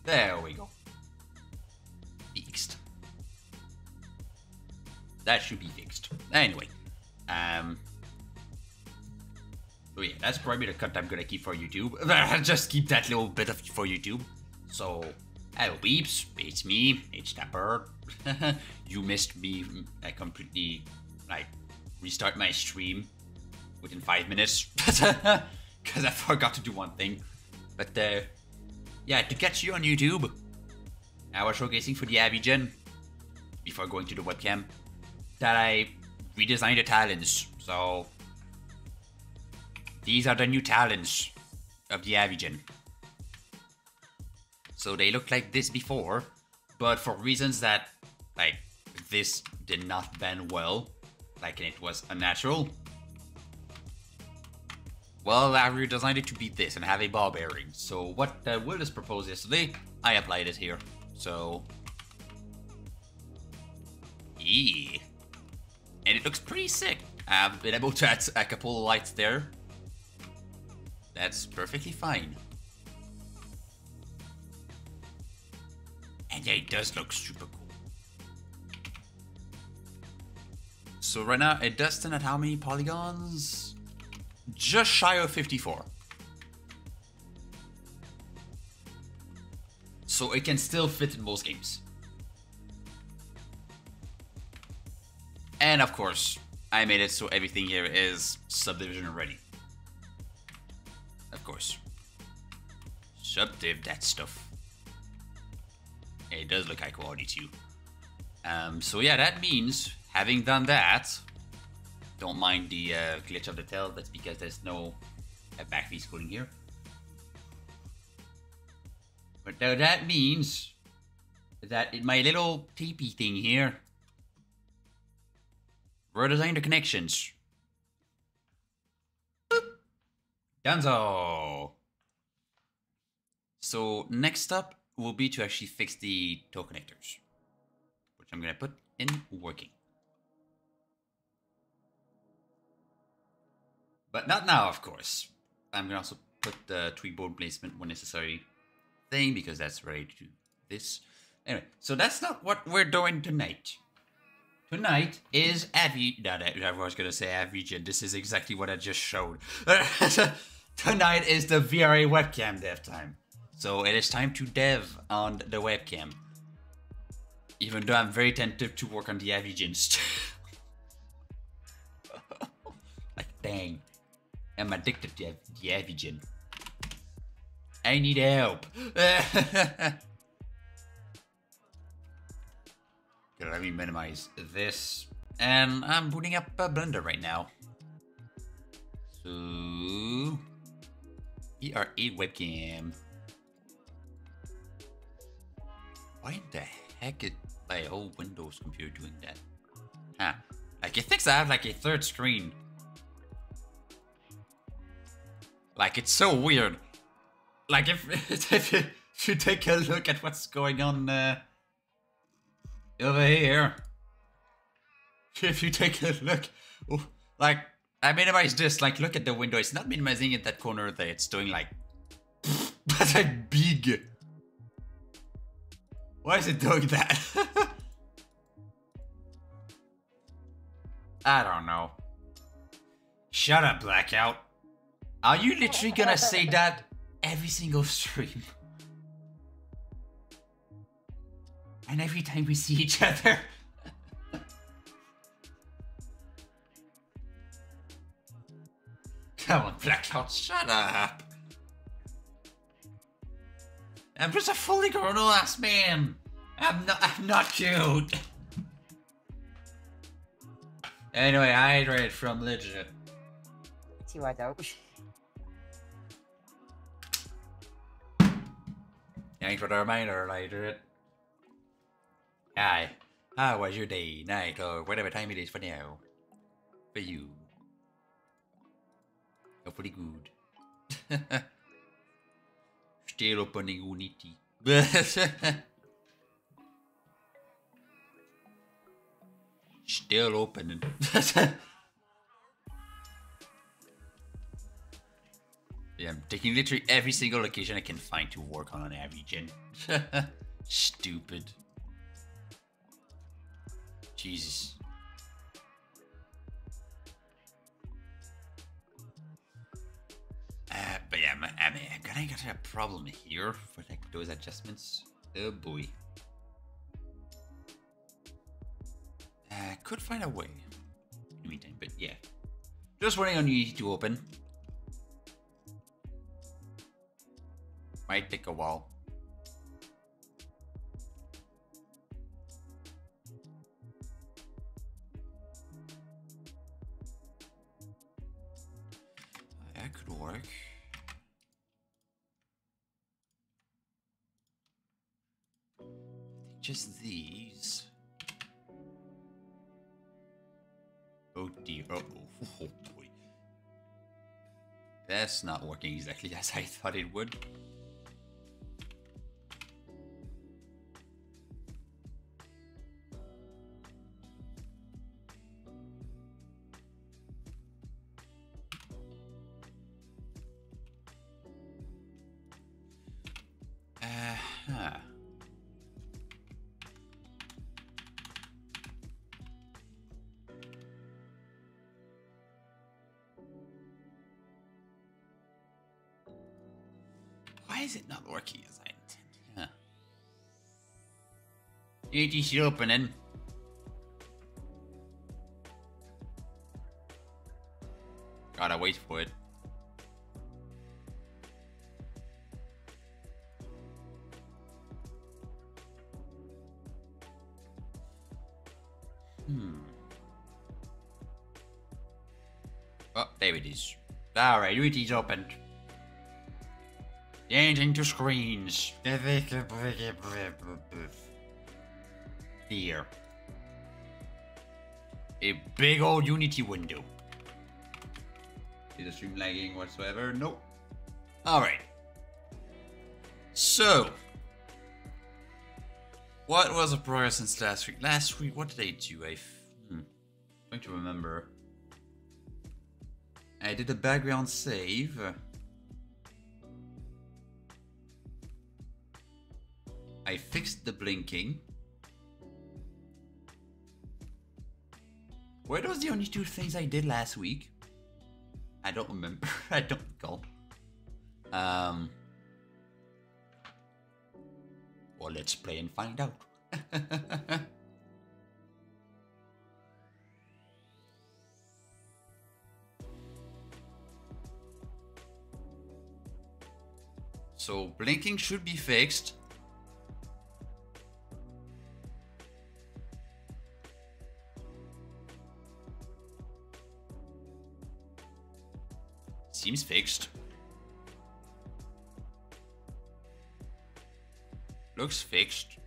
There we go. Fixed. That should be fixed. Anyway. So yeah, that's probably the cut I'm gonna keep for YouTube. Just keep that little bit of for YouTube. So, hello peeps, it's me, it's Tapper. You missed me. I completely, restart my stream within 5 minutes. Because I forgot to do one thing. But, yeah, to catch you on YouTube, I was showcasing for the Avigen, before going to the webcam, that I redesigned the talents. So, these are the new talents of the Avigen. So they looked like this before, but for reasons that, this did not bend well, and it was unnatural, well, I redesigned it to be this and have a ball bearing. So what Willis proposed yesterday, I applied it here. So, yeah. And it looks pretty sick. I've been able to add a couple of lights there. That's perfectly fine. And yeah, it does look super cool. So right now, it does stand at how many polygons? Just shy of 54. So it can still fit in most games. And of course, I made it so everything here is subdivision ready. Of course. Subdiv that stuff. It does look high quality too. So yeah, that means, having done that, don't mind the glitch of the tail, that's because there's no backface cooling here. But now that means that in my little TP thing here, redesign the connections. Boop. Donezo. So next up will be to actually fix the toe connectors, which I'm gonna put in working. But not now, of course. I'm gonna also put the tweak board placement when necessary thing, because that's ready to do this. Anyway, so that's not what we're doing tonight. Tonight is I was gonna say Avigen. This is exactly what I just showed. Tonight is the VRA webcam dev time. So it is time to dev on the webcam. Even though I'm very tentative to work on the Avigens. Dang. I'm addicted to the Avigen. I need help. Let me minimize this. And I'm booting up a Blender right now. So, VRA webcam. Why in the heck is my whole Windows computer doing that? Huh. It thinks I have a third screen. It's so weird. If you take a look at what's going on over here. If you take a look, I minimize this. Look at the window. It's not minimizing at that corner there. It's doing that's big. Why is it doing that? I don't know. Shut up, Blackout. Are you literally gonna say that every single stream? And every time we see each other? Come on, Blackout, shut up. I'm just a fully grown ass man. I'm not cute. Anyway, I read from legit. Thanks for the reminder, later. Hi. How was your day, night, or whatever time it is for now? For you. Hopefully good. Still opening Unity. Still opening. Yeah, I'm taking literally every single location I can find to work on our region. Stupid. Jesus. But yeah, I'm gonna get a problem here for like those adjustments. Oh boy. Could find a way in the meantime, but yeah. Just waiting on Unity to open. Might take a while. That could work. I think just these. Oh dear. Oh boy. That's not working exactly as I thought it would. Why is it not working as I intend? Unity should opening. Gotta wait for it. Oh, there it is. Alright, Unity's opened. Changing to screens. Here. A big old Unity window. Is the stream lagging whatsoever? Nope. Alright. So. What was the progress since last week? Last week, what did I do? I'm trying to remember. I did a background save. I fixed the blinking. Were those the only two things I did last week? I don't remember. I don't recall. Well, let's play and find out. So, blinking should be fixed. Seems fixed. Looks fixed.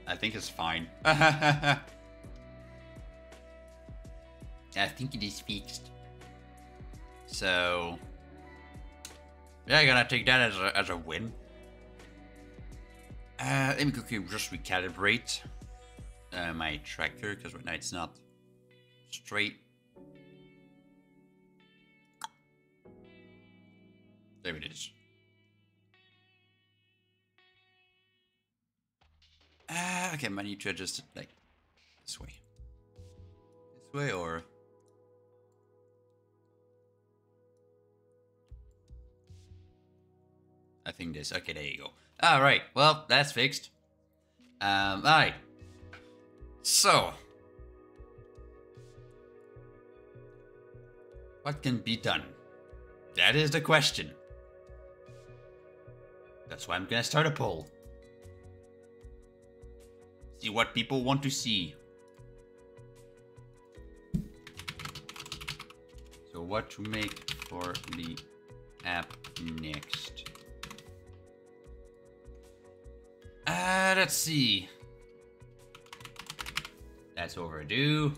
I think it's fine. I think it is fixed. So, yeah, I'm gonna take that as a win. Let me quickly just recalibrate my tracker, because right now it's not straight. There it is. Okay, I need to adjust it like this way. This way, or I think this. Okay, there you go. All right. Well, that's fixed. All right. So, what can be done? That is the question. That's why I'm gonna start a poll. See what people want to see. So, what to make for the app next? Let's see. That's overdue.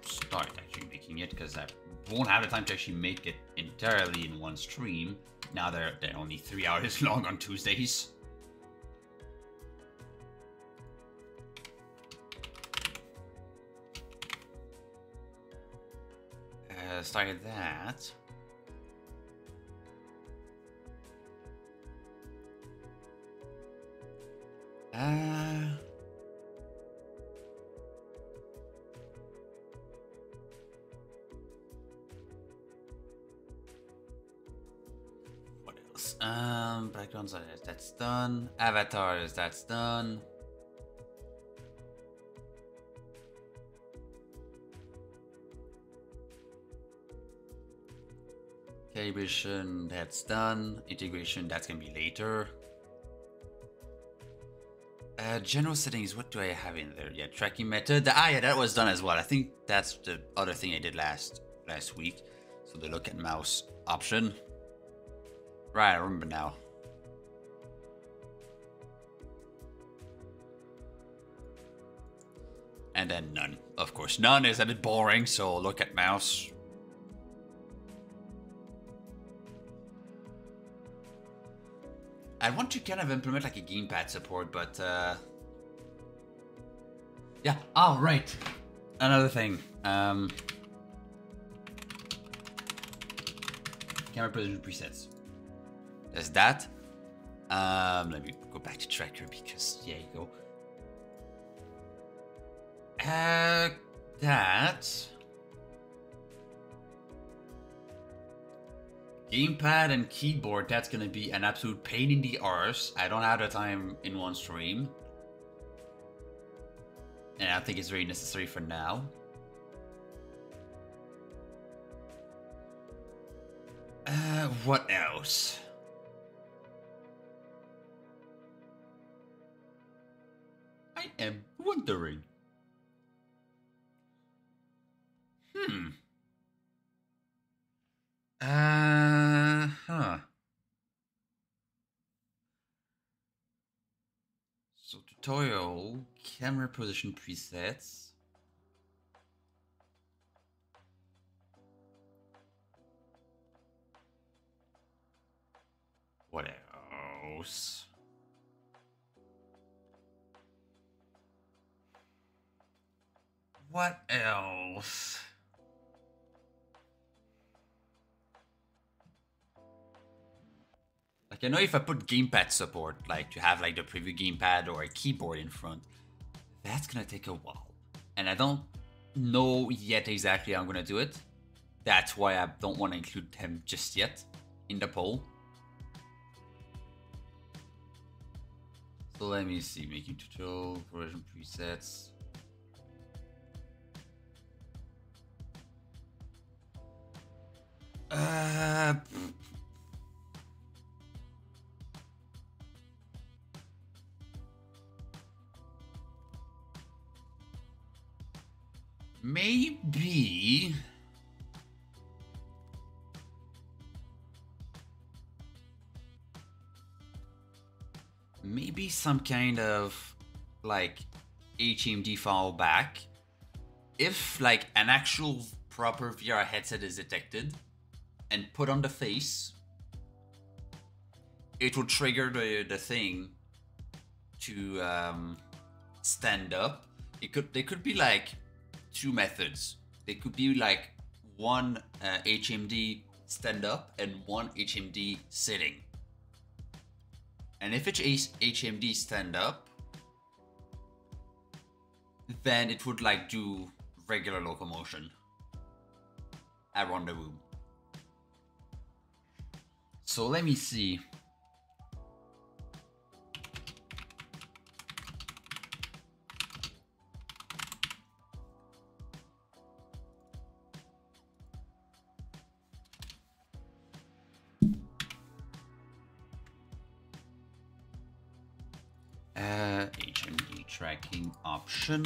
Start actually making it, because I won't have the time to actually make it entirely in one stream. Now they're only 3 hours long on Tuesdays. Started that. What else? Backgrounds, that's done. Avatars, that's done. Calibration, that's done. Integration, that's gonna be later. General settings, what do I have in there? Yeah, tracking method. Yeah, that was done as well. I think that's the other thing I did last week. So the look at mouse option. Right, I remember now. And then none. Of course, none is a bit boring, so look at mouse. I want to kind of implement like a gamepad support, but yeah. Oh, right. Another thing. Camera position presets. There's that. Let me go back to tracker because yeah, you go. That. Gamepad and keyboard, that's gonna be an absolute pain in the arse. I don't have the time in one stream. And I think it's very necessary for now. What else? I am wondering. So tutorial, camera position presets. What else? What else? Like, I know if I put gamepad support, like to have like the preview gamepad or a keyboard in front, that's gonna take a while. And I don't know yet exactly how I'm gonna do it. That's why I don't want to include them just yet in the poll. So let me see, making tutorial, version presets. Maybe some kind of like HMD fallback. If like an actual proper VR headset is detected and put on the face, it will trigger the thing to stand up. There could be like two methods. They could be like one HMD stand up and one HMD sitting. And if it's HMD stand up, then it would like do regular locomotion around the room. So let me see. HMD tracking option.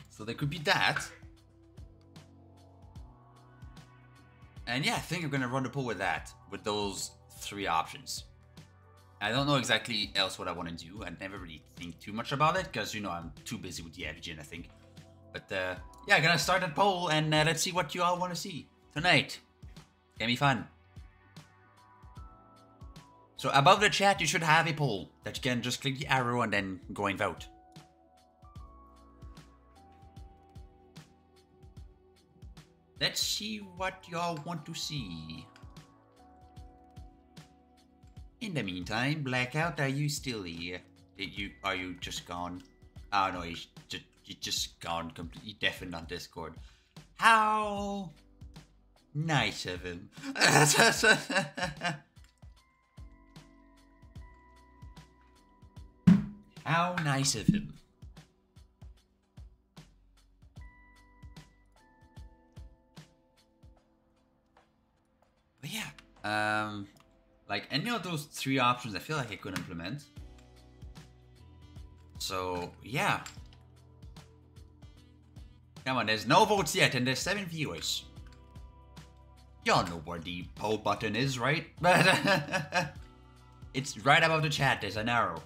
So there could be that. And yeah, I think I'm gonna run the poll with that, with those three options. I don't know exactly else what I want to do. I never really think too much about it because, you know, I'm too busy with the editing, I think. But yeah, I'm gonna start that poll and let's see what you all want to see tonight. It's gonna be fun. So above the chat, you should have a poll that you can just click the arrow and then go and vote. Let's see what y'all want to see. In the meantime, Blackout, are you still here? Are you just gone? Oh no, he's just gone, completely deafened on Discord. How nice of him. How nice of him. But yeah, like any of those three options, I feel like I could implement. So yeah. Come on, there's no votes yet, and there's 7 viewers. Y'all know where the poll button is, right? It's right above the chat, there's an arrow.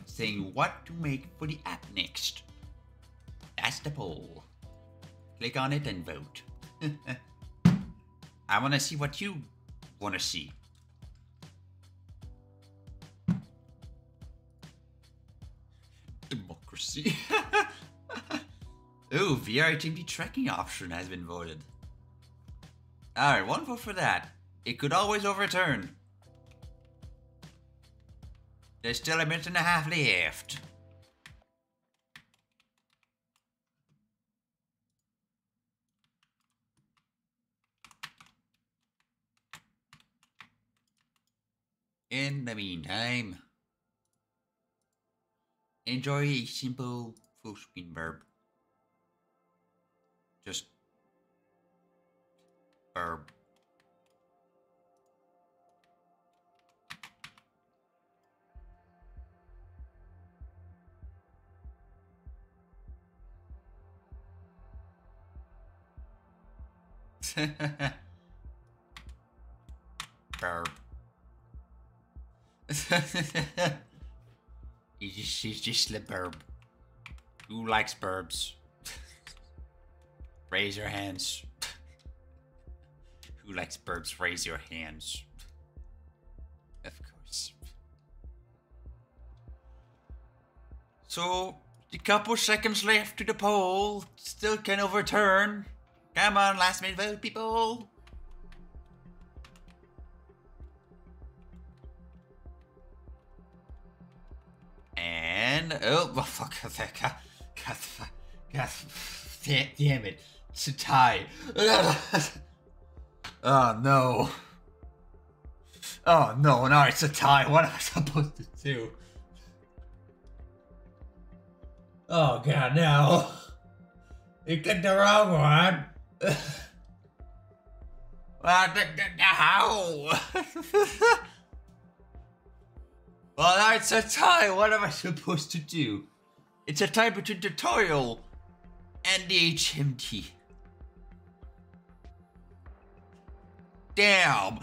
Saying what to make for the app next. That's the poll. Click on it and vote. I wanna see what you wanna see. Democracy. Ooh, VRA TMD tracking option has been voted. Alright, one vote for that. It could always overturn. There's still a minute and a half left. In the meantime, enjoy a simple full screen burb. Just burb. Burb. He's just a burb. Who likes burbs? Raise your hands. Who likes burbs? Raise your hands. Of course. So, a couple seconds left to the poll. Still can overturn. Come on, last minute vote, people. And oh fuck! God, damn it! It's a tie. Oh no! Oh no! Now it's a tie. What am I supposed to do? Oh god, no! You got the wrong one. How? Well, now it's a tie. What am I supposed to do? It's a tie between tutorial and the HMD. Damn.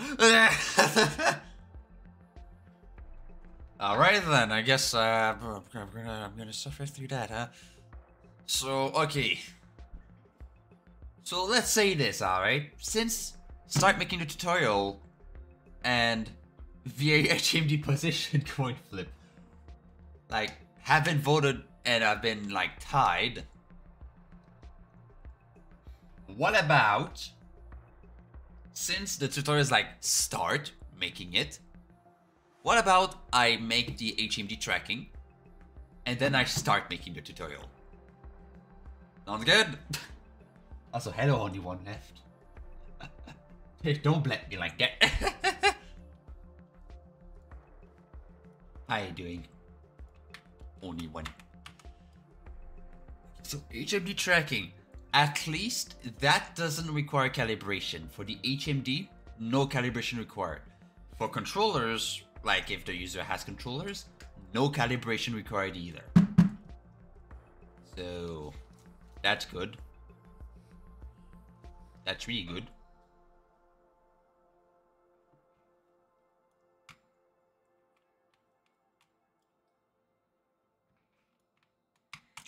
Alright then, I guess I'm gonna suffer through that, huh? So, okay. So let's say this, alright? Since start making the tutorial and via HMD position coin flip, like, have been voted and I've been, like, tied. What about, since the tutorial is like, start making it, what about I make the HMD tracking and then I start making the tutorial? Sounds good? Also, hello, only one left. Don't blame me like that. How you doing? Only one. So, HMD tracking. At least that doesn't require calibration. For the HMD, no calibration required. For controllers, like if the user has controllers, no calibration required either. So, that's good. That's really good.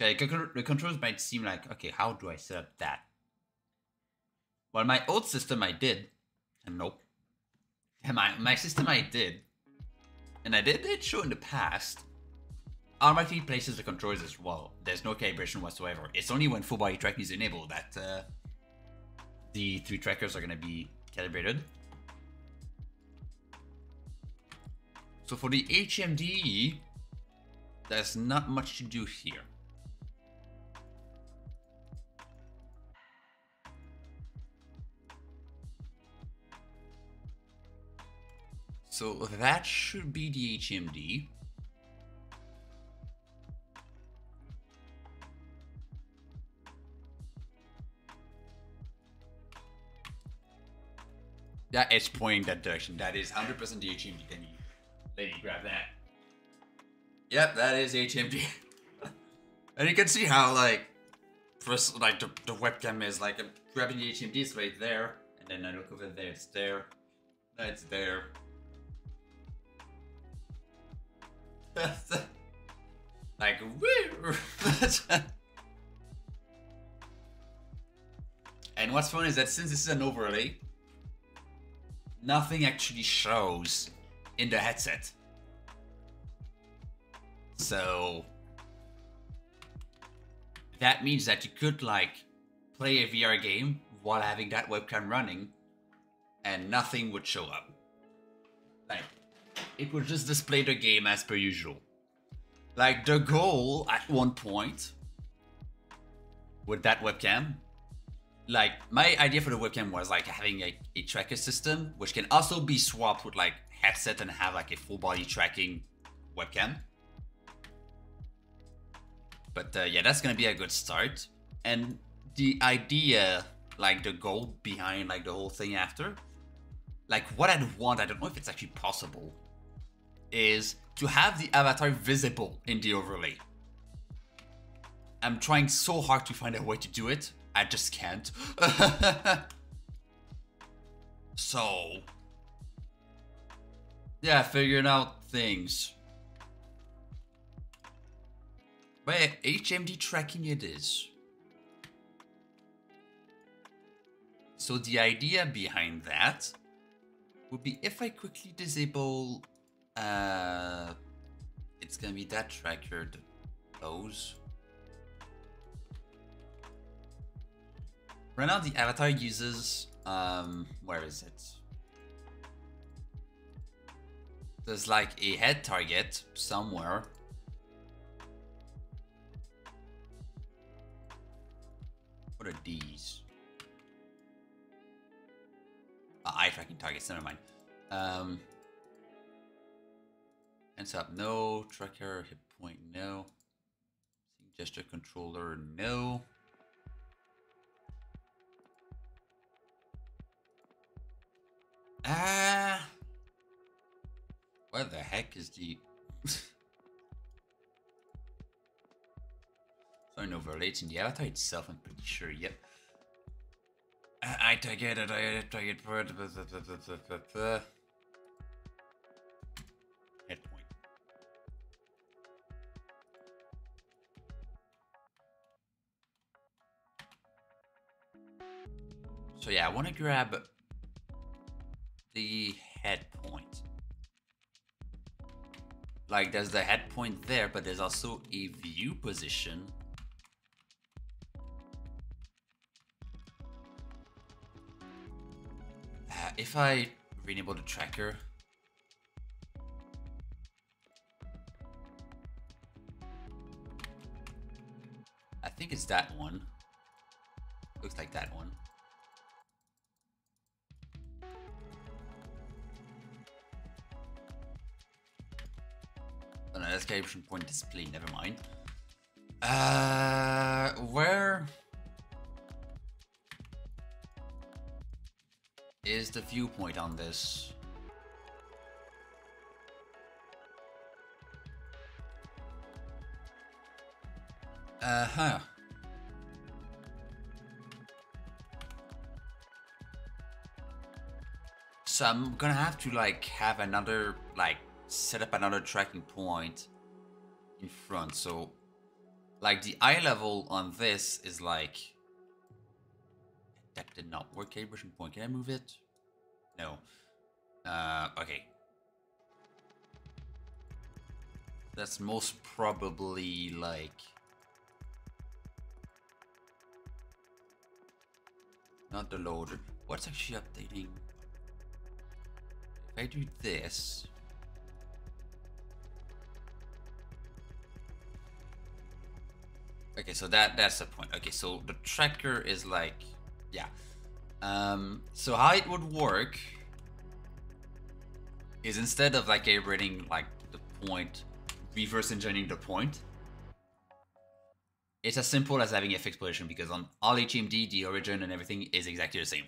Okay, the controls might seem like, okay, how do I set up that? Well, my old system I did, and nope. My system I did, and I did show in the past. automatically places the controllers as well. There's no calibration whatsoever. It's only when full body tracking is enabled that the 3 trackers are going to be calibrated. So for the HMD, there's not much to do here. So that should be the HMD. That is pointing that direction. That is 100% the HMD. Can you lady grab that? Yep, that is HMD. And you can see how like first like the webcam is like I'm grabbing the HMD, it's right there, and then I look over there, it's there. It's there. Like woo. And what's fun is that since this is an overlay, nothing actually shows in the headset. So that means that you could like play a VR game while having that webcam running and nothing would show up. Like it would just display the game as per usual. Like the goal at one point with that webcam, like my idea for the webcam was like having a tracker system which can also be swapped with like headset and have like a full body tracking webcam. But yeah, that's gonna be a good start. And the idea, like the goal behind like the whole thing after, like what I'd want, I don't know if it's actually possible, is to have the avatar visible in the overlay. I'm trying so hard to find a way to do it. I just can't. So yeah, figuring out things. But yeah, HMD tracking it is. So the idea behind that would be if I quickly disable it's gonna be that tracker, those. Right now the avatar uses where is it? There's like a head target somewhere. What are these? Eye tracking targets, never mind. Hands up, no. Tracker, hit point, no. Gesture controller, no. What the heck is the... So no overlays in the avatar itself, I'm pretty sure, yep. I target, head point. So yeah, I want to grab the head point. Like there's the head point there, but there's also a view position. If I re-enable the tracker, I think it's that one. Looks like that one. Oh no, that's calibration point display, never mind. Where is the viewpoint on this? Uh-huh. So I'm gonna have to like have another, like set up another tracking point in front. So like the eye level on this is like, that did not work. Calibration point, can I move it? No. Okay. That's most probably like... Not the loader. What's actually updating? If I do this... Okay, so that's the point. Okay, so the tracker is like... Yeah. So how it would work is instead of like reading like the point, reverse engineering the point, it's as simple as having a fixed position, because on all HMD, the origin and everything is exactly the same.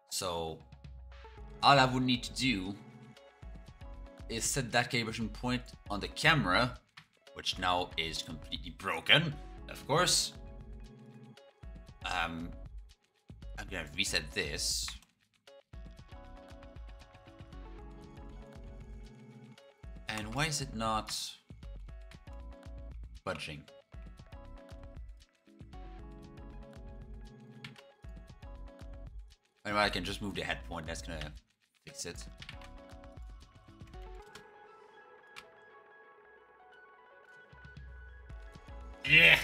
So all I would need to do is set that calibration point on the camera, which now is completely broken, of course. I'm gonna reset this. And why is it not budging? Anyway, I can just move the head point, that's gonna fix it. Yeah!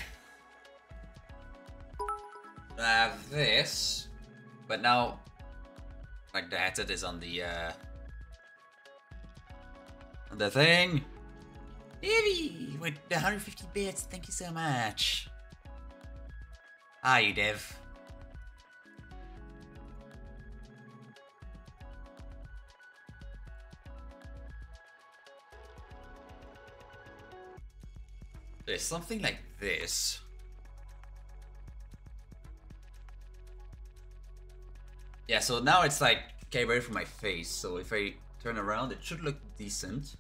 I have this, but now, like, the headset is on the thing. Davey, with the 150 bits, thank you so much. How are you, Dev? There's something like this. Yeah, so now it's like calibrated for my face, so if I turn around, it should look decent.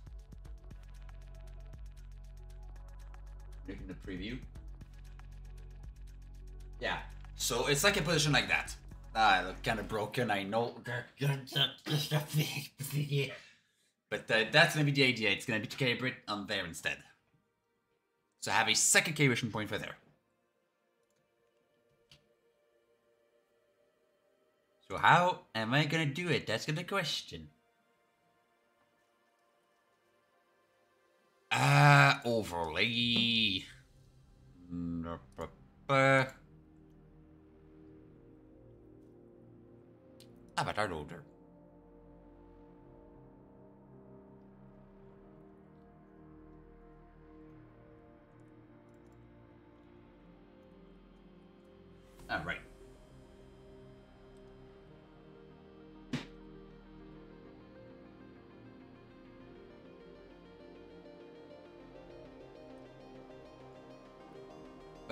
Making the preview. Yeah, so it's like a position like that. I look kind of broken, I know. But that's gonna be the idea, it's gonna be to calibrate on there instead. So I have a second calibration point for there. So how am I gonna do it? That's the question. Overlay. Avatar loader. Alright.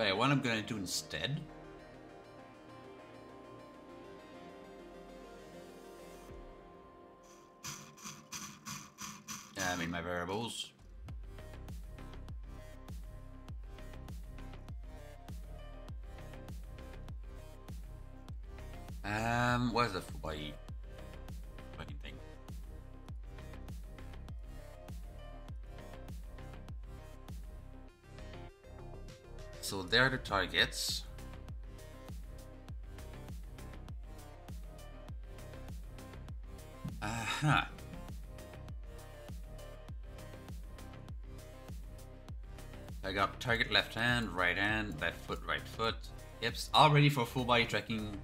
Okay, what I'm gonna do instead. I'm in my variables. Where's the full body fucking thing? So there are the targets. Uh-huh. I got target left hand, right foot, right foot. Yep, all ready for full body tracking.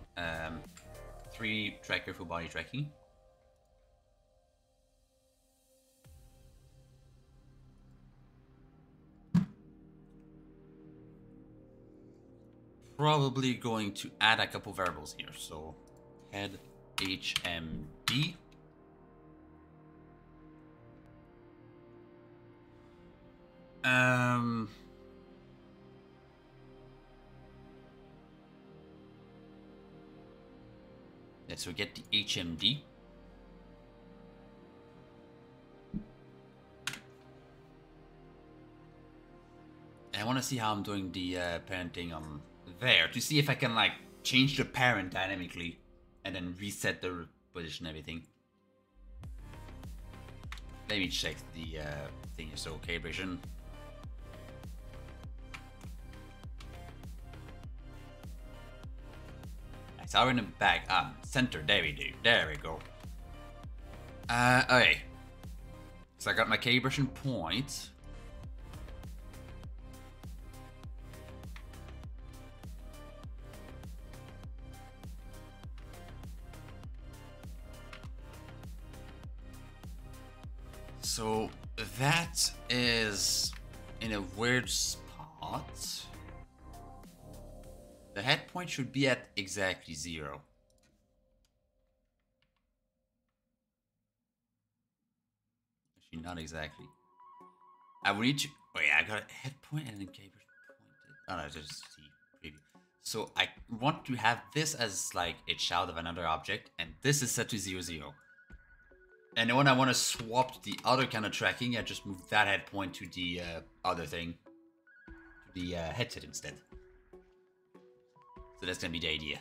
3 tracker full body tracking. Probably going to add a couple variables here. So head HMD. Let's get the HMD. And I want to see how I'm doing the parenting on there to see if I can like change the parent dynamically and then reset the position and everything. Let me check the thing. So calibration. It's all in the back. Center. There we do. There we go. Okay. So I got my calibration point. So that is in a weird spot. The head point should be at exactly 0. Actually, not exactly. I will need to. Oh yeah, I got a head point and then Gabriel pointed. Oh no, just see preview. So I want to have this as like a child of another object, and this is set to 0, 0. And then when I want to swap the other kind of tracking, I just move that head point to the other thing, to the headset instead. So that's gonna be the idea.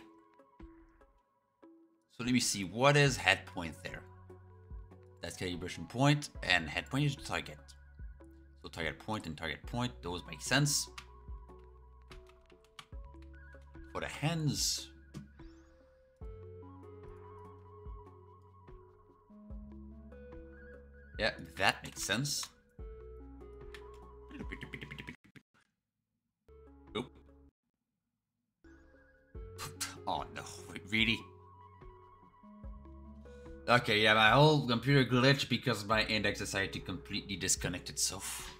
So let me see, what is head point there? That's calibration point, and head point is target. So target point and target point, those make sense. For the hands, yeah, that makes sense. Nope. Oh no, really? Okay, yeah, my whole computer glitched because my index decided to completely disconnect itself.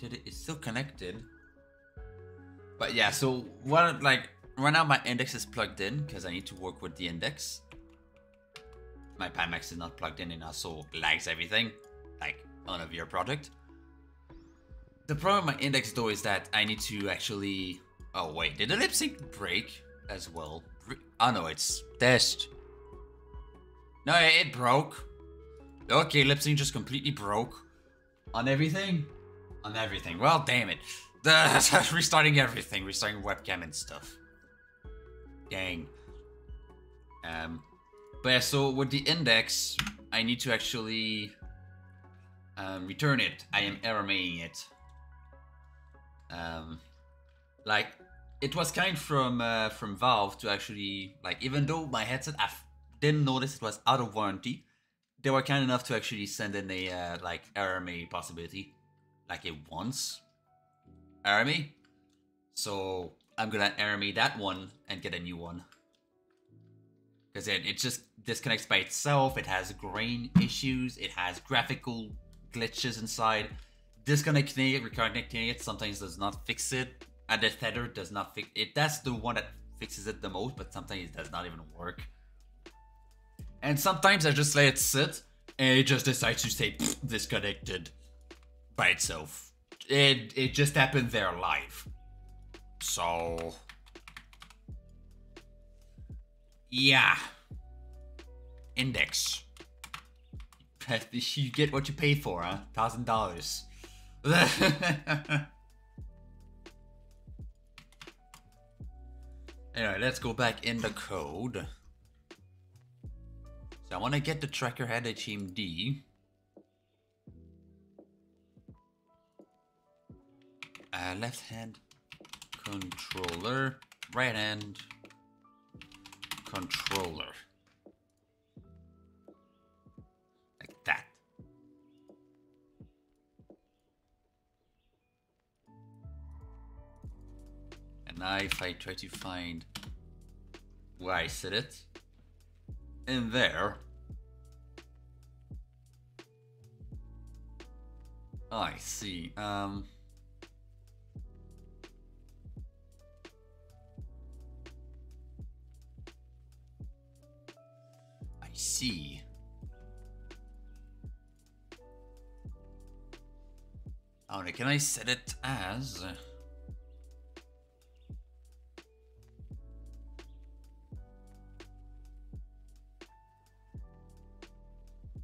It's still connected. But yeah, so what, like, right now my index is plugged in because I need to work with the index. My Pimax is not plugged in and also lags everything, like on a VR product. The problem with my index though is that I need to actually... Oh wait, did the lip sync break as well? Oh no, it's test. No, it broke. Okay, lip sync just completely broke. On everything? On everything. Well, damn it. Restarting everything. Restarting webcam and stuff. Dang. But yeah, so with the index, I need to actually return it. I am error maying it. Like, it was kind from Valve to actually, like, even though my headset, I didn't notice it was out of warranty, they were kind enough to actually send in a, like, error may possibility. Like, it once. Error me. So, I'm gonna error me that one and get a new one. Because it just disconnects by itself, it has grain issues, it has graphical glitches inside. Disconnecting it, reconnecting it sometimes does not fix it. And the tether does not fix it. That's the one that fixes it the most, but sometimes it does not even work. And sometimes I just let it sit, and it just decides to stay disconnected by itself. It just happened there live. So... yeah. Index. You get what you pay for, huh? $1,000. Anyway, let's go back in the code. So I want to get the tracker head HMD. Left hand controller, right hand controller. Like that. And now if I try to find where I set it, in there. Oh, I see. I see. Oh, now can I set it as...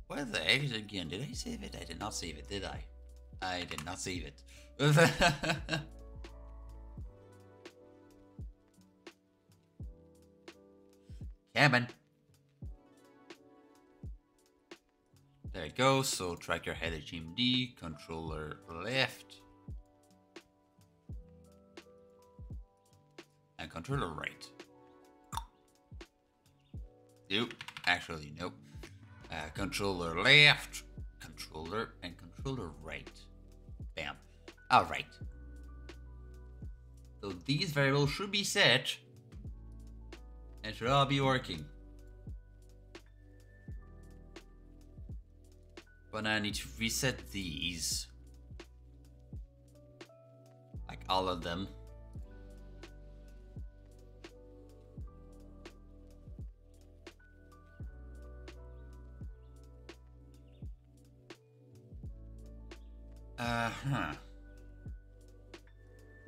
Where the heck is it again? Did I save it? I did not save it, did I? I did not save it. Cabin. There it goes. So tracker head HMD, controller left, and controller right. Nope. Actually, nope. Controller left, controller, and controller right. Bam. Alright. So these variables should be set and should all be working. But I need to reset these. Like all of them.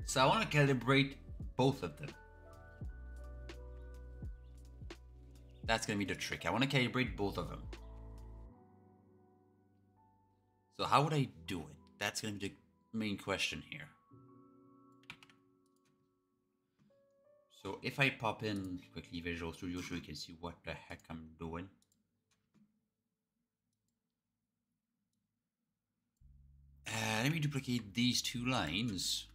So I want to calibrate both of them. That's gonna be the trick. I want to calibrate both of them. So how would I do it? That's gonna be the main question here. So if I pop in quickly Visual Studio so you can see what the heck I'm doing. Let me duplicate these two lines.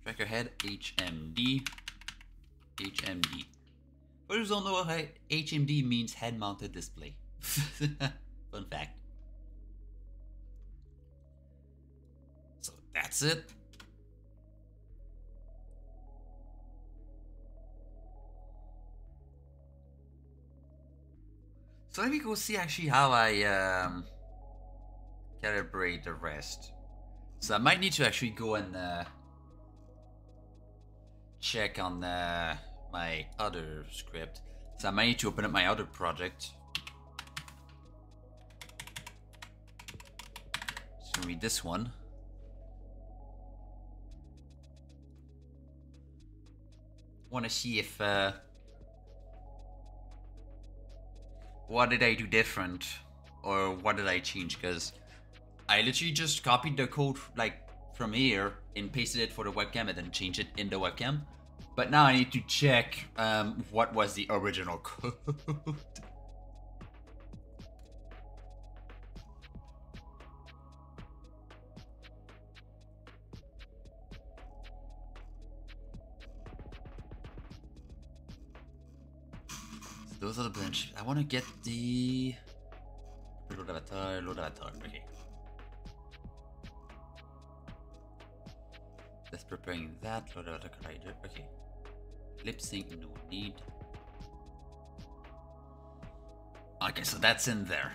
Tracker head, HMD, HMD. For those who don't know what HMD means, head mounted display. Fun fact. So that's it. So let me go see actually how I calibrate the rest. So I might need to actually go and check on my other script. So I might need to open up my other project. So read this one. Want to see if what did I do different or what did I change, because I literally just copied the code like from here and pasted it for the webcam and then changed it in the webcam. But now I need to check what was the original code. So those are the branches. I want to get the load avatar, okay. Just preparing that, load avatar collider, okay. Lip sync, no need. Okay, so that's in there.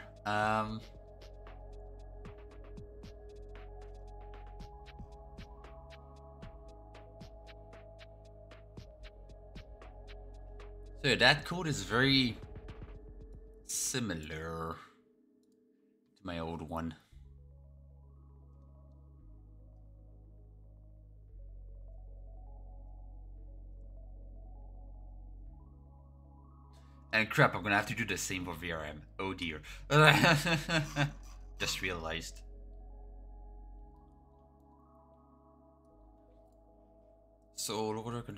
So that code is very similar to my old one. And crap, I'm gonna have to do the same for VRM. Oh dear. Just realized. So, okay.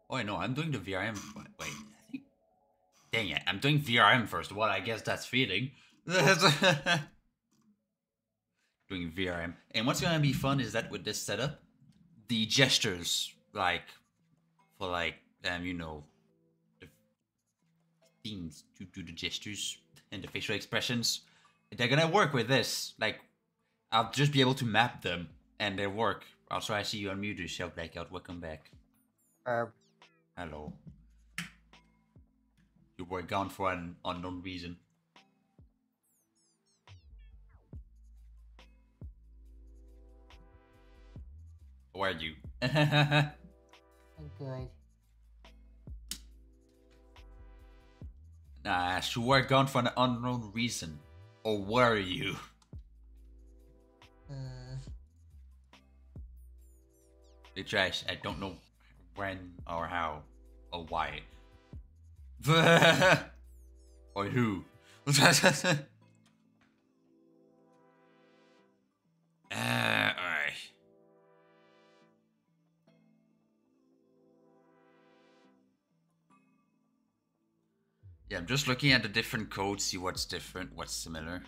Oh, I know, I'm doing the VRM. Wait, I think. Dang it, I'm doing VRM first. Well, I guess that's fitting. Doing VRM. And what's gonna be fun is that with this setup, the gestures, like, for like, you know, the things to do the gestures and the facial expressions, they're gonna work with this. Like, I'll just be able to map them and they work. Also, I see you unmute yourself, Blackout. Welcome back. Hello. You were gone for an unknown reason. How are you? I'm good. Nah, you were gone for an unknown reason. Or were you? The trash, I don't know when or how or why. Or who? Alright. Yeah, I'm just looking at the different codes, see what's different, what's similar.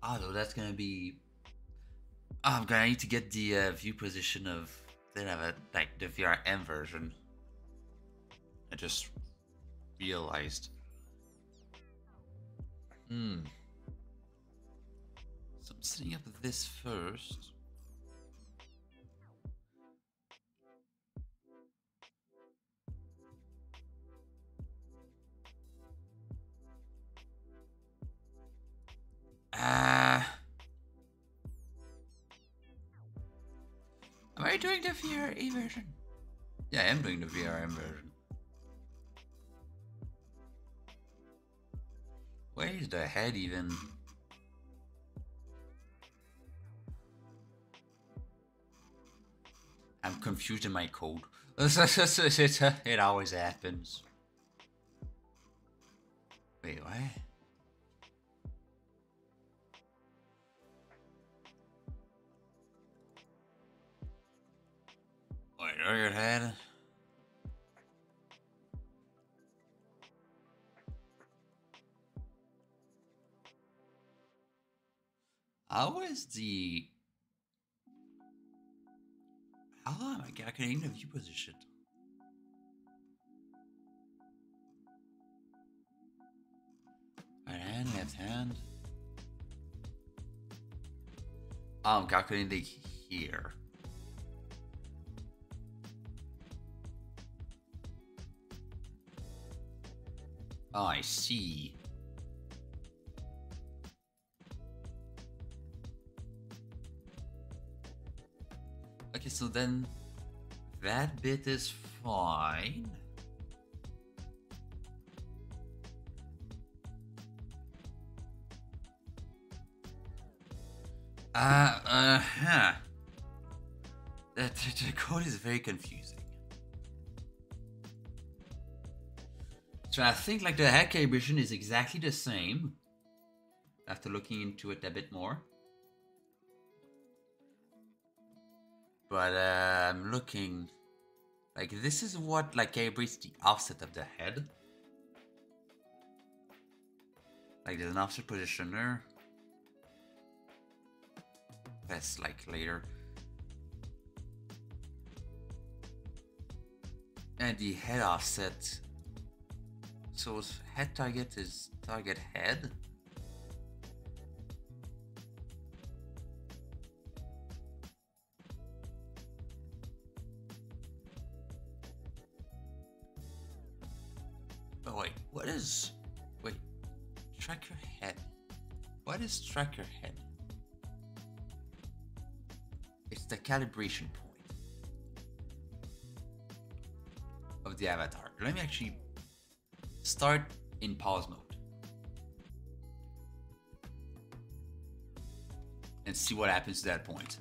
Although that's gonna be... I'm gonna need to get the view position of... They have a, like, the VRM version. I just realized. So I'm setting up this first. Am I doing the VRA version? Yeah, I am doing the VRA version. Where is the head even? I'm confused in my code. It always happens. Wait, what? Wait, your head? How is the... How am I calculating the view position? Right hand, left hand. Oh, I'm calculating the here. Oh, I see. Okay, so then that bit is fine. Huh. The code is very confusing. So I think like the head calibration is exactly the same after looking into it a bit more. But I'm looking like this is what like calibrates the offset of the head. Like there's an offset positioner. That's like later. And the head offset. So head target is target head. Oh wait, what is... Wait, tracker head. What is tracker head? It's the calibration point of the avatar. Let me actually start in pause mode and see what happens to that point.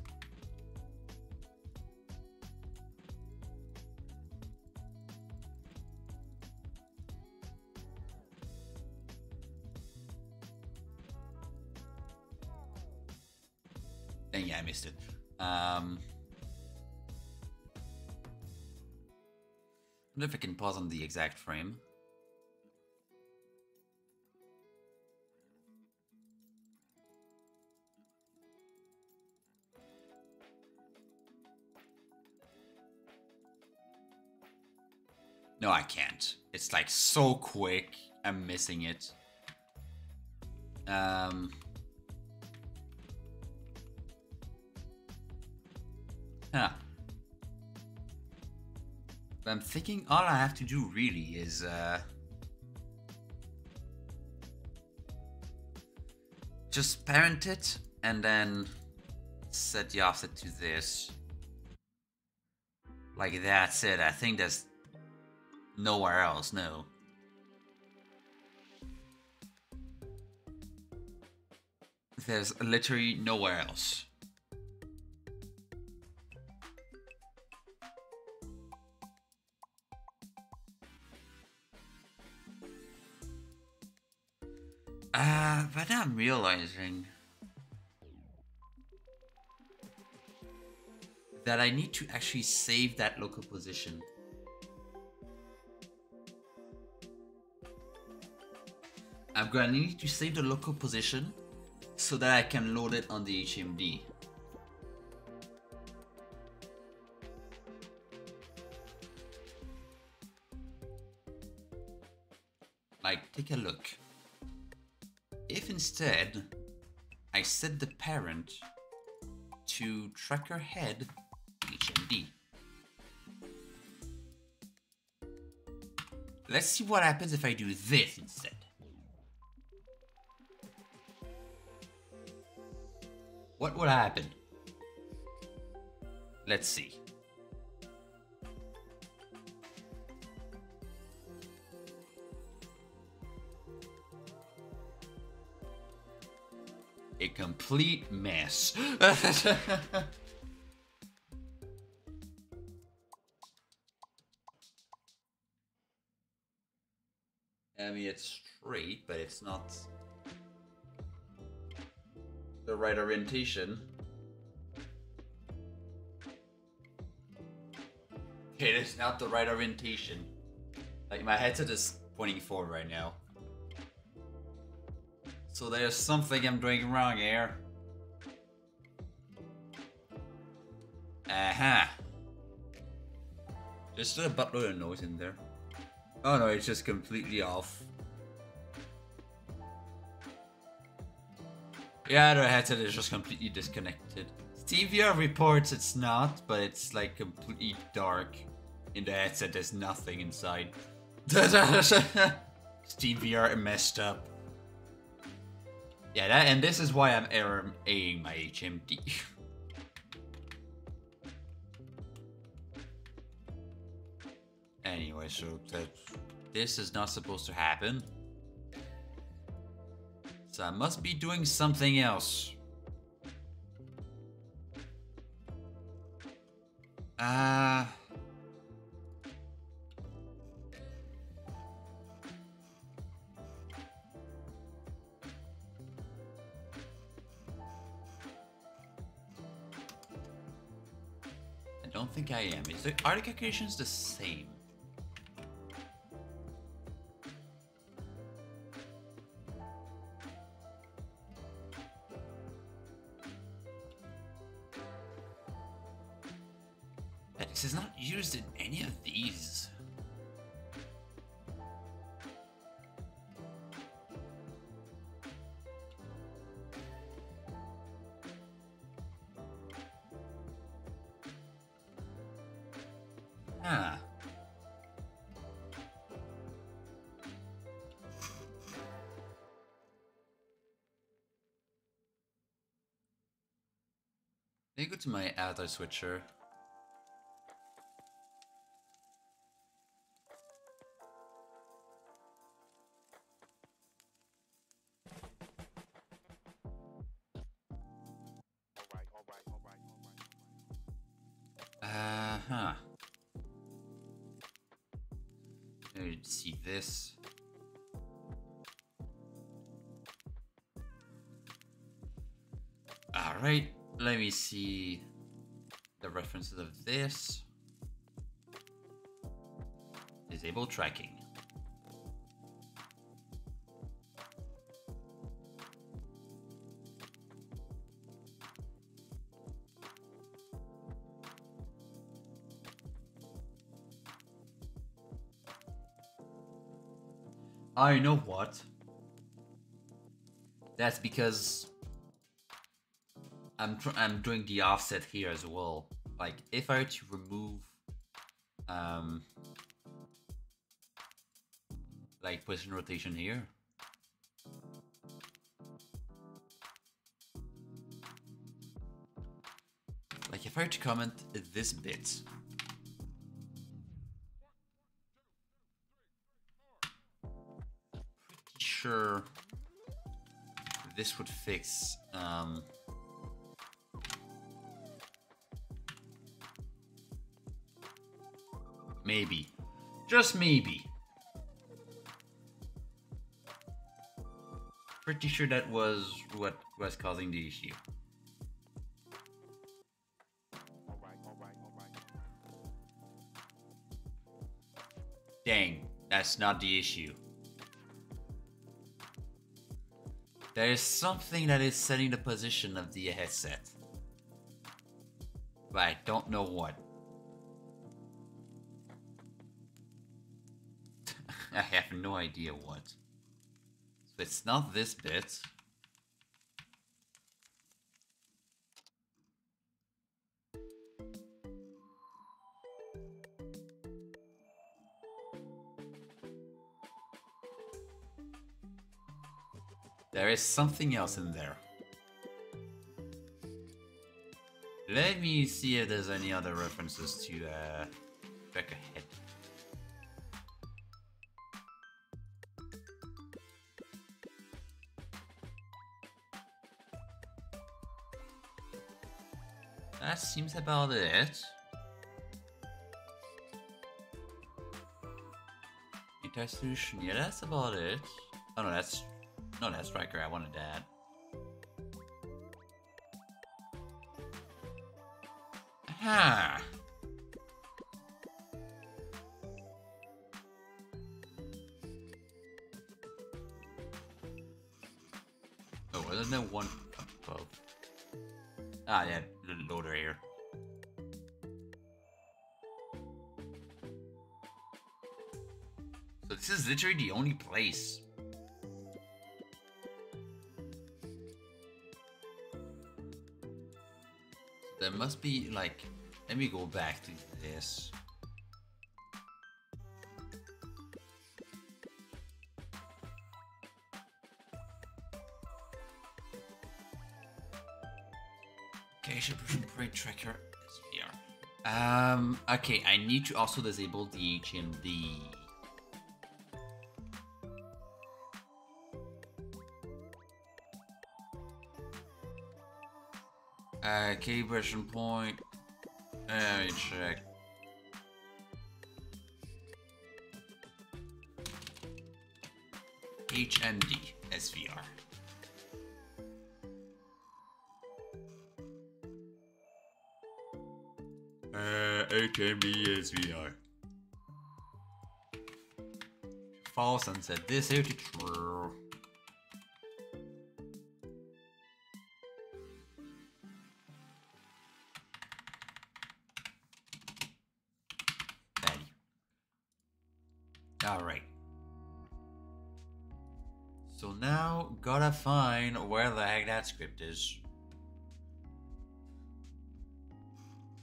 Dang, yeah, I missed it. I wonder if I can pause on the exact frame. No, I can't. It's like so quick. I'm missing it. Huh. But I'm thinking all I have to do really is just parent it and then set the offset to this. Like that's it. I think there's nowhere else, no. There's literally nowhere else. But I'm realizing that I need to actually save that local position. I'm gonna need to save the local position so that I can load it on the HMD. Like, take a look. If instead I set the parent to tracker head HMD. Let's see what happens if I do this instead. What would happen? Let's see. A complete mess. I mean, it's straight, but it's not the right orientation. It is not the right orientation. Like, my headset is pointing forward right now. So there's something I'm doing wrong here. Aha. Just a buttload of noise in there. Oh no, it's just completely off. Yeah, the headset is just completely disconnected. SteamVR reports it's not, but it's like completely dark. In the headset, there's nothing inside. SteamVR messed up. Yeah, and this is why I'm error-ing my HMD. Anyway, so this is not supposed to happen. So I must be doing something else. I don't think I am. Are the calculations the same? This is not used in any of these. Huh. Let me go to my auto switcher. Huh. Let's see this. Alright, let me see the references of this. Disable tracking. I know what. That's because I'm doing the offset here as well. Like if I were to remove like position rotation here. Like if I were to comment this bit. Sure this would fix maybe, just maybe. Pretty sure that was what was causing the issue. Dang, that's not the issue. There is something that is setting the position of the headset. But I don't know what. I have no idea what. So it's not this bit. There is something else in there. Let me see if there's any other references to back ahead. That seems about it. Anti-solution, yeah, that's about it. Oh no, that's Striker. I wanted that. Aha! Oh, wasn't there one above? Ah, yeah, the loader here. So this is literally the only place. There must be, like, let me go back to this. Okay, Precision Parade Tracker SVR. Okay, I need to also disable the HMD. Calibration point. Let me check. HMD SVR. HMD SVR. False and said this here to true. Alright. So now, gotta find where the heck that script is.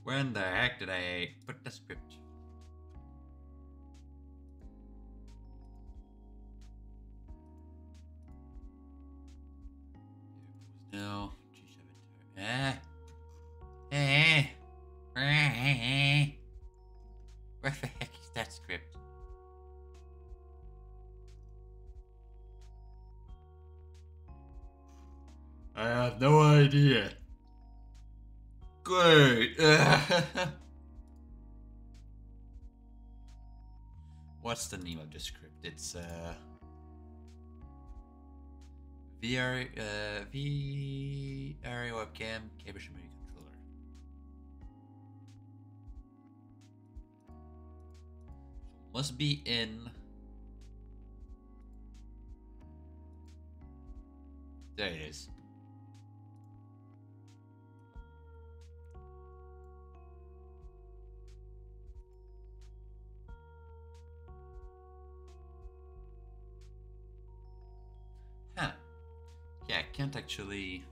Where in the heck did I put the script? No. G7. Where the heck is that script? I have no idea. Great. What's the name of the script? It's VRA webcam cable memory controller. So must be in. There it is. Huh. Yeah, I can't actually...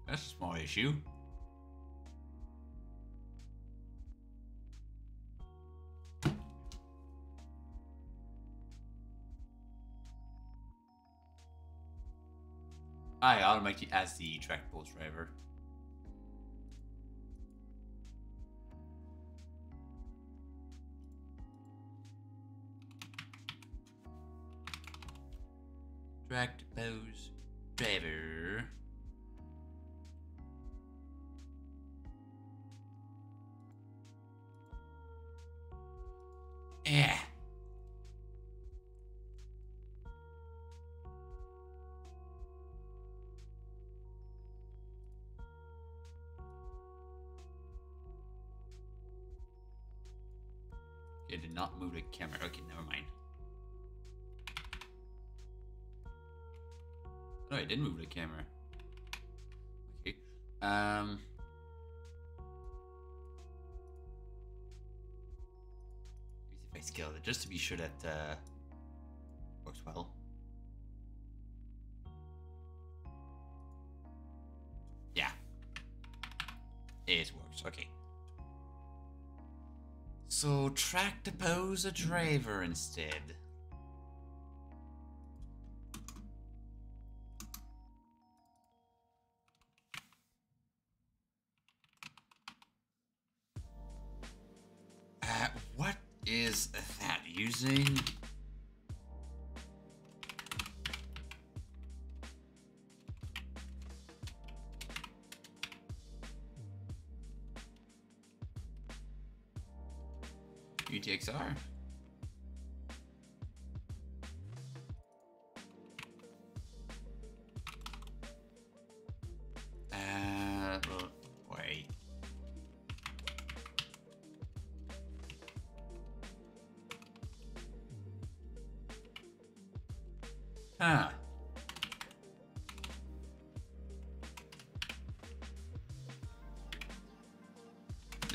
That's a small issue. I automatically add the track pulse driver. Track pose driver. Yeah. It did not move the camera. Okay, never mind. Oh, it did move the camera. Okay. If I scale it, just to be sure that works well. Yeah. It works. Okay. So track the pose a driver instead. What is that using? UTXR? Wait. Huh.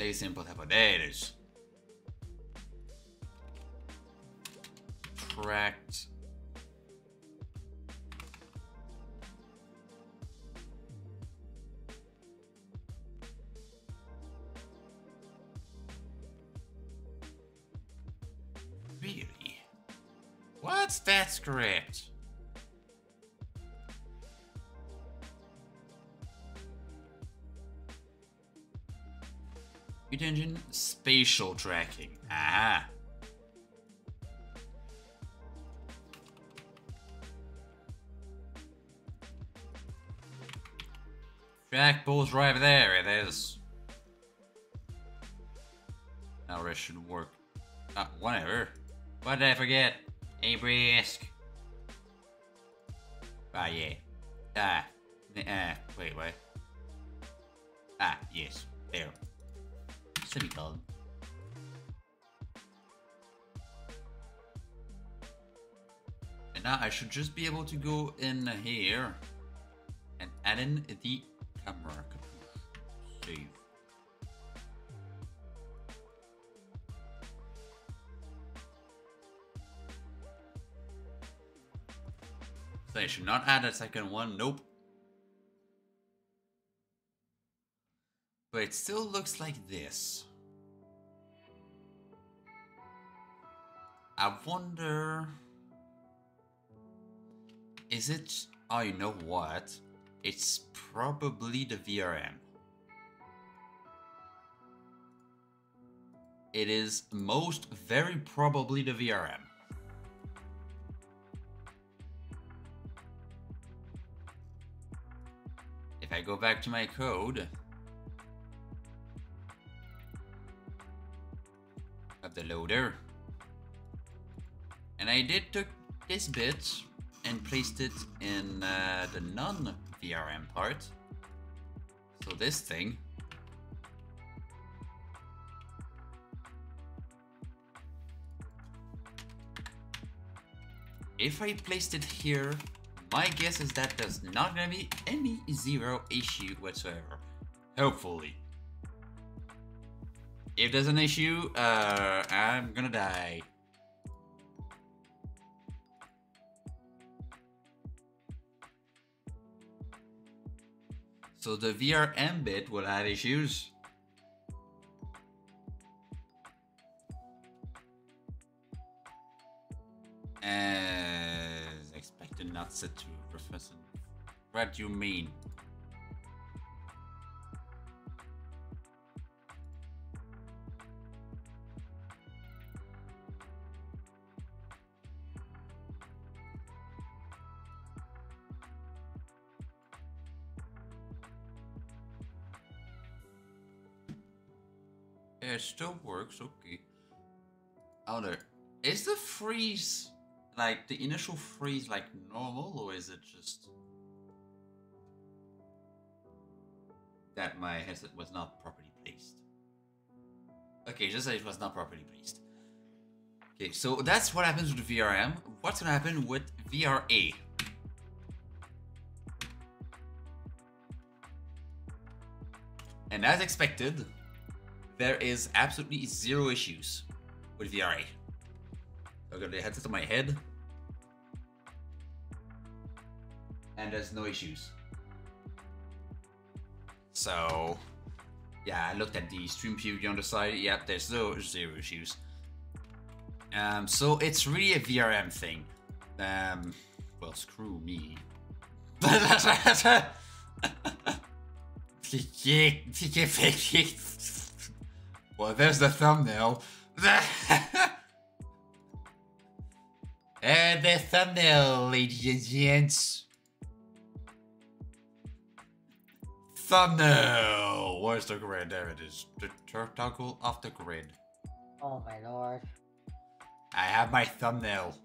Lazy input type. There it is. Tracked. Really? What's that script? Speed engine spatial tracking. Ah. Track pulls right there. It is. Now this should work. Whatever. What did I forget? A brisk. Ah, yeah. Wait, what? Ah, yes. There. Semicolon. And now I should just be able to go in here and add in the camera. Save. So I should not add a second one. Nope. But it still looks like this. I wonder... Is it... Oh, you know what? It's probably the VRM. It is most very probably the VRM. If I go back to my code of the loader, and I did took this bit and placed it in the non-VRM part. So this thing. If I placed it here, my guess is that there's not gonna be any zero issue whatsoever. Hopefully. If there's an issue, I'm gonna die. So the VRM bit will have issues. As expected, not set to Professor. What do you mean? It still works, okay. Oh, there. Is the freeze, like the initial freeze, like normal, or is it just that my headset was not properly placed? Okay, just that it was not properly placed. Okay, so that's what happens with the VRM. What's gonna happen with VRA? And as expected, there is absolutely zero issues with VRA. I got the headset on my head, and there's no issues. So, Yeah, I looked at the stream preview on the side. Yep, there's zero issues. So it's really a VRM thing. Well, screw me. Well, there's the thumbnail. And the thumbnail, ladies and gents. Thumbnail! Where's the grid? There it is. The toggle off the grid. Oh my lord. I have my thumbnail.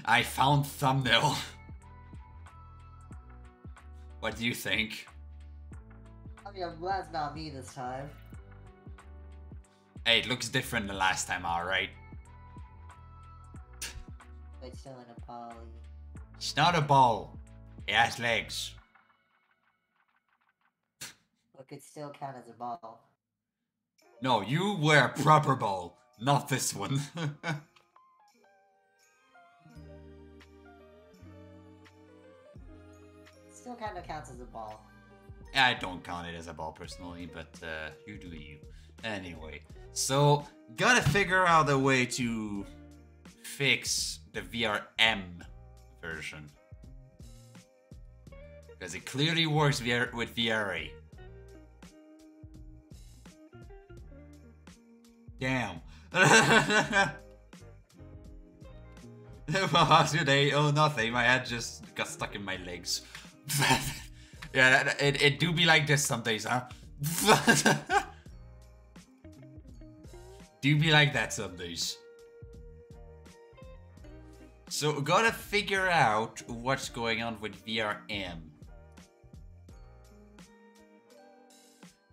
I found thumbnail. What do you think? I mean, I'm glad it's not me this time. Hey, it looks different than last time, alright? It's still in a poly. It's not a ball. It has legs. Look, it still count as a ball. No, you wear a proper ball, not this one. It still kind of counts as a ball. I don't count it as a ball personally, but you do you. Anyway, so gotta figure out a way to fix the VRM version. Because it clearly works with VRA. Damn. Well, today, oh nothing, my head just got stuck in my legs. Yeah, it do be like this some days, huh? Do be like that some days. So, gotta figure out what's going on with VRM.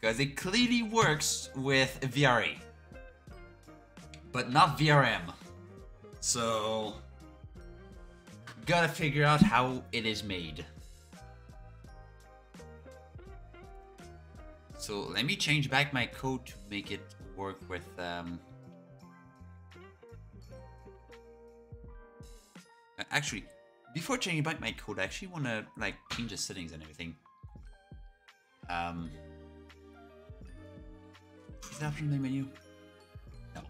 Because it clearly works with VRA. But not VRM. So, gotta figure out how it is made. So let me change back my code to make it work with actually, before changing back my code, I actually want to like change the settings and everything. Is that from the menu? No.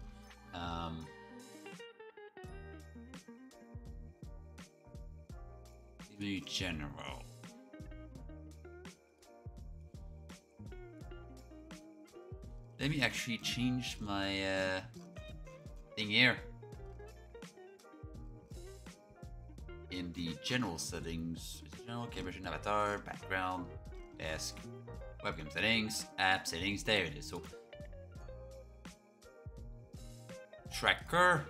Menu general. Let me actually change my thing here. In the general settings, general camera avatar, background, desk, webcam settings, app settings, there it is. So tracker,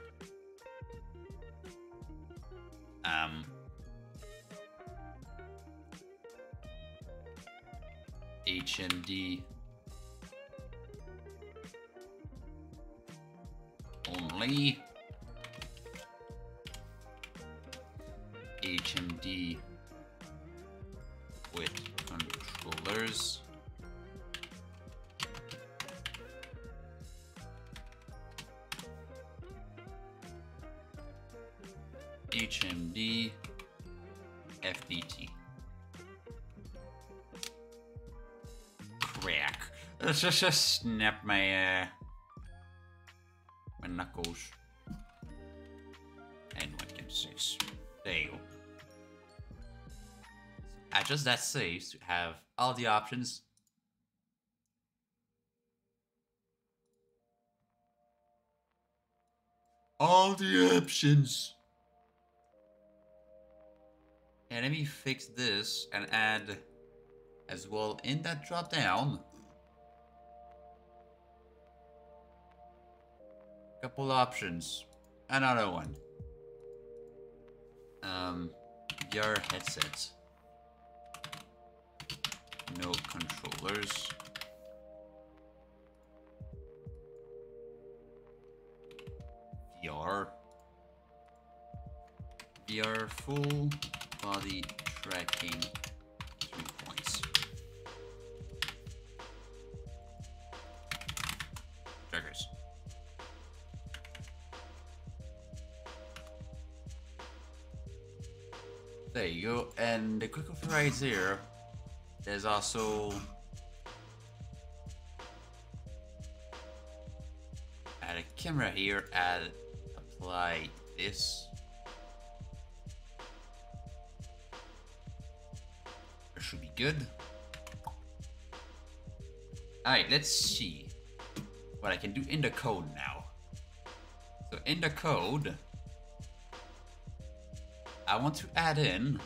HMD only, HMD with controllers, HMD FDT. Crack. Let's just snap my my knuckles. And 1.6. There you go. Adjust that saves to have all the options. All the options. And let me fix this and add as well in that drop down. Couple options. Another one. VR headsets. No controllers. VR. VR full body tracking 3 points. Trackers. There you go, and the quick override here There's also add a camera here, apply this. That should be good. Alright, let's see what I can do in the code now. So in the code, I want to add in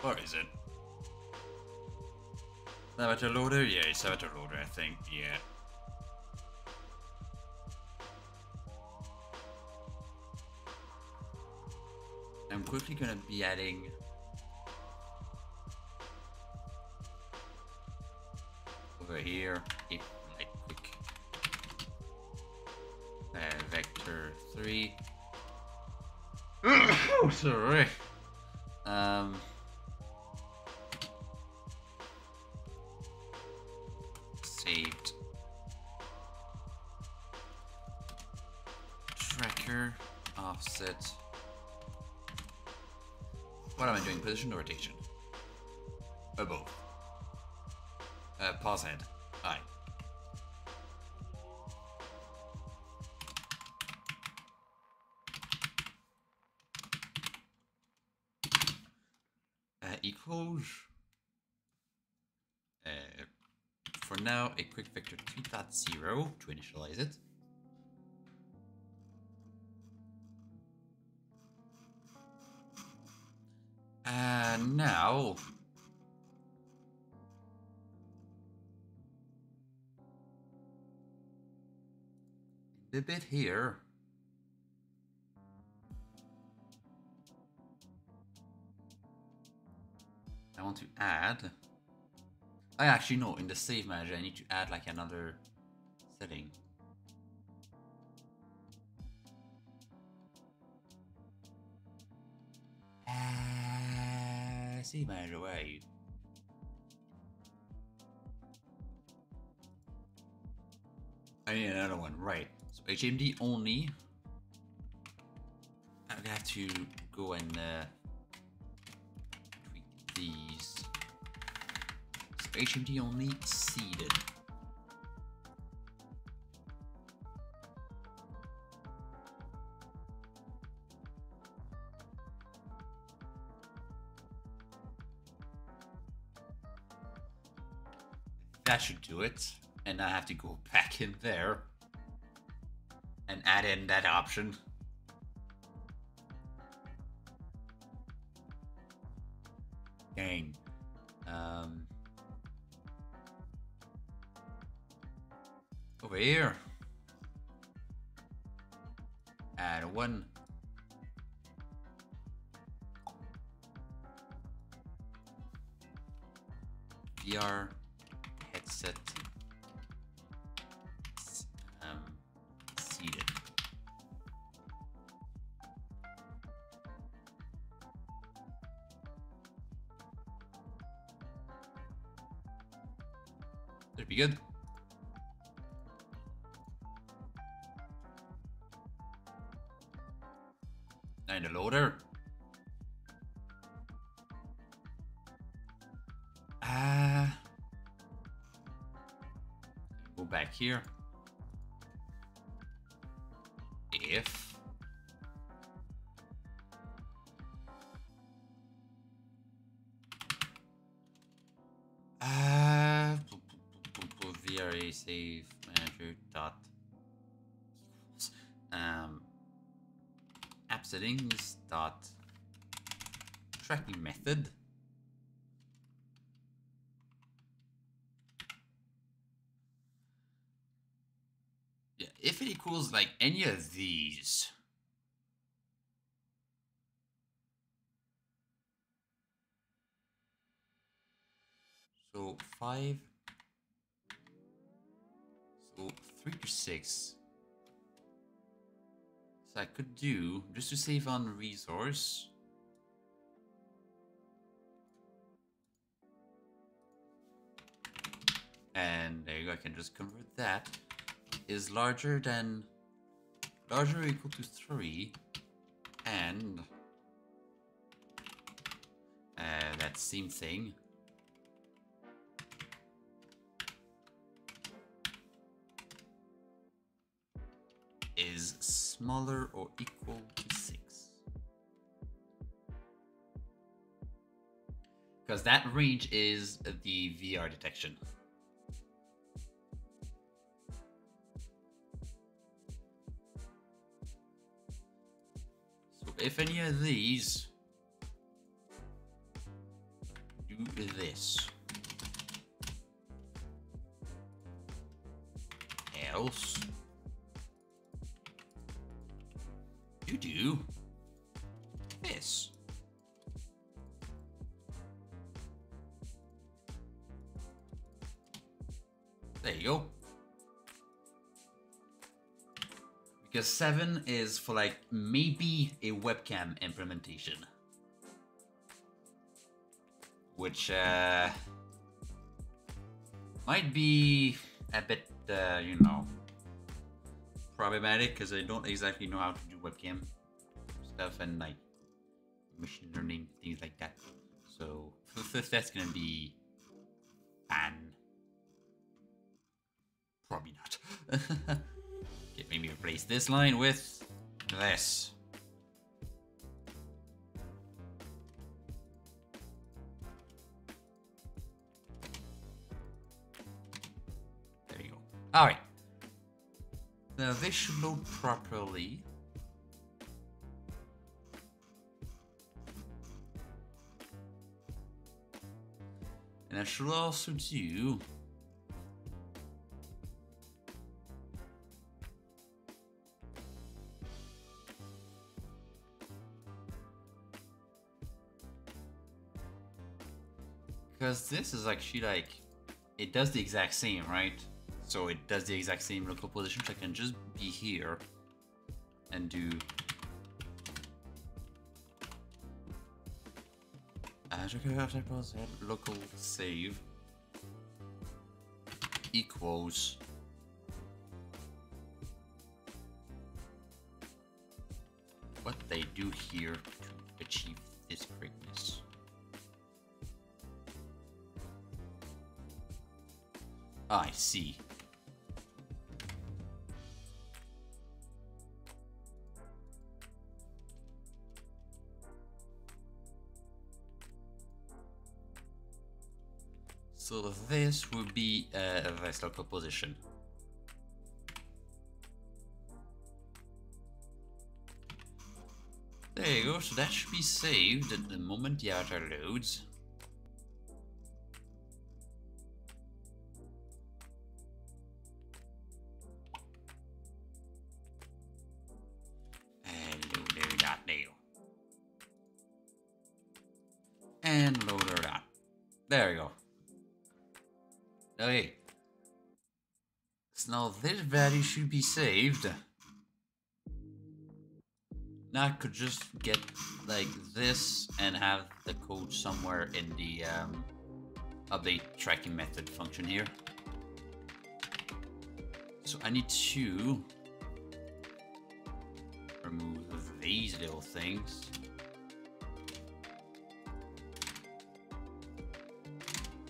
where is it? Avatar loader? Yeah, it's avatar loader, I think. Yeah. I'm quickly gonna be adding over here a like quick vector 3. Oh, sorry. Saved tracker offset. What am I doing? Position or rotation? Or both? Pause head. Alright. Equals. For now, a quick vector 2.0 to initialize it. Now the bit here, I want to add. I actually know in the save manager I need to add like another setting. Save manager, where are you? I need another one, right? So HMD only. I'm gonna have to go and tweak these. So HMD only seeded. That should do it. And I have to go back in there and add in that option. Dang. Over here. Add one. VR headset. Seated. That'd be good. Now in the loader. Go back here. If VRA save manager dot equals app settings dot tracking method. Yeah, if it equals like any of these. So 5. So 3 to 6. So I could do, just to save on resource. And there you go, I can just convert that is larger or equal to 3, and that same thing is smaller or equal to 6. Because that range is the VR detection. So if any of these do this, else you do this. There you go. Because 7 is for like maybe a webcam implementation. Which might be a bit, you know, problematic because I don't exactly know how to do webcam stuff and like machine learning, things like that. So that's gonna be banned. Probably not. Okay, maybe replace this line with this. There you go. Alright. Now this should load properly. And I should also do because this is actually like, it does the exact same, right? So it does the exact same local position. So I can just be here and do local save equals what they do here to achieve this correctness. I see. So this would be this local position. There you go, so that should be saved at the moment the avatar loads. And load her that. There we go. Okay. So now this value should be saved. Now I could just get like this and have the code somewhere in the update tracking method function here. So I need to remove these little things.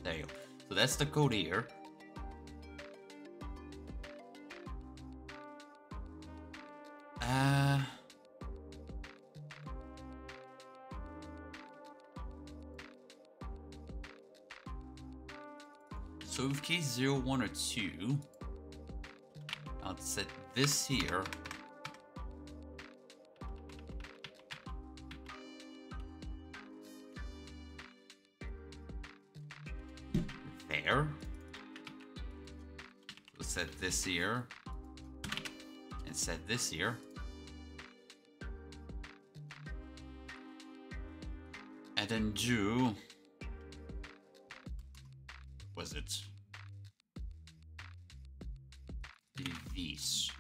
There you go. So that's the code here. So with case 0, 1, or 2, I'll set this here. There. We'll set this here. And set this here. And then do... was it? These.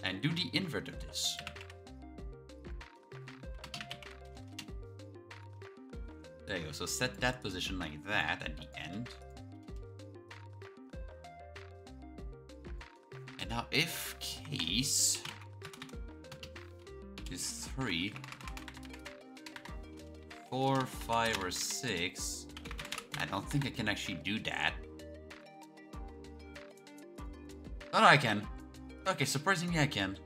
And do the invert of this. There you go. So set that position like that at the end. And now if case is 3, 4, 5, or 6, I don't think I can actually do that. Oh no, I can. Okay, surprisingly I can.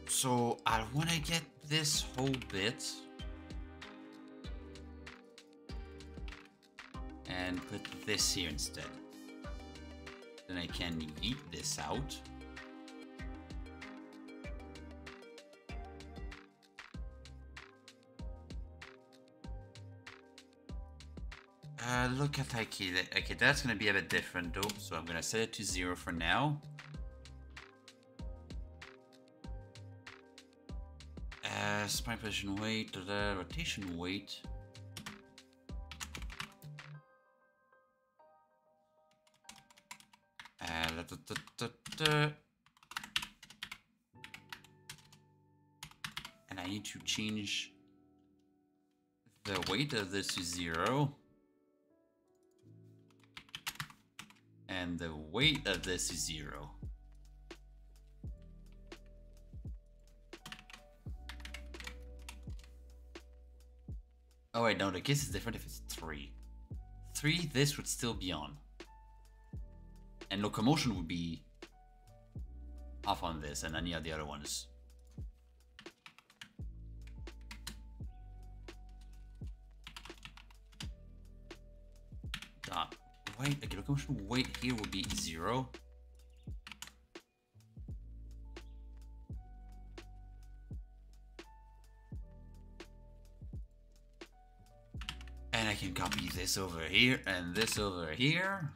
So I want to get this whole bit and put this here instead. Then I can yeet this out. Look at okay, that's gonna be a bit different though. So I'm gonna set it to 0 for now. Spine position weight, rotation weight. And I need to change the weight of this to 0. And the weight of this is 0. Oh wait, no, the case is different if it's 3. 3, this would still be on. And locomotion would be off on this and any of the other ones. Wait, okay, locomotion weight here will be 0. And I can copy this over here and this over here.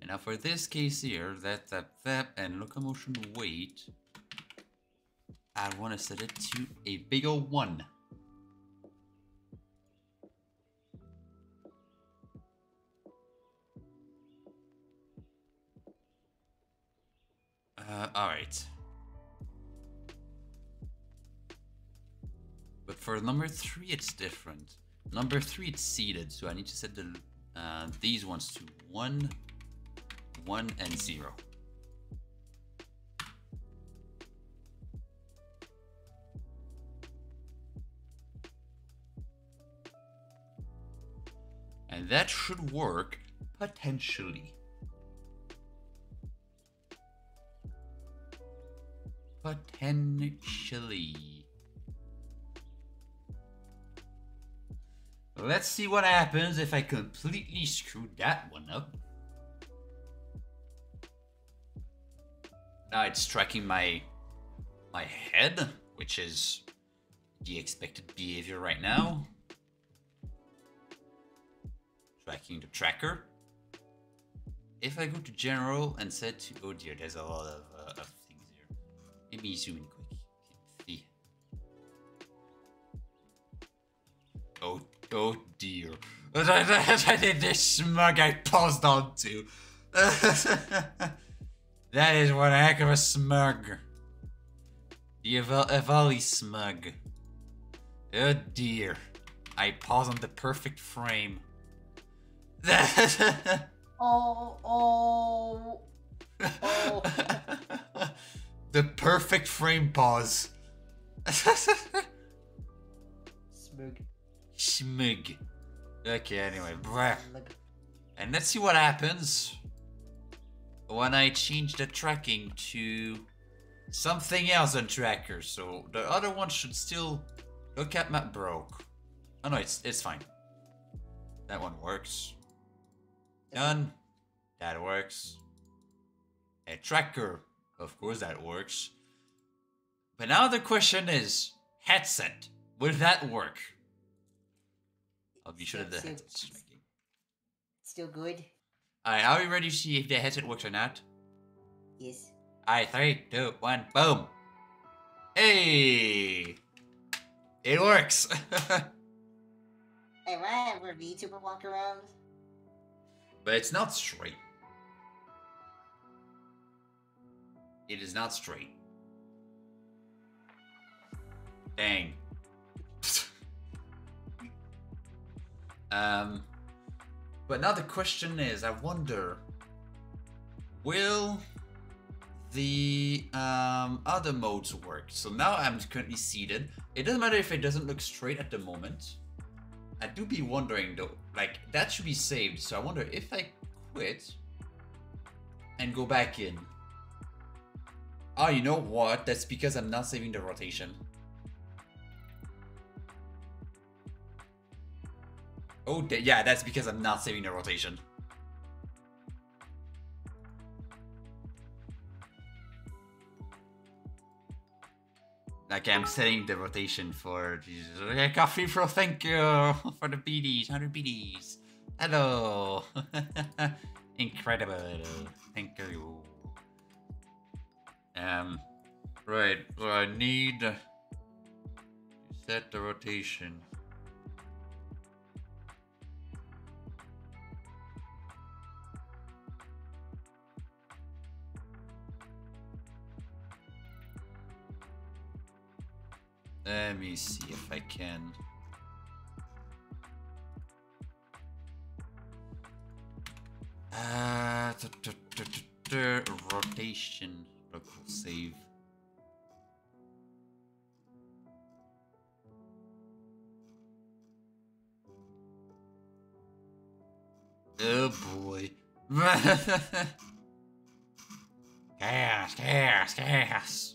And now for this case here, that, and locomotion weight, I want to set it to a big ol' 1. Alright. But for number 3, it's different. Number 3, it's seated, so I need to set the these ones to 1, 1, and 0. And that should work, potentially. Potentially. Let's see what happens if I completely screw that one up. Now it's tracking my head, which is the expected behavior right now. Tracking the tracker. If I go to general and set to, oh dear, there's a lot of things here. Let me zoom in quick. See. Oh dear. This smug I paused onto. That is one heck of a smug. The Evali smug. Oh dear. I paused on the perfect frame. Oh. The perfect frame pause. Smug. Okay, anyway. And let's see what happens when I change the tracking to something else on tracker. So the other one should still look at map broke. Oh no, it's fine. That one works. Done. That works. A tracker. Of course that works. But now the question is, headset. Will that work? I'll be sure that the headset's tracking. Still good? Alright, are we ready to see if the headset works or not? Yes. Alright, 3, 2, 1, boom! Hey! It works! Hey, when I ever VTuber walk around? But it's not straight. It is not straight. Dang. But now the question is, I wonder, will the other modes work? So now I'm currently seated. It doesn't matter if it doesn't look straight at the moment. I do be wondering though, like that should be saved. So I wonder if I quit and go back in. Oh, you know what? That's because I'm not saving the rotation. Oh, yeah, that's because I'm not saving the rotation. Like, I'm setting the rotation for Jesus. Okay, Coffee Pro, thank you for the BDs, 100 BDs. Hello. Incredible. Thank you. Right, so I need to set the rotation. Let me see if I can. Rotation. Local save. Oh boy. Gas.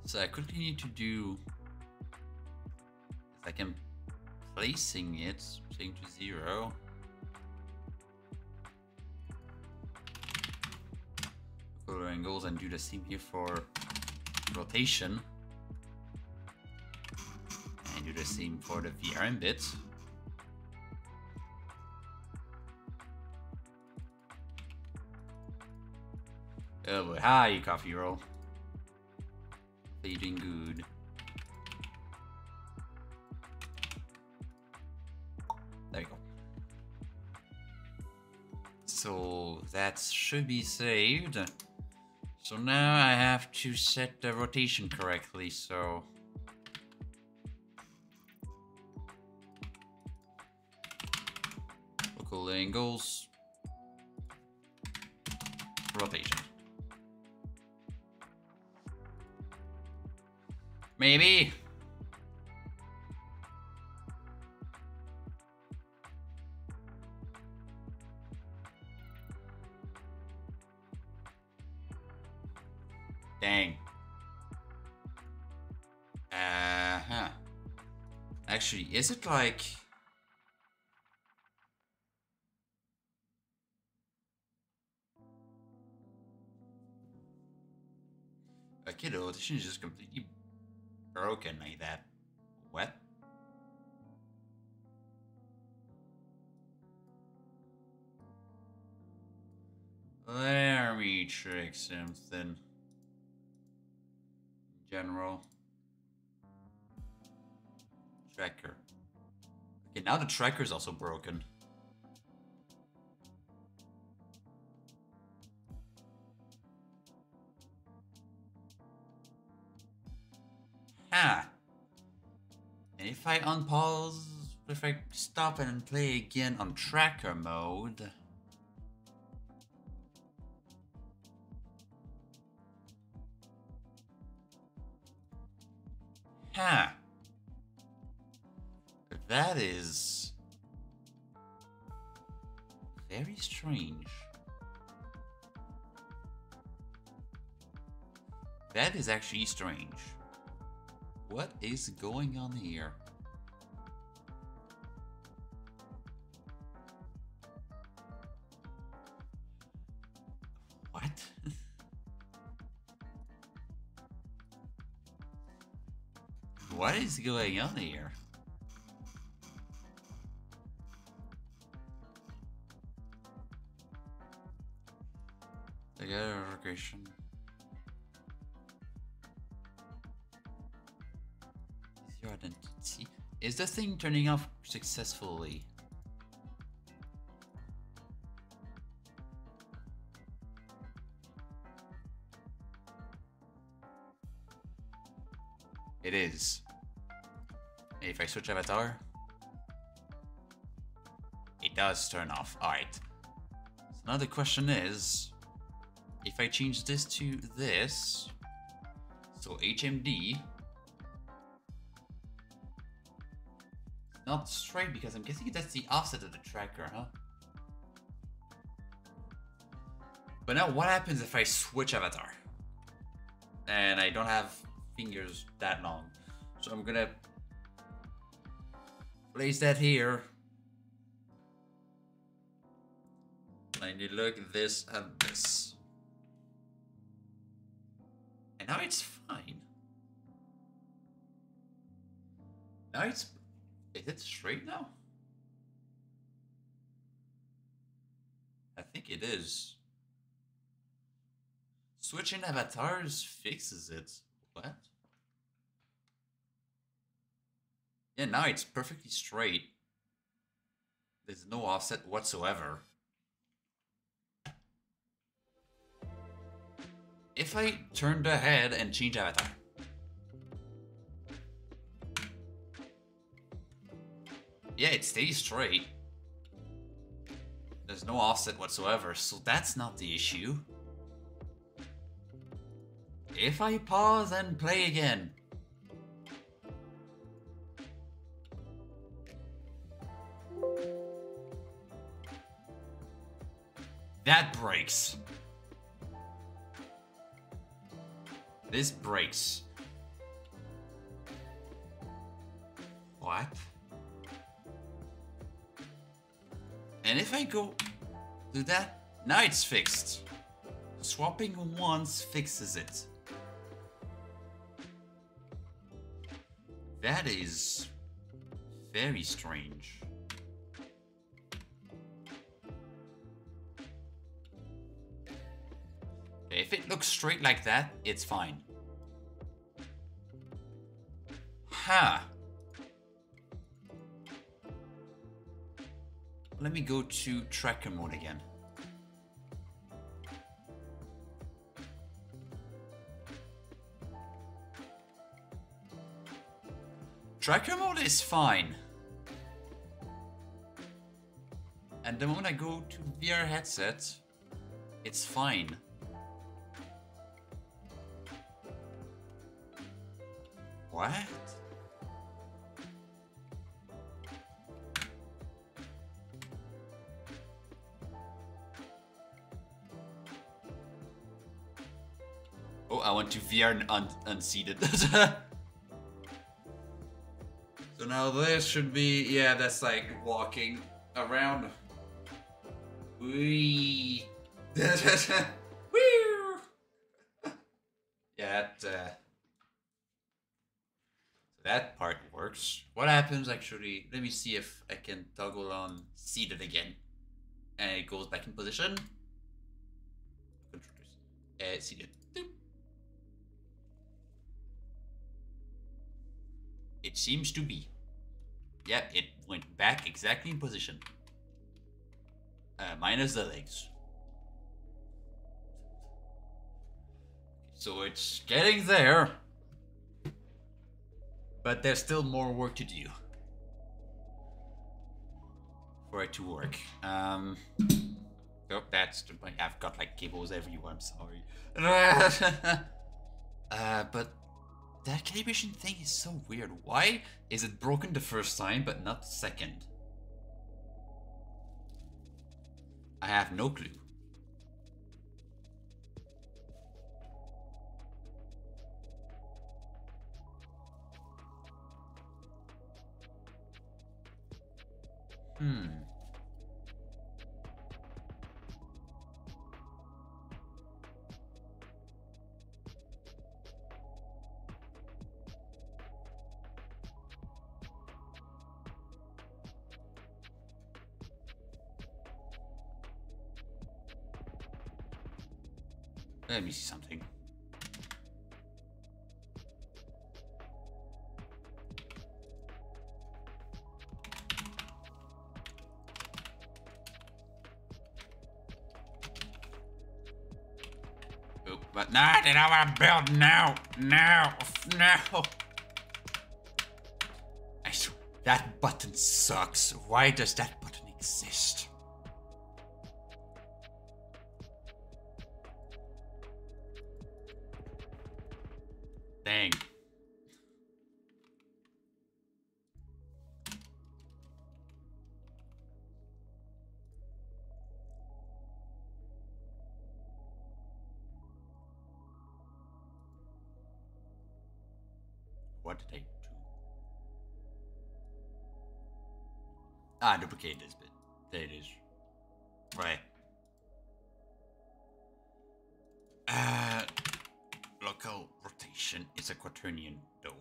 So I quickly need to do, like I'm placing it, setting to 0. Color angles and do the same here for rotation. And do the same for the VRA bit. Oh boy, hi Coffee Roll. You're doing good. There you go. So that should be saved. So now I have to set the rotation correctly, so local angles, rotation. Maybe. Dang. Actually, is it like... Okay, the rotation is just completely broken like that. What? Let me check something. General. Tracker. Okay, now the tracker is also broken. And if I unpause, if I stop and play again on tracker mode, that is very strange. That is actually strange. What is going on here? What? What is going on here? I got a regression. identity. Is the thing turning off successfully? It is. If I switch avatar, it does turn off. Alright. So now the question is, if I change this to this, so HMD, not straight because I'm guessing that's the offset of the tracker, huh? But now what happens if I switch avatar? And I don't have fingers that long. So I'm gonna place that here. And you look at this and this. And now it's fine. Now it's... Is it straight now? I think it is. Switching avatars fixes it. What? Yeah, now it's perfectly straight. There's no offset whatsoever. If I turn the head and change avatar. Yeah, it stays straight. There's no offset whatsoever, so that's not the issue. If I pause and play again. That breaks. This breaks. What? And if I go to that, now it's fixed. Swapping once fixes it. That is very strange. Okay, if it looks straight like that, it's fine. Huh. Let me go to tracker mode again. Tracker mode is fine. And the moment I go to VR headset, it's fine. What? Oh, I went to VR unseated. So now this should be, yeah, that's like walking around. Wee. Woo. Yeah, that part works. What happens actually? Let me see if I can toggle on seated again, and it goes back in position. Seated. Doop. It seems to be. Yeah, it went back exactly in position. Minus the legs. So it's getting there. But there's still more work to do. For it to work. Oh, that's the point. I've got like cables everywhere, I'm sorry. But that calibration thing is so weird. Why is it broken the first time but not the second? I have no clue. Let me see something. But nah, then I want to build now. Now. Now. That button sucks. Why does that button exist? Dang. What did I do? Ah, duplicate this bit. There it is. Right. Local rotation is a quaternion, though.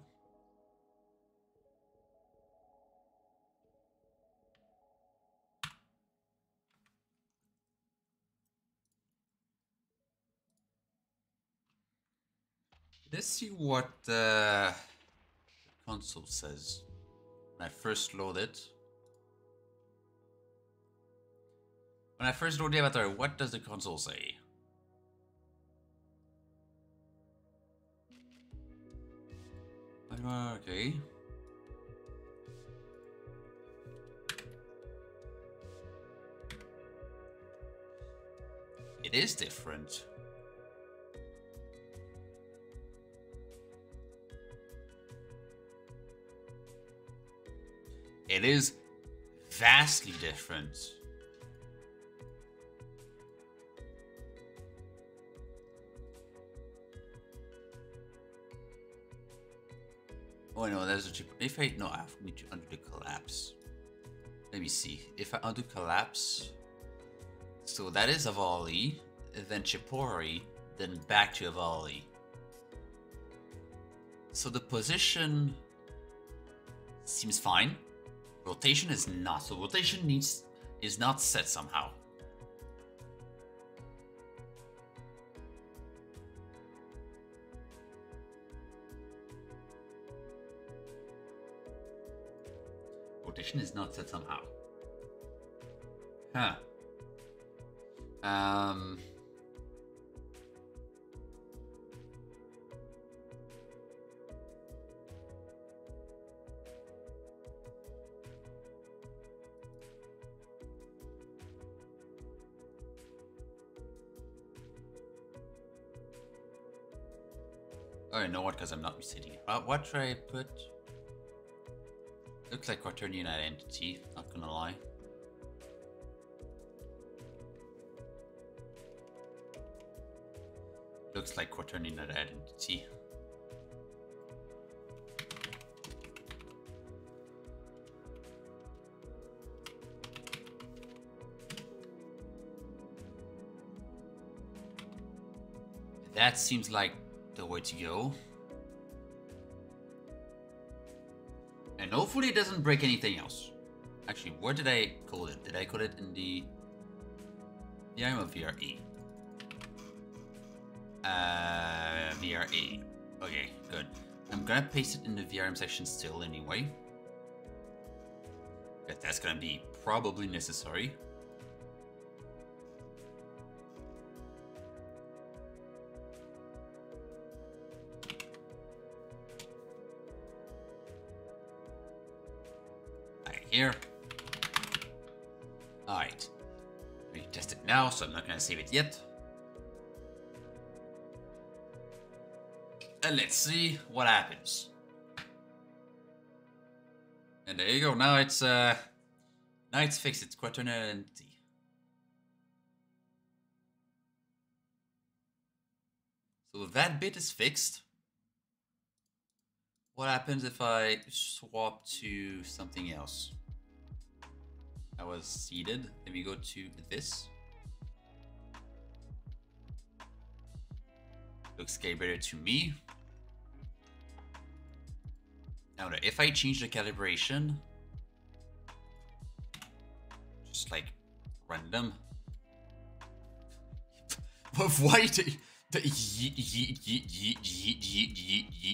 Let's see what the console says when I first load it. When I first load the avatar, what does the console say? Okay. It is different. It is vastly different. Oh no, there's a chip. If I no, I need to undo the collapse. Let me see. If I undo collapse, so that is Avali, then Chipori, then back to Avali. So the position seems fine. Rotation is not. So rotation is not set somehow. Rotation is not set somehow. Huh. Oh, you know what? Because I'm not resetting it. What should I put? Looks like quaternion identity, not gonna lie. Looks like quaternion identity. That seems like the way to go. And hopefully it doesn't break anything else. Actually, where did I code it? Did I code it in the I'm a VRA. VRA. Okay, good. I'm gonna paste it in the VRM section still anyway. That's gonna be probably necessary. Here. Alright. We test it now, so I'm not gonna save it yet. And let's see what happens. And there you go. Now it's fixed. It's quaternion identity. So that bit is fixed. What happens if I swap to something else? I was seated. Let me go to this. Looks way better to me. Now, if I change the calibration, just like random, why the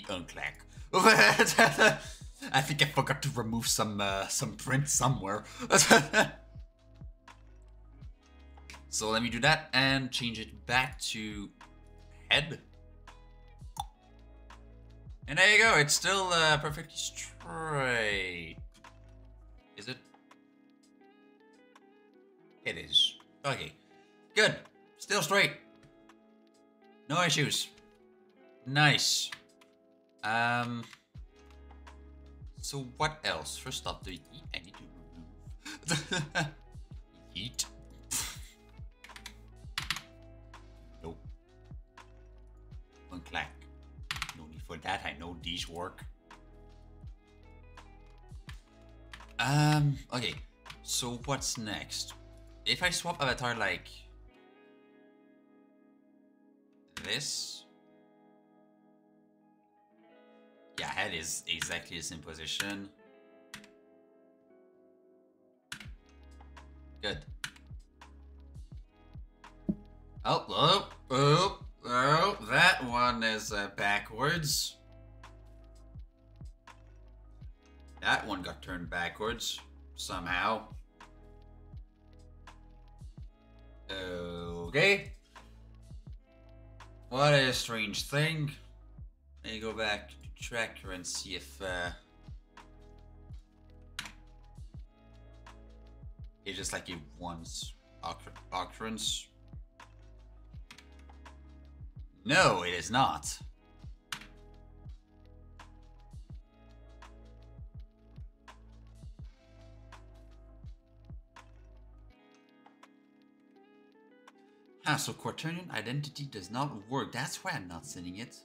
unclack? I think I forgot to remove some print somewhere. So let me do that and change it back to head. And there you go, it's still perfectly straight. Is it? It is. Okay, good. Still straight. No issues. Nice. So what else? First off, the yeet I need to remove. Yeet. Nope. One clack. No need for that. I know these work. Okay. So what's next? If I swap avatar like this. Yeah, head is exactly the same position. Good. Oh, that one is backwards. That one got turned backwards somehow. Okay. What a strange thing. Let me go back to tracker and see if it's just like a once occurrence. No, it is not. Ah, so quaternion identity does not work. That's why I'm not sending it.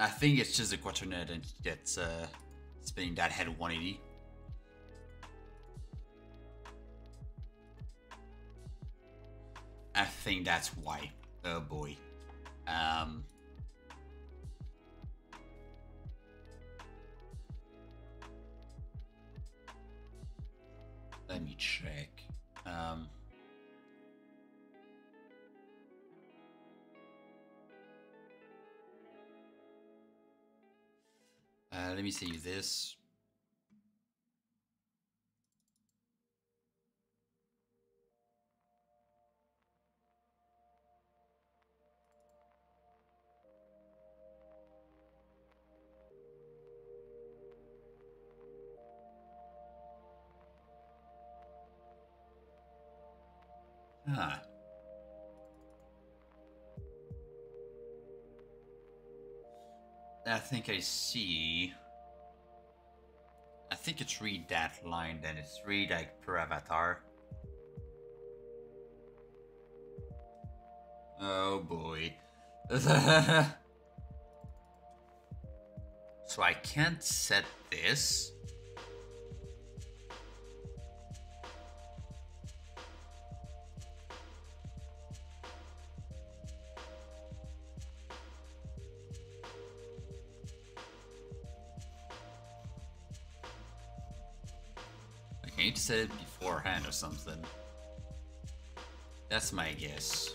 I think it's just the quaternion identity that's spinning that head 180. I think that's why. Oh boy. Let me check. Let me save this. Huh. I think I see. I think it's read that line, then it's read like per avatar. Oh boy. So I can't set this. I need to set it beforehand or something. That's my guess.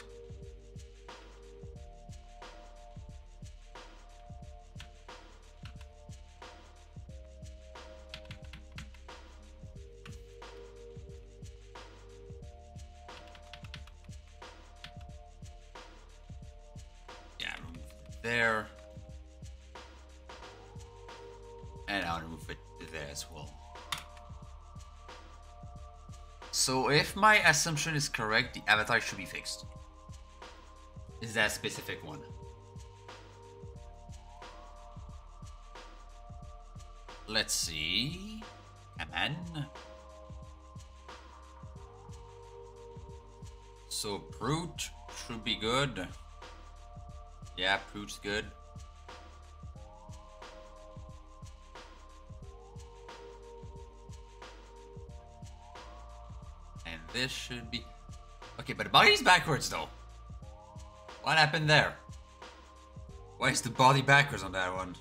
Yeah, remove it there. And I'll remove it there as well. So if my assumption is correct, the avatar should be fixed. Is that specific one? Let's see. Come on. So Brute should be good. Yeah, Brute's good. And this should be... Okay, but the body's backwards though. What happened there? Why is the body backwards on that one?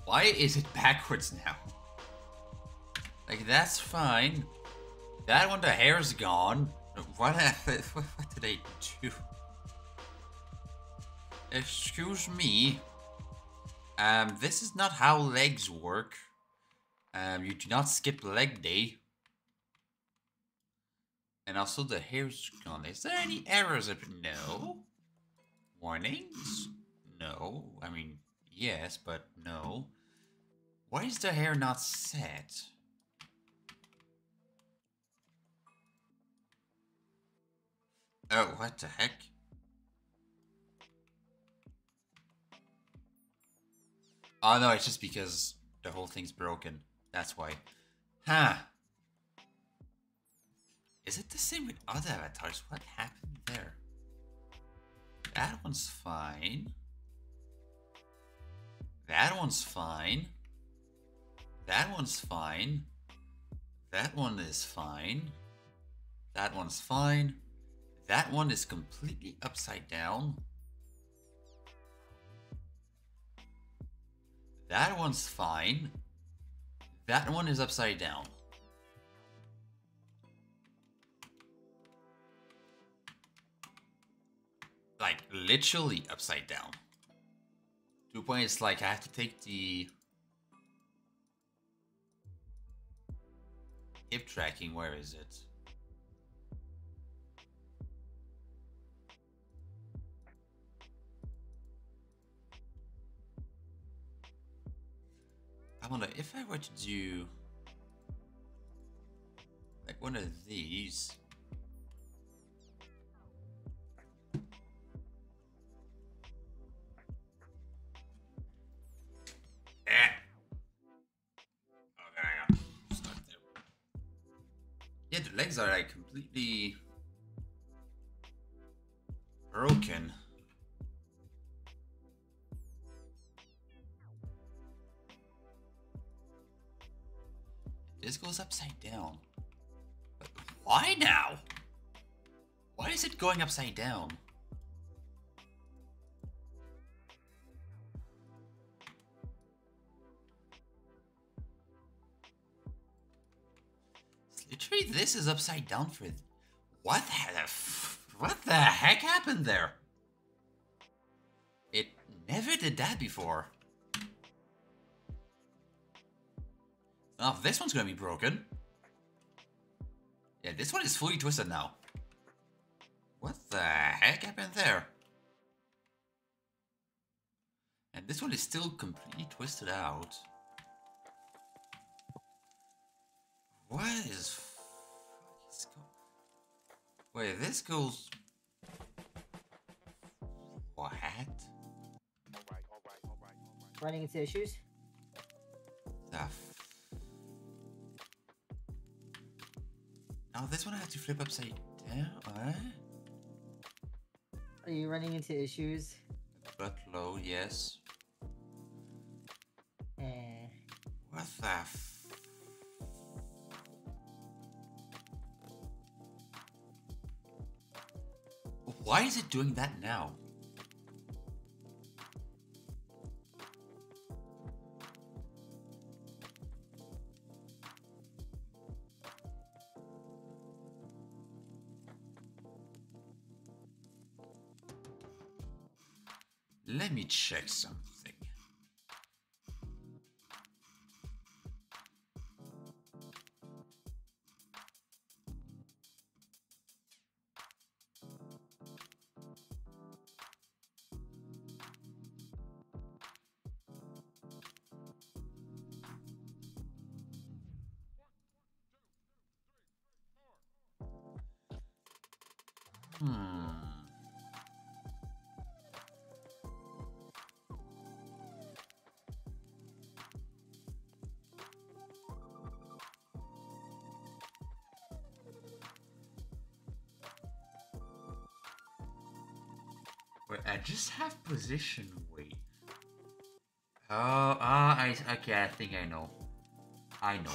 Why is it backwards now? Like, that's fine. That one, the hair's gone. What did I do? Excuse me. This is not how legs work. You do not skip leg day. And also the hair's gone. Is there any errors? No. Warnings? No. I mean, yes, but no. Why is the hair not set? Oh, what the heck? Oh no, it's just because the whole thing's broken. That's why. Huh. Is it the same with other avatars? What happened there? That one's fine. That one's fine. That one's fine. That one is fine. That one's fine. That one is completely upside down. That one's fine. That one is upside down. Like, literally upside down. To a point, it's like I have to take the hip tracking. Where is it? I wonder if I were to do like one of these. Yeah, the legs are like completely broken. This goes upside down. But why now? Why is it going upside down? Literally, this is upside down for... What the heck happened there? It never did that before. Oh, this one's gonna be broken. Yeah, this one is fully twisted now. What the heck happened there? And this one is still completely twisted out. What is... Wait, this goes... What? Running into issues? Now this one I have to flip upside down. What? Are you running into issues? Butt load, yes. What the Why is it doing that now? Let me check something. Wait, I just have position weight. Oh, okay, I think I know. I know.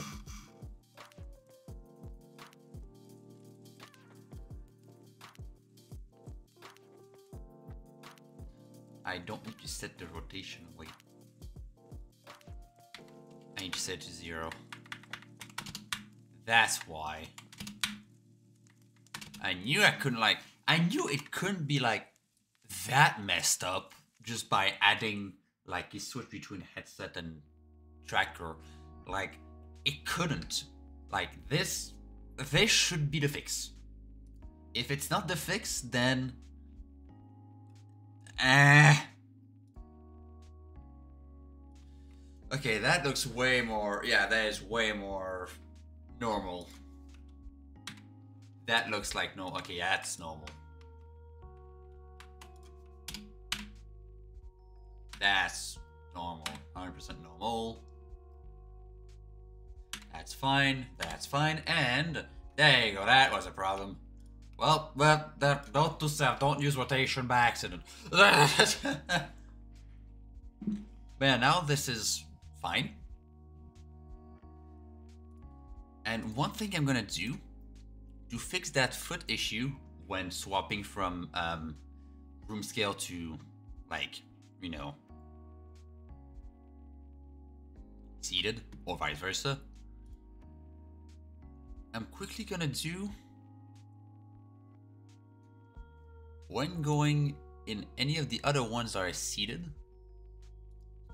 I don't need to set the rotation weight. I need to set it to 0. That's why. I knew I couldn't I knew it couldn't be that messed up just by adding a switch between headset and tracker. it couldn't. Like, this should be the fix. If it's not the fix, then... Okay, that looks way more... Yeah, that is way more normal. That looks like no... Okay, that's normal. That's normal. 100% normal. That's fine. That's fine. And there you go. That was a problem. Well, don't use rotation by accident. Man, now this is fine. And one thing I'm gonna do to fix that foot issue when swapping from room scale to, like, you know, seated or vice versa, I'm quickly gonna do, when going in any of the other ones that are seated,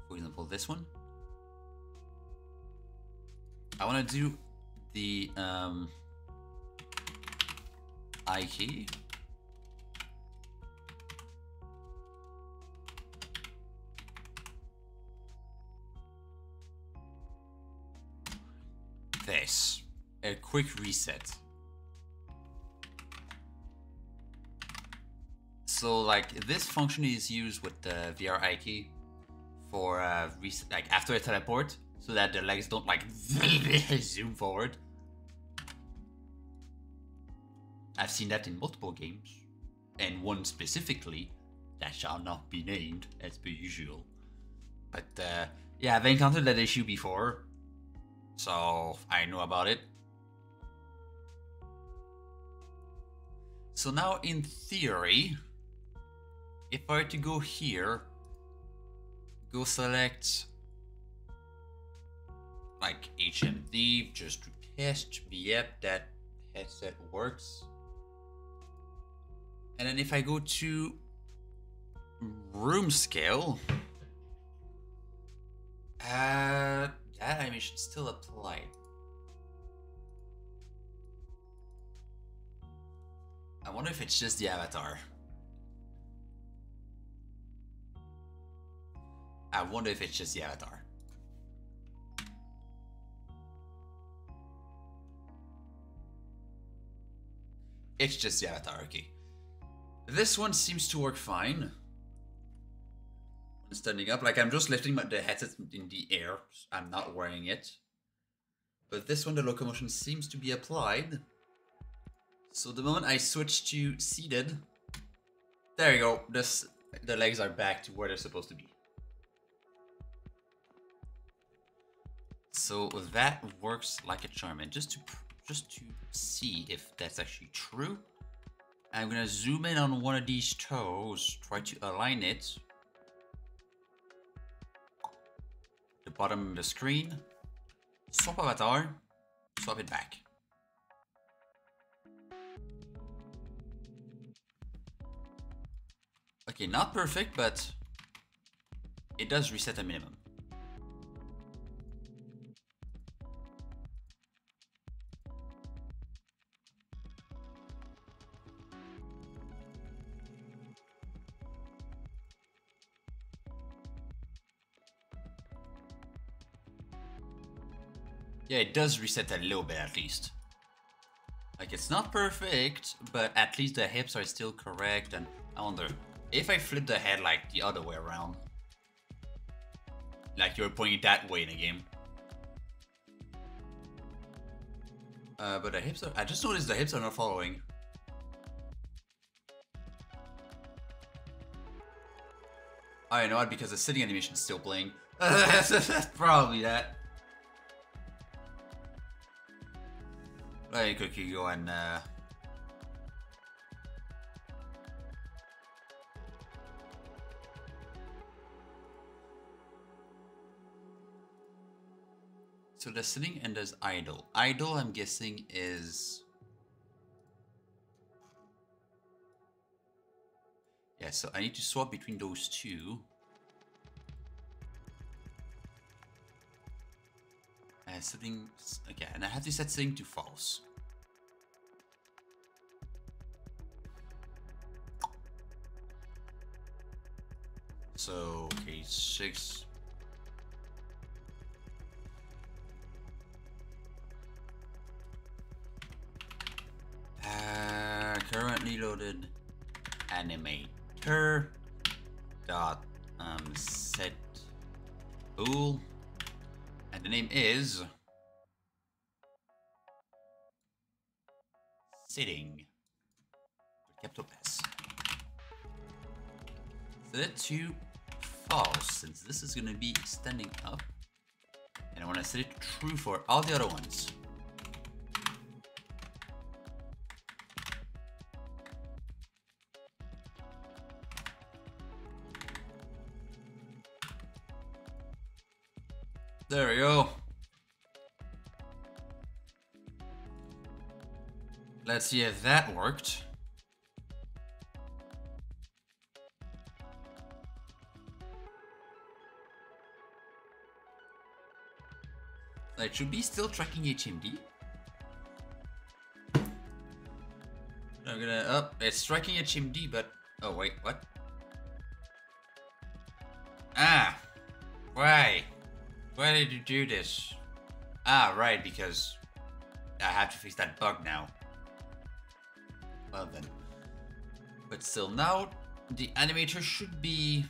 for example this one, I want to do the I key, this, a quick reset. So like this function is used with the VRA key for reset, like after a teleport, so that the legs don't like zoom forward. I've seen that in multiple games, and one specifically that shall not be named as per usual. But yeah, I've encountered that issue before, so I know about it. So now in theory, if I were to go here, go select like HMD just to test, yep, that headset works. And then if I go to room scale, that animation still applied. I wonder if it's just the avatar. I wonder if it's just the avatar. It's just the avatar, okay. This one seems to work fine. Standing up, like I'm just lifting the headset in the air. I'm not wearing it. But this one, the locomotion seems to be applied. So the moment I switch to seated, there you go. The legs are back to where they're supposed to be. So that works like a charm. And just to see if that's actually true, I'm gonna zoom in on one of these toes, try to align it. The bottom of the screen, swap avatar, swap it back. Okay, not perfect, but it does reset a minimum. Yeah, it does reset a little bit at least. Like, it's not perfect, but at least the hips are still correct. And I wonder if I flip the head like the other way around, like you're pointing that way in a game. But the hips are, I just noticed the hips are not following. I know what, because the sitting animation is still playing. That's probably that. Let me quickly go and so there's sitting and there's idle. Idle, I'm guessing, is... Yeah, so I need to swap between those two. Setting. Okay, and I have to set setting to false. So, okay, 6. Currently loaded animator dot set bool, and the name is sitting with capital S. Set it to false since this is going to be standing up, and I want to set it to true for all the other ones. There we go. Let's see if that worked. It should be still tracking HMD. I'm gonna up. It's tracking HMD, but oh wait, what? Ah, why? Why did you do this? Ah, right, because I have to fix that bug now. Well then. But still, now the animator should be...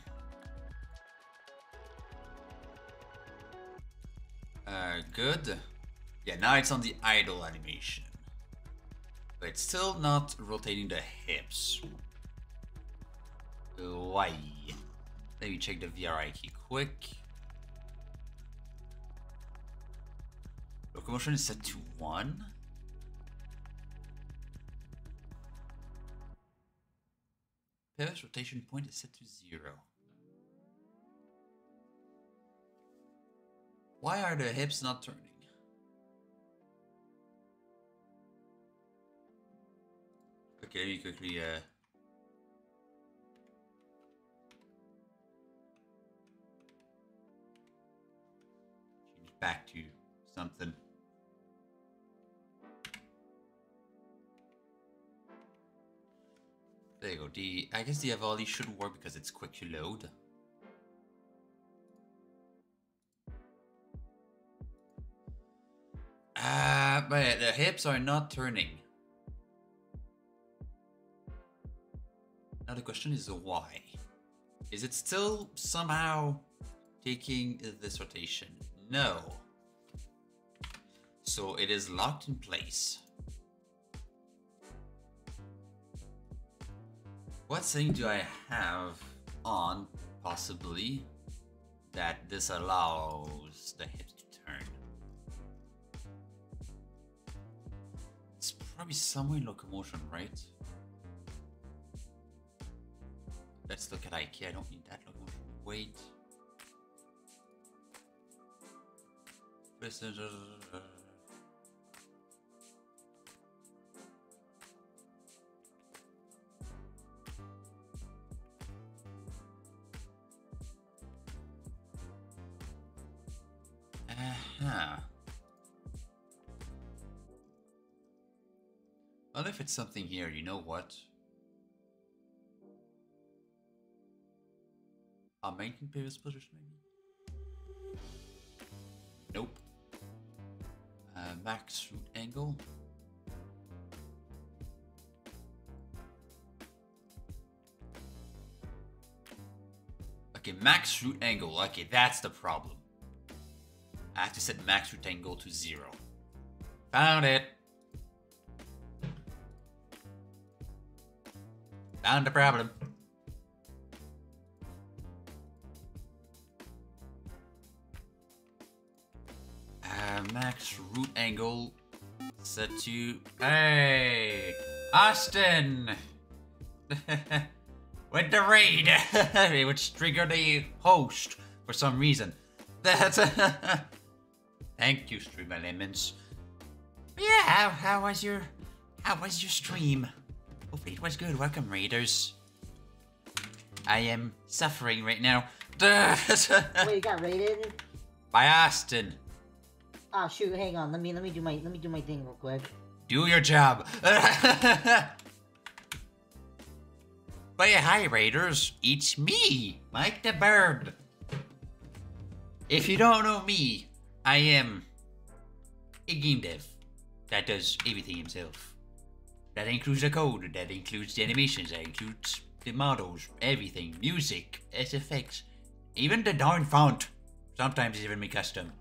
good. Yeah, now it's on the idle animation. But it's still not rotating the hips. Why? Let me check the VRA key quick. Locomotion is set to 1. Pivot rotation point is set to 0. Why are the hips not turning? Okay, let me quickly change back to something. There you go. I guess the Avali should work because it's quick to load. But the hips are not turning. Now the question is why? Is it still somehow taking this rotation? No. So it is locked in place. What setting do I have on, possibly, that this allows the hips to turn? It's probably somewhere in locomotion, right? Let's look at IKEA. I don't need that locomotion. Wait. I wonder if it's something here. You know what? Maintain previous positioning? Nope. Max root angle. Okay, max root angle. Okay, that's the problem. I have to set max root angle to 0. Found it. Found the problem. Max root angle set to... Hey! Austin! With the raid! Which triggered the host for some reason. That's... Thank you, Stream Elements. Yeah, how was your stream? Hopefully it was good. Welcome, raiders. I am suffering right now. Wait, you got raided? By Austin. Ah, shoot, hang on. Let me do my thing real quick. Do your job. But yeah, hi Raiders, it's me, Mike the Bird. If you don't know me, I am a game dev that does everything himself. That includes the code, that includes the animations, that includes the models, everything, music, SFX, even the darn font. Sometimes even me custom.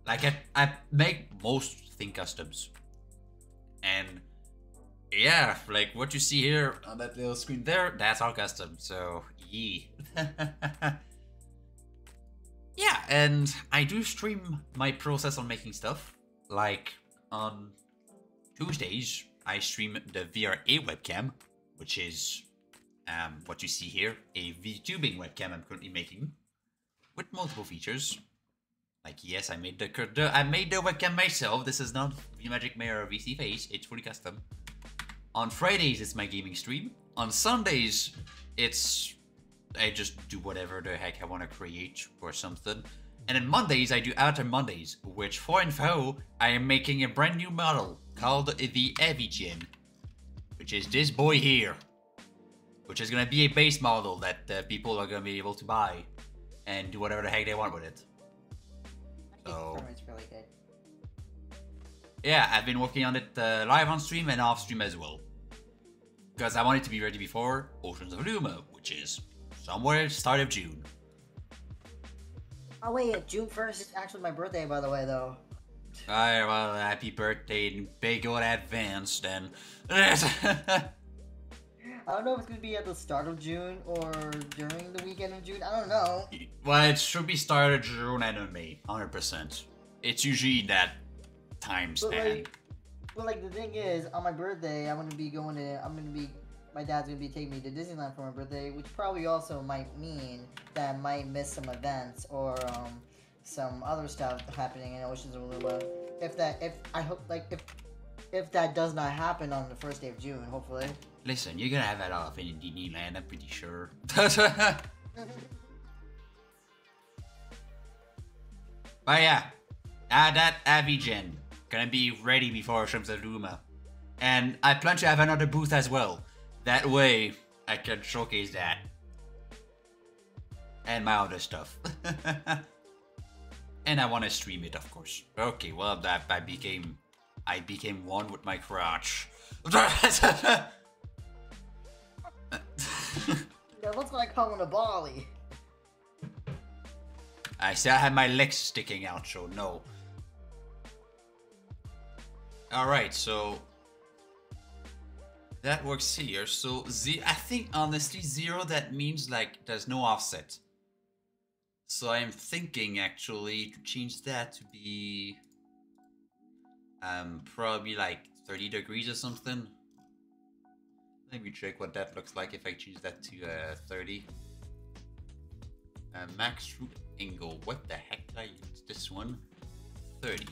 Like I make most thing customs. And yeah, like what you see here on that little screen there, that's all custom, so yeah. Yeah, and I do stream my process on making stuff. Like on Tuesdays, I stream the VRA webcam, which is what you see here, a VTubing webcam I'm currently making with multiple features. Like yes, I made the webcam myself. This is not VMagic Mayor or VC Face. It's fully custom. On Fridays, it's my gaming stream. On Sundays, I just do whatever the heck I want to create or something. And on Mondays, I do Outer Mondays, which for info, I am making a brand new model called the Avigen, which is this boy here, which is gonna be a base model that people are gonna be able to buy and do whatever the heck they want with it. So It's really good. yeah, I've been working on it live on stream and off stream as well, because I want it to be ready before Oceans of Luma, which is somewhere start of June. Oh wait, June 1st is actually my birthday, by the way, though. Alright, well, happy birthday in big old advance then. I don't know if it's gonna be at the start of June or during the weekend of June. I don't know. Well, it should be started June and May, 100%. It's usually that time span. But like the thing is, on my birthday, my dad's gonna be taking me to Disneyland for my birthday, which probably also might mean that I might miss some events or some other stuff happening in Oceans of Luma. If that does not happen on the first day of June, hopefully. Listen, you're gonna have that off in Disneyland, I'm pretty sure. But yeah, that Avigen gonna be ready before Oceans of Luma. And I plan to have another booth as well. That way, I can showcase that. And my other stuff. And I want to stream it, of course. Okay, well, I became one with my crotch. That looks like calling a Bali. I still have my legs sticking out, so no. Alright, so that works here. So I think honestly 0, that means like there's no offset. So I'm thinking actually to change that to be probably like 30 degrees or something. Let me check what that looks like if I change that to 30. Max root angle. What the heck did I use? This one? 30.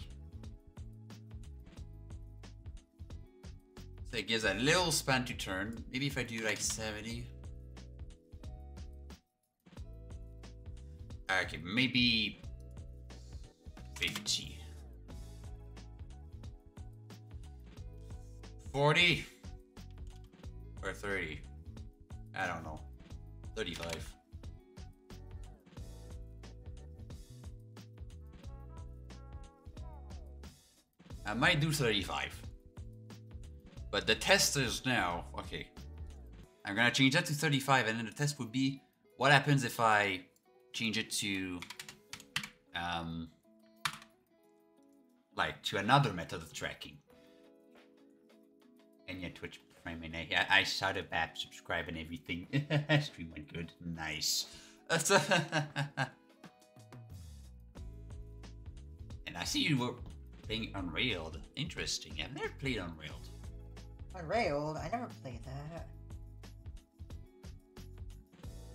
So it gives a little span to turn. Maybe if I do like 70. Okay, maybe 50. 40 or 30. I don't know. 35. I might do 35. But the test is now, okay. I'm gonna change that to 35 and then the test would be what happens if I change it to like to another method of tracking. And yeah, Twitch Prime, and I started app subscribe and everything. Stream went good. Nice. And I see you were playing Unrailed. Interesting. I've never played Unrailed. Unrailed? I never played that.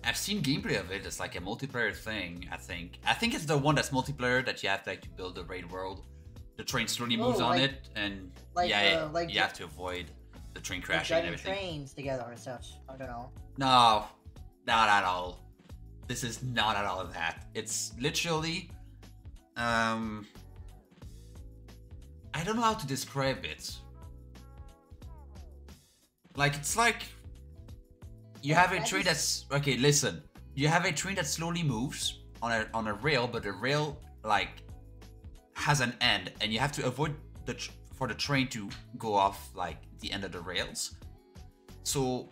I've seen gameplay of it. It's like a multiplayer thing, I think. I think it's the one that's multiplayer that you have to like to build the raid world. The train slowly moves on it, and yeah, you have to avoid the train crashing and everything. Trains together or such. I don't know. No, not at all. This is not at all of that. It's literally, I don't know how to describe it. Like, it's like you have a train that's okay. Listen, you have a train that slowly moves on a rail, but the rail like has an end, and you have to avoid for the train to go off like the end of the rails. So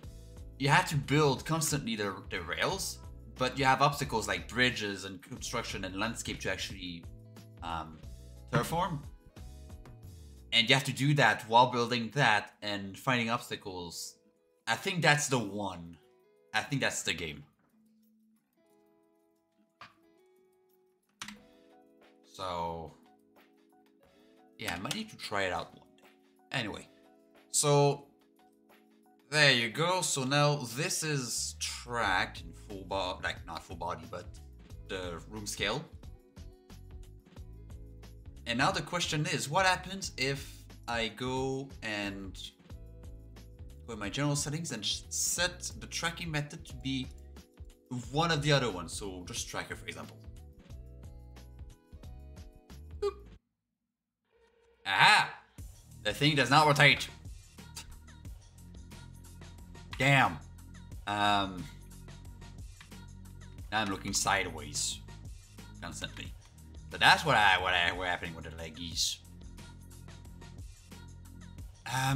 you have to build constantly the rails, but you have obstacles like bridges and construction and landscape to actually terraform. And you have to do that while building that and finding obstacles. I think that's the one. I think that's the game. So, yeah, I might need to try it out one day. Anyway, so there you go. So now this is tracked in full body, like not full body, but the room scale. And now the question is, what happens if I go and go in my general settings and set the tracking method to be one of the other ones? So just tracker, for example. Boop. Aha! The thing does not rotate. Damn. Now I'm looking sideways constantly. So that's what happening with the leggies.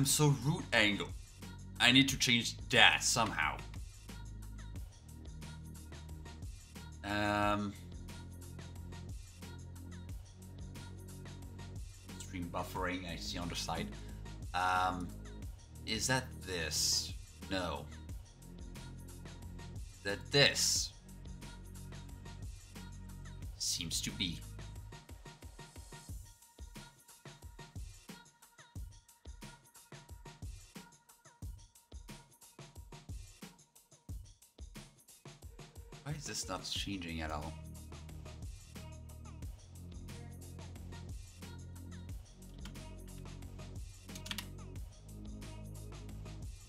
So root angle. I need to change that somehow. Stream buffering, I see on the side. Is that this? No. Is that this? Seems to be. Why is this not changing at all?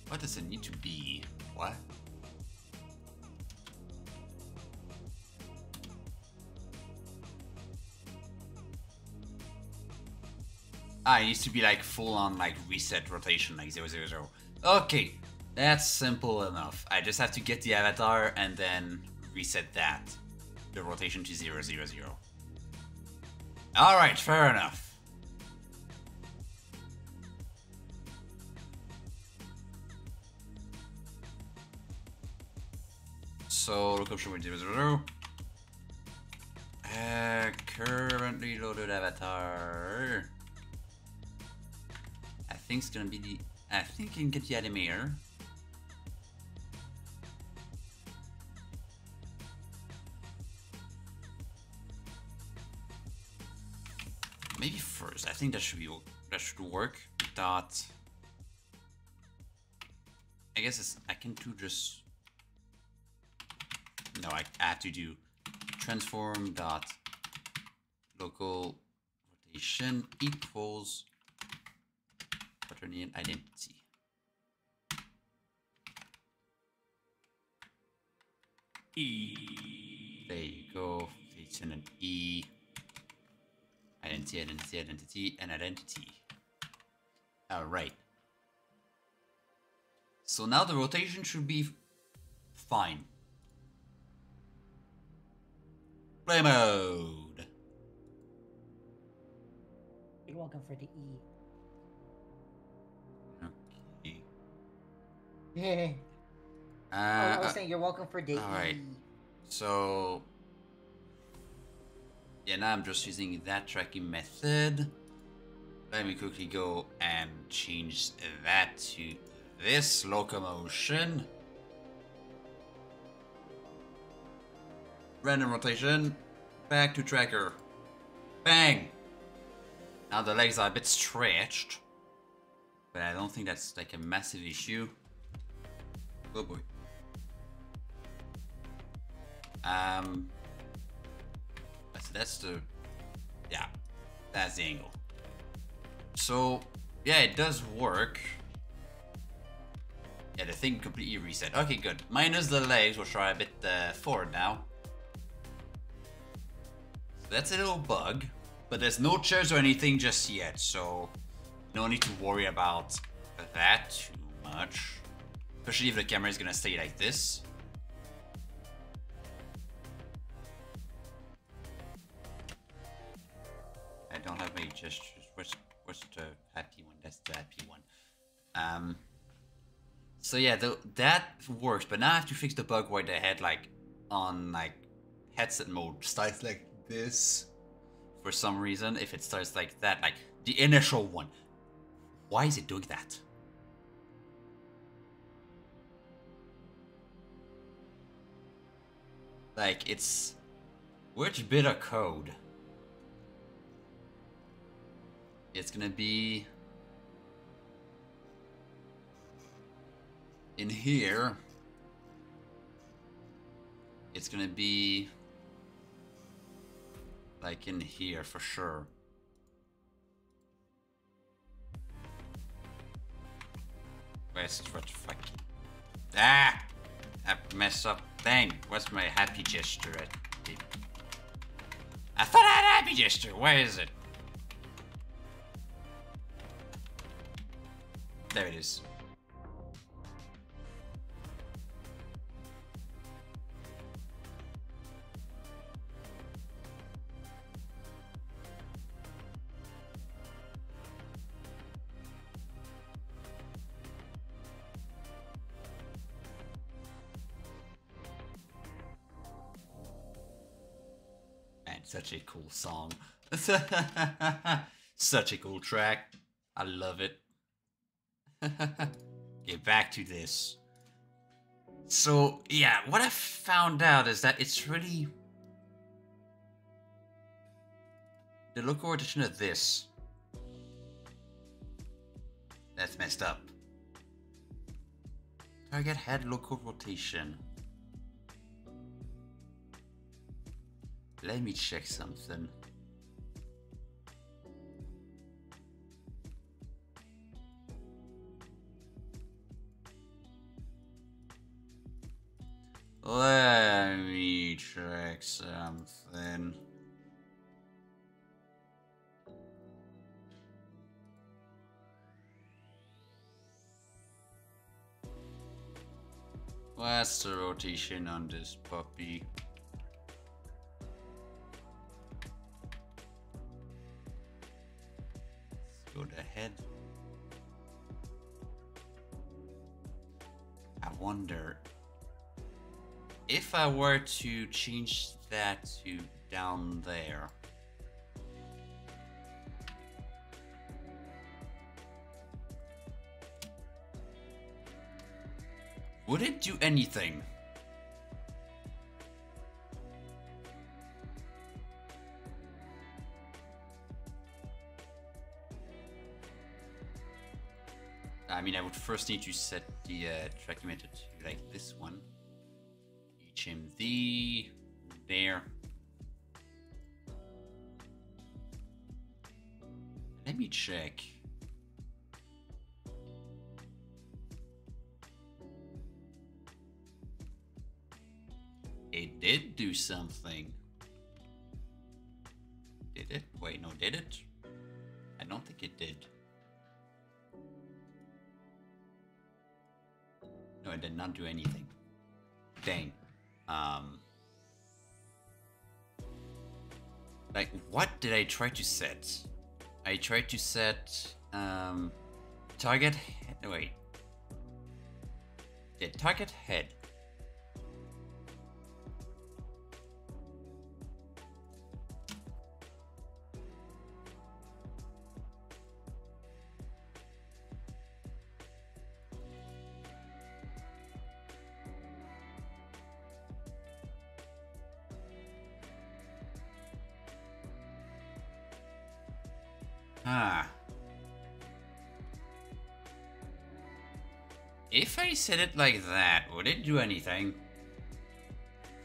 What does it need to be? What? Ah, it needs to be like full on like reset rotation, like 000. Okay, that's simple enough. I just have to get the avatar and then reset that. The rotation to 000. Alright, fair enough. So, look up show 000. Currently loaded avatar. I think it's gonna be the. I think I can get the animator. Maybe first. I think that should work. Dot. I guess it's. I can do just. No, I have to do transform dot local rotation equals quaternion identity. E. There you go. It's an E. Identity, and identity. Alright. So now the rotation should be fine. Play mode. You're welcome for the E. Okay. Yeah. I was saying you're welcome for the right. E. So yeah, now I'm just using that tracking method. Let me quickly go and change that to this locomotion. Random rotation. Back to tracker. Bang! Now the legs are a bit stretched. But I don't think that's like a massive issue. Oh boy. That's the, yeah, that's the angle. So yeah, it does work. Yeah, the thing completely reset. Okay, good. Minus the legs, which are a bit forward now. So that's a little bug. But there's no chairs or anything just yet, so no need to worry about that too much. Especially if the camera is gonna stay like this. I don't have my gestures. What's the happy one? That's the happy one. So yeah, that works, but now I have to fix the bug where the head, like, on, like, headset mode starts like this. For some reason, if it starts like that, like, the initial one. Why is it doing that? Like, it's... Which bit of code? It's gonna be... in here. It's gonna be... like in here for sure. Where's what fuck? Ah! I messed up. Dang, what's my happy gesture at? I thought I had a happy gesture. Where is it? There it is. Such a cool song. Such a cool track. I love it. Get back to this. So, yeah, what I found out is that it's really... the local rotation of this. That's messed up. Target head local rotation. Let me check something. Let me check something. What's the rotation on this puppy? Go to head. I wonder if I were to change that to down there. Would it do anything? I mean, I would first need to set the tracking method to like this one. HMD there. Let me check. It did do something. Did it? Wait, no, did it? I don't think it did. No, it did not do anything. Dang. Like, what did I try to set? I tried to set, target head, wait. Yeah, target head. If I set it like that, would it do anything?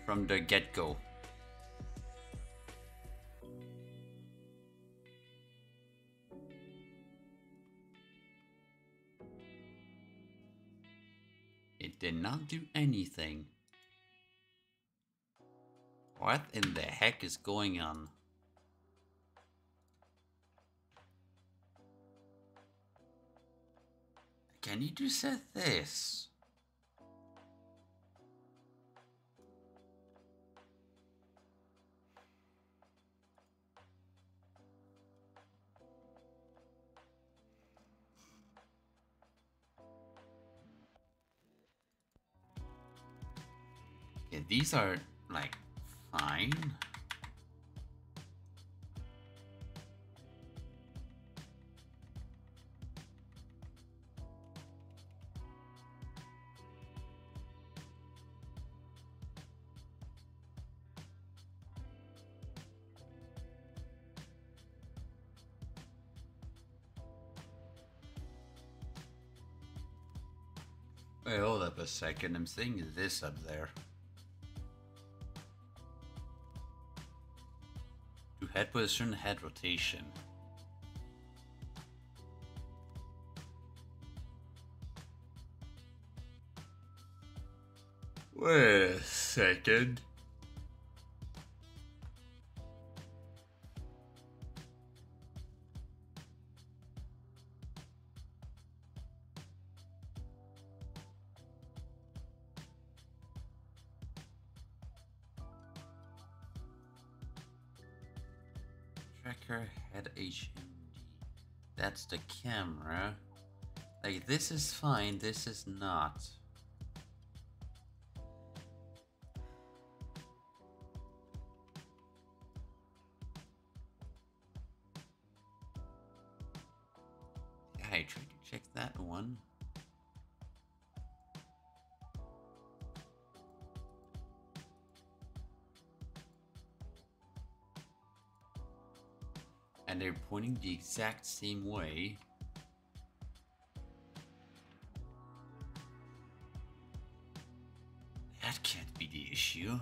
From the get-go. It did not do anything. What in the heck is going on? I need to set this. Okay, these are like fine. Wait, hold up a second. I'm seeing this up there. To head position, head rotation. Wait a second. Tracker head HMD. That's the camera. Like, this is fine, this is not. Yeah, I tried to check that one. And they're pointing the exact same way. That can't be the issue.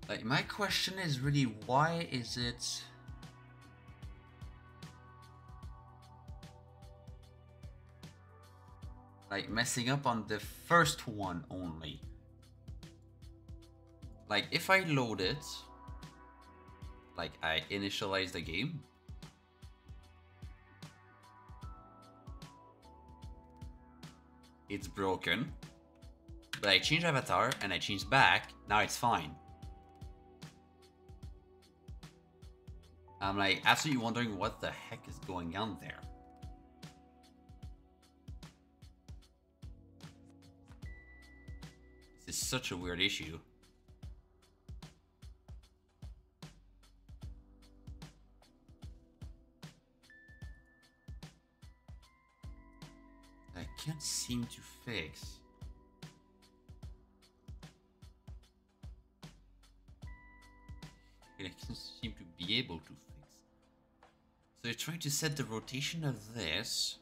Like, my question is really, why is it... like, messing up on the first one only? Like, if I load it, like, I initialize the game, it's broken. But I change avatar and I change back, now it's fine. I'm like absolutely wondering what the heck is going on there. This is such a weird issue. I can't seem to fix. I can't seem to be able to fix. So you're trying to set the rotation of this.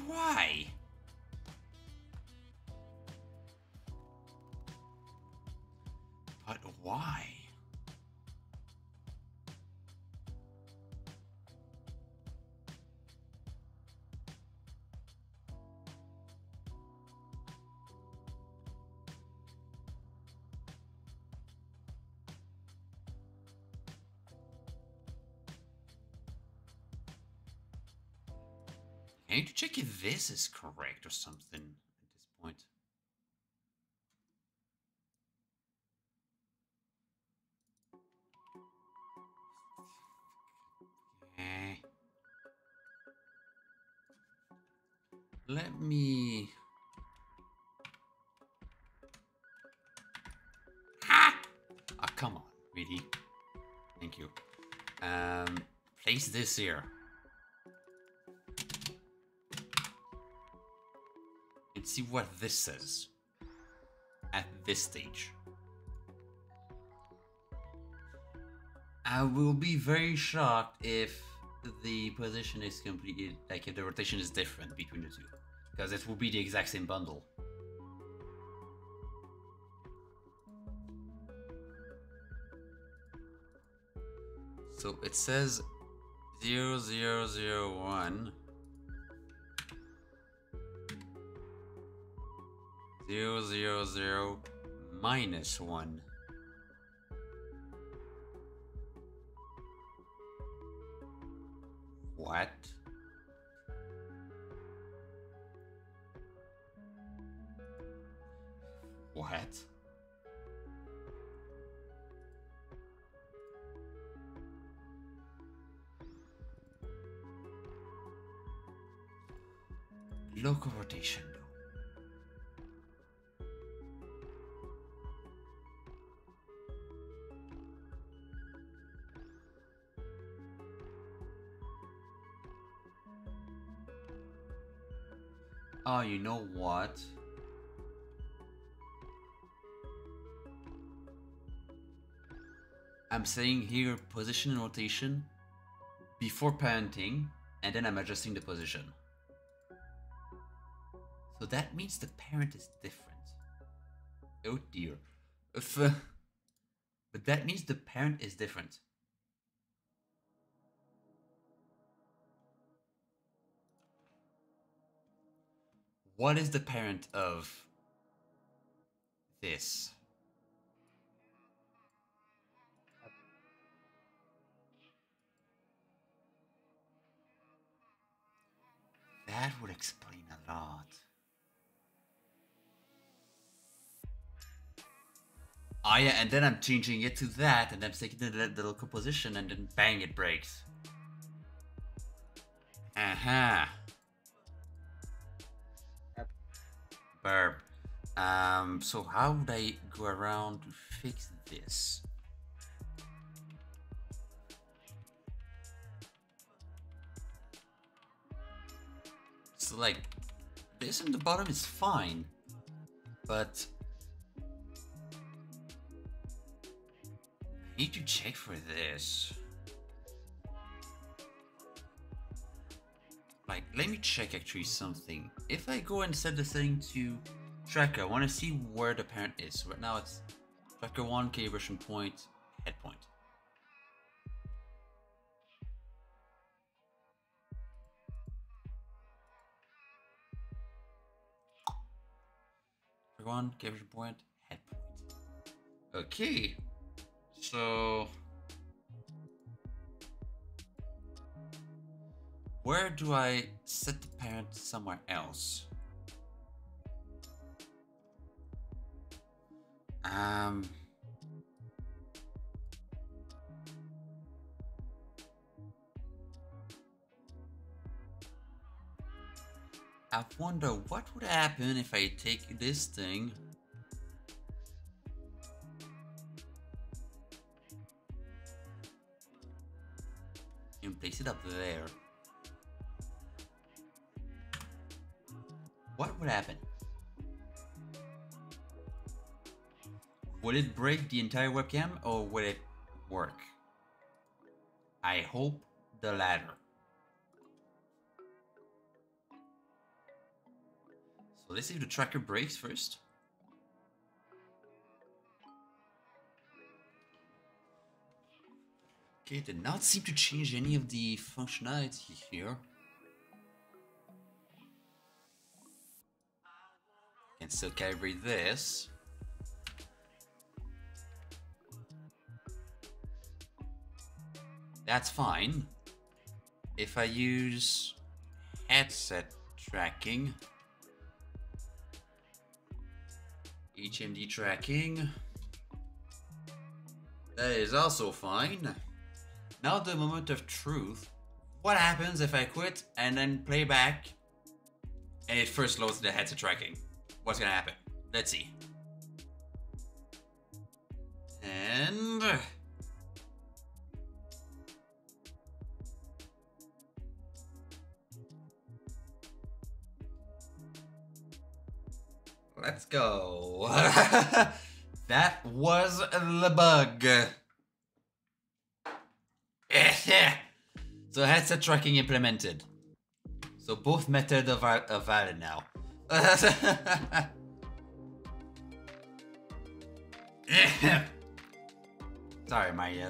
Why? But why? I need to check if this is correct or something at this point. Okay. Let me... Ah! Oh, come on, really? Thank you. Place this here. And see what this says at this stage. I will be very shocked if the position is completely, like if the rotation is different between the two, because it will be the exact same bundle. So it says 0001 000 minus 1. What? What? Local rotation though. Oh, you know what? I'm saying here position and rotation before parenting, and then I'm adjusting the position. So that means the parent is different. Oh dear. But that means the parent is different. What is the parent of this? That would explain a lot. Oh yeah, and then I'm changing it to that, and I'm taking the local position, and then bang, it breaks. Uh-huh. Burp. So how would I go around to fix this? So like, this in the bottom is fine, but I need to check for this. Like, let me check actually something. If I go and set the setting to tracker, I want to see where the parent is. Right now it's tracker 1, calibration point, head point. Tracker 1, calibration point, head point. Okay, so where do I set the parent somewhere else? I wonder what would happen if I take this thing and place it up there. What would happen? Would it break the entire webcam or would it work? I hope the latter. So let's see if the tracker breaks first. Okay, it did not seem to change any of the functionality here. Can still calibrate this. That's fine. If I use headset tracking, HMD tracking, that is also fine. Now the moment of truth. What happens if I quit and then play back and it first loads the headset tracking? What's gonna happen? Let's see. And let's go. That was the bug. So headset tracking implemented. So both methods are valid now. Sorry, my I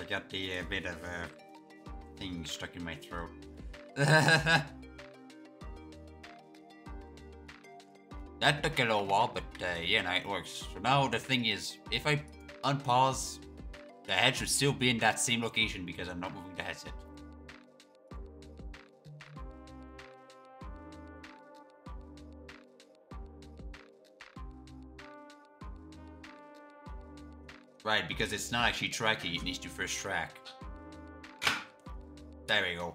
got the bit of thing stuck in my throat. That took a little while, but yeah, no, it works. So now the thing is, if I unpause, the head should still be in that same location because I'm not moving the headset. Right, because it's not actually tracking, it needs to first track. There we go.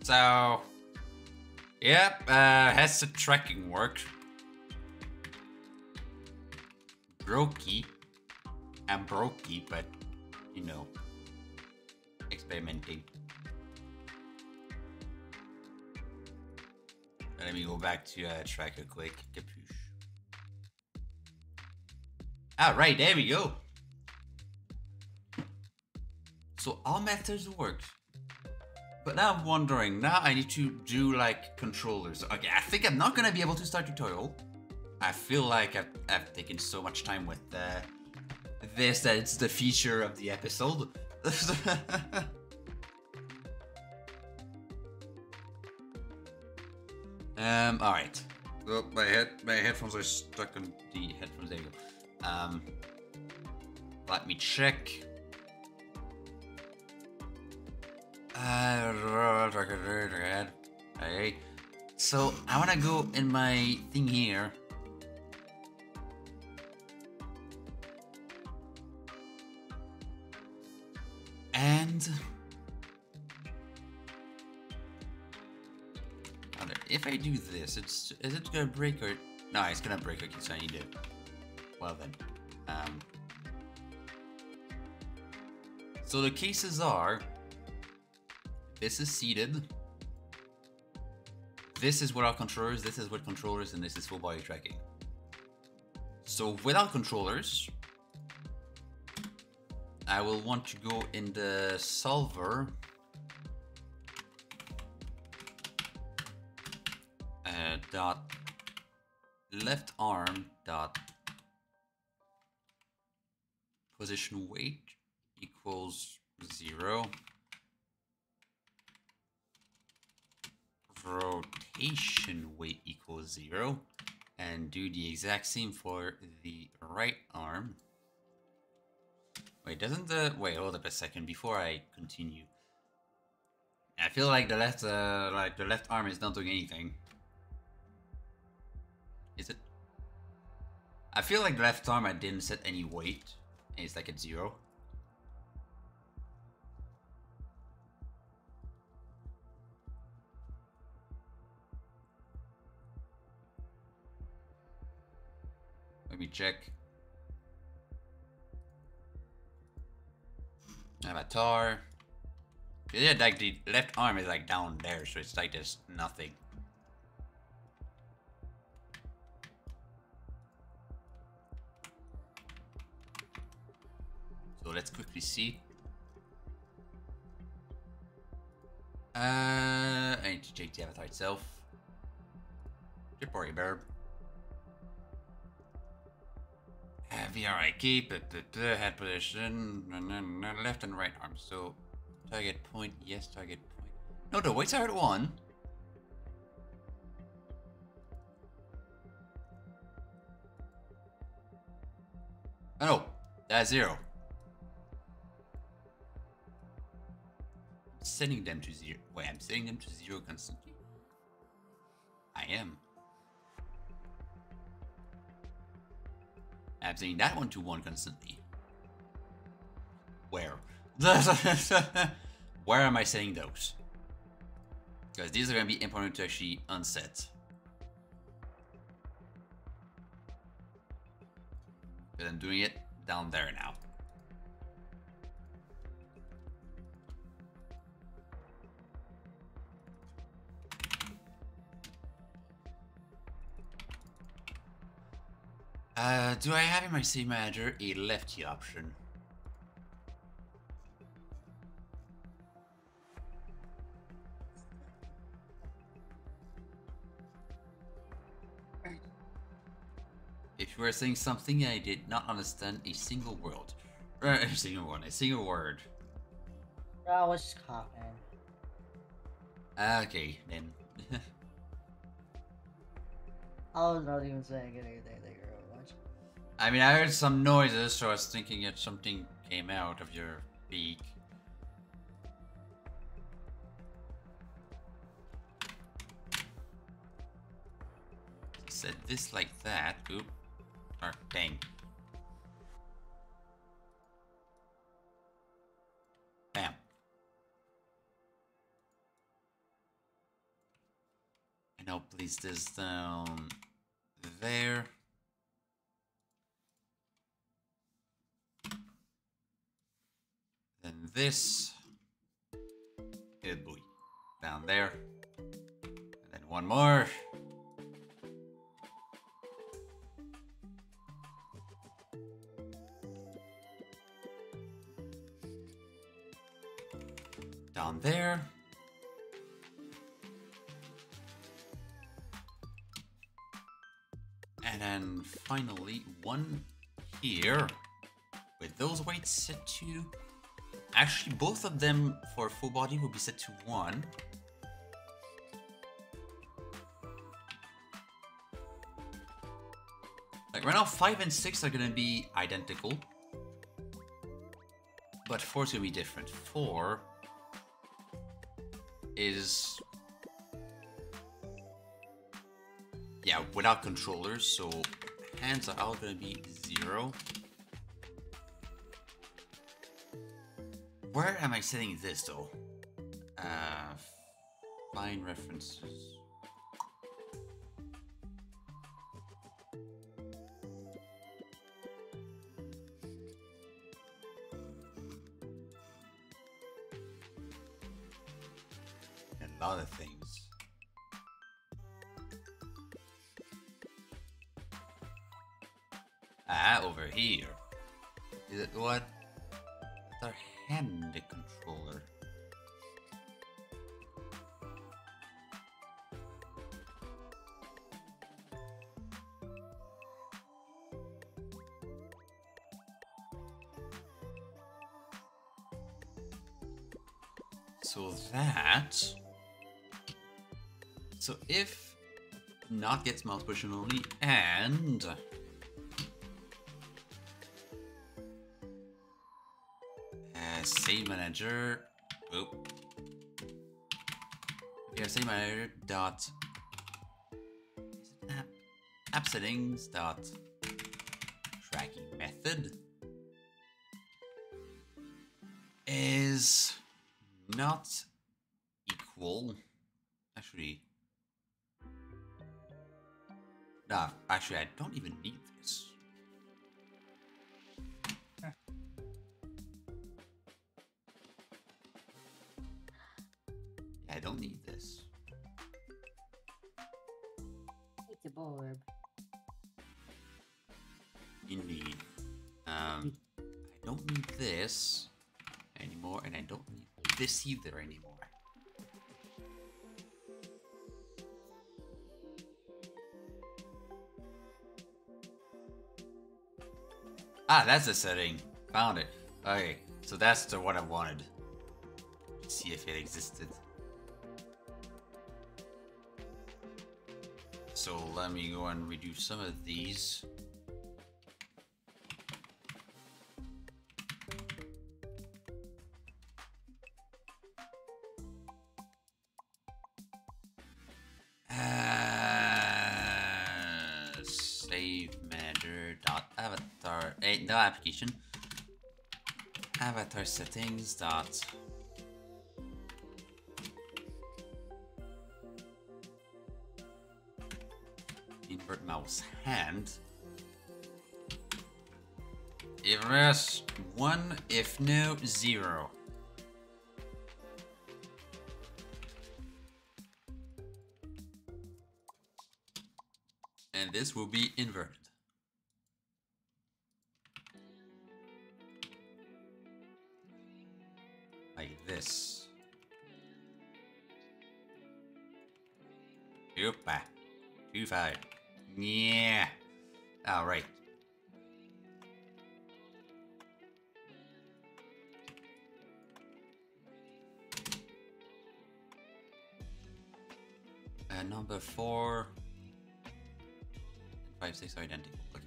So, yep, headset tracking worked. Brokey. I'm brokey, but, you know, experimenting. Let me go back to tracker quick. Capuche. Alright, there we go. So all methods worked. But now I'm wondering, now I need to do like controllers. Okay, I think I'm not gonna be able to start tutorial. I feel like I've taken so much time with this that it's the feature of the episode. Alright. Oh, my headphones are stuck on the headphones. There you go. Let me check. Okay. So I wanna go in my thing here. And if I do this, is it gonna break or no? It's gonna break. Okay, so I need to. Well then, so the cases are: this is seated, this is without controllers, this is with controllers, and this is full body tracking. So without controllers, I will want to go in the solver. Dot left arm dot position weight equals 0. Rotation weight equals 0. And do the exact same for the right arm. Wait, doesn't the... Wait, hold up a second before I continue. I feel like the left arm is not doing anything. Is it? I feel like the left arm I didn't set any weight. And it's like at 0. Let me check. Avatar. Yeah, like the left arm is like down there, so it's like there's nothing. So let's quickly see. I need to check the avatar itself. Jipori Burb. VRA keep it, head position, and left and right arm. So target point, yes, target point. No, the weights are at 1. Oh no, that's 0. Setting them to 0. Wait, I'm setting them to 0 constantly. I am. I'm setting that one to 1 constantly. Where? Where am I setting those? Because these are going to be important to actually unset. But I'm doing it down there now. Do I have in my scene manager a lefty option? If If you were saying something I did not understand a single word. A single one, a single word. I was just coughing. Okay, then. I was not even saying anything that you really much. I mean, I heard some noises, so I was thinking that something came out of your beak. Said this like that. Oop. Or dang. Bam. And I'll place this down there. Then this. Good boy. Down there. And then one more. Down there. And then finally one here with those weights set to, actually both of them for full body will be set to 1. Like right now 5 and 6 are gonna be identical, but 4 is gonna be different. 4 is, yeah, without controllers, so hands are all gonna be 0. Where am I setting this though? Find references. A lot of things. Over here. Is it what? That's our hand controller. So that. So if not gets mouse position only and save manager. Oop. Yeah, save manager dot app settings dot tracking method is not equal. Actually, no, actually I don't even need this. I don't need this. It's a bulb. Indeed. I don't need this anymore, and I don't need this either anymore. Ah, that's the setting. Found it. Okay, so that's the one I wanted. Let's see if it existed. So let me go and redo some of these. Save manager dot avatar. No application. Avatar settings dot. Invert mouse hand. If yes, 1, if no, 0. And this will be inverted. Like this. Opa. 2-5. Yeah. Alright. Number 4 and 5, 6 are identical. Okay.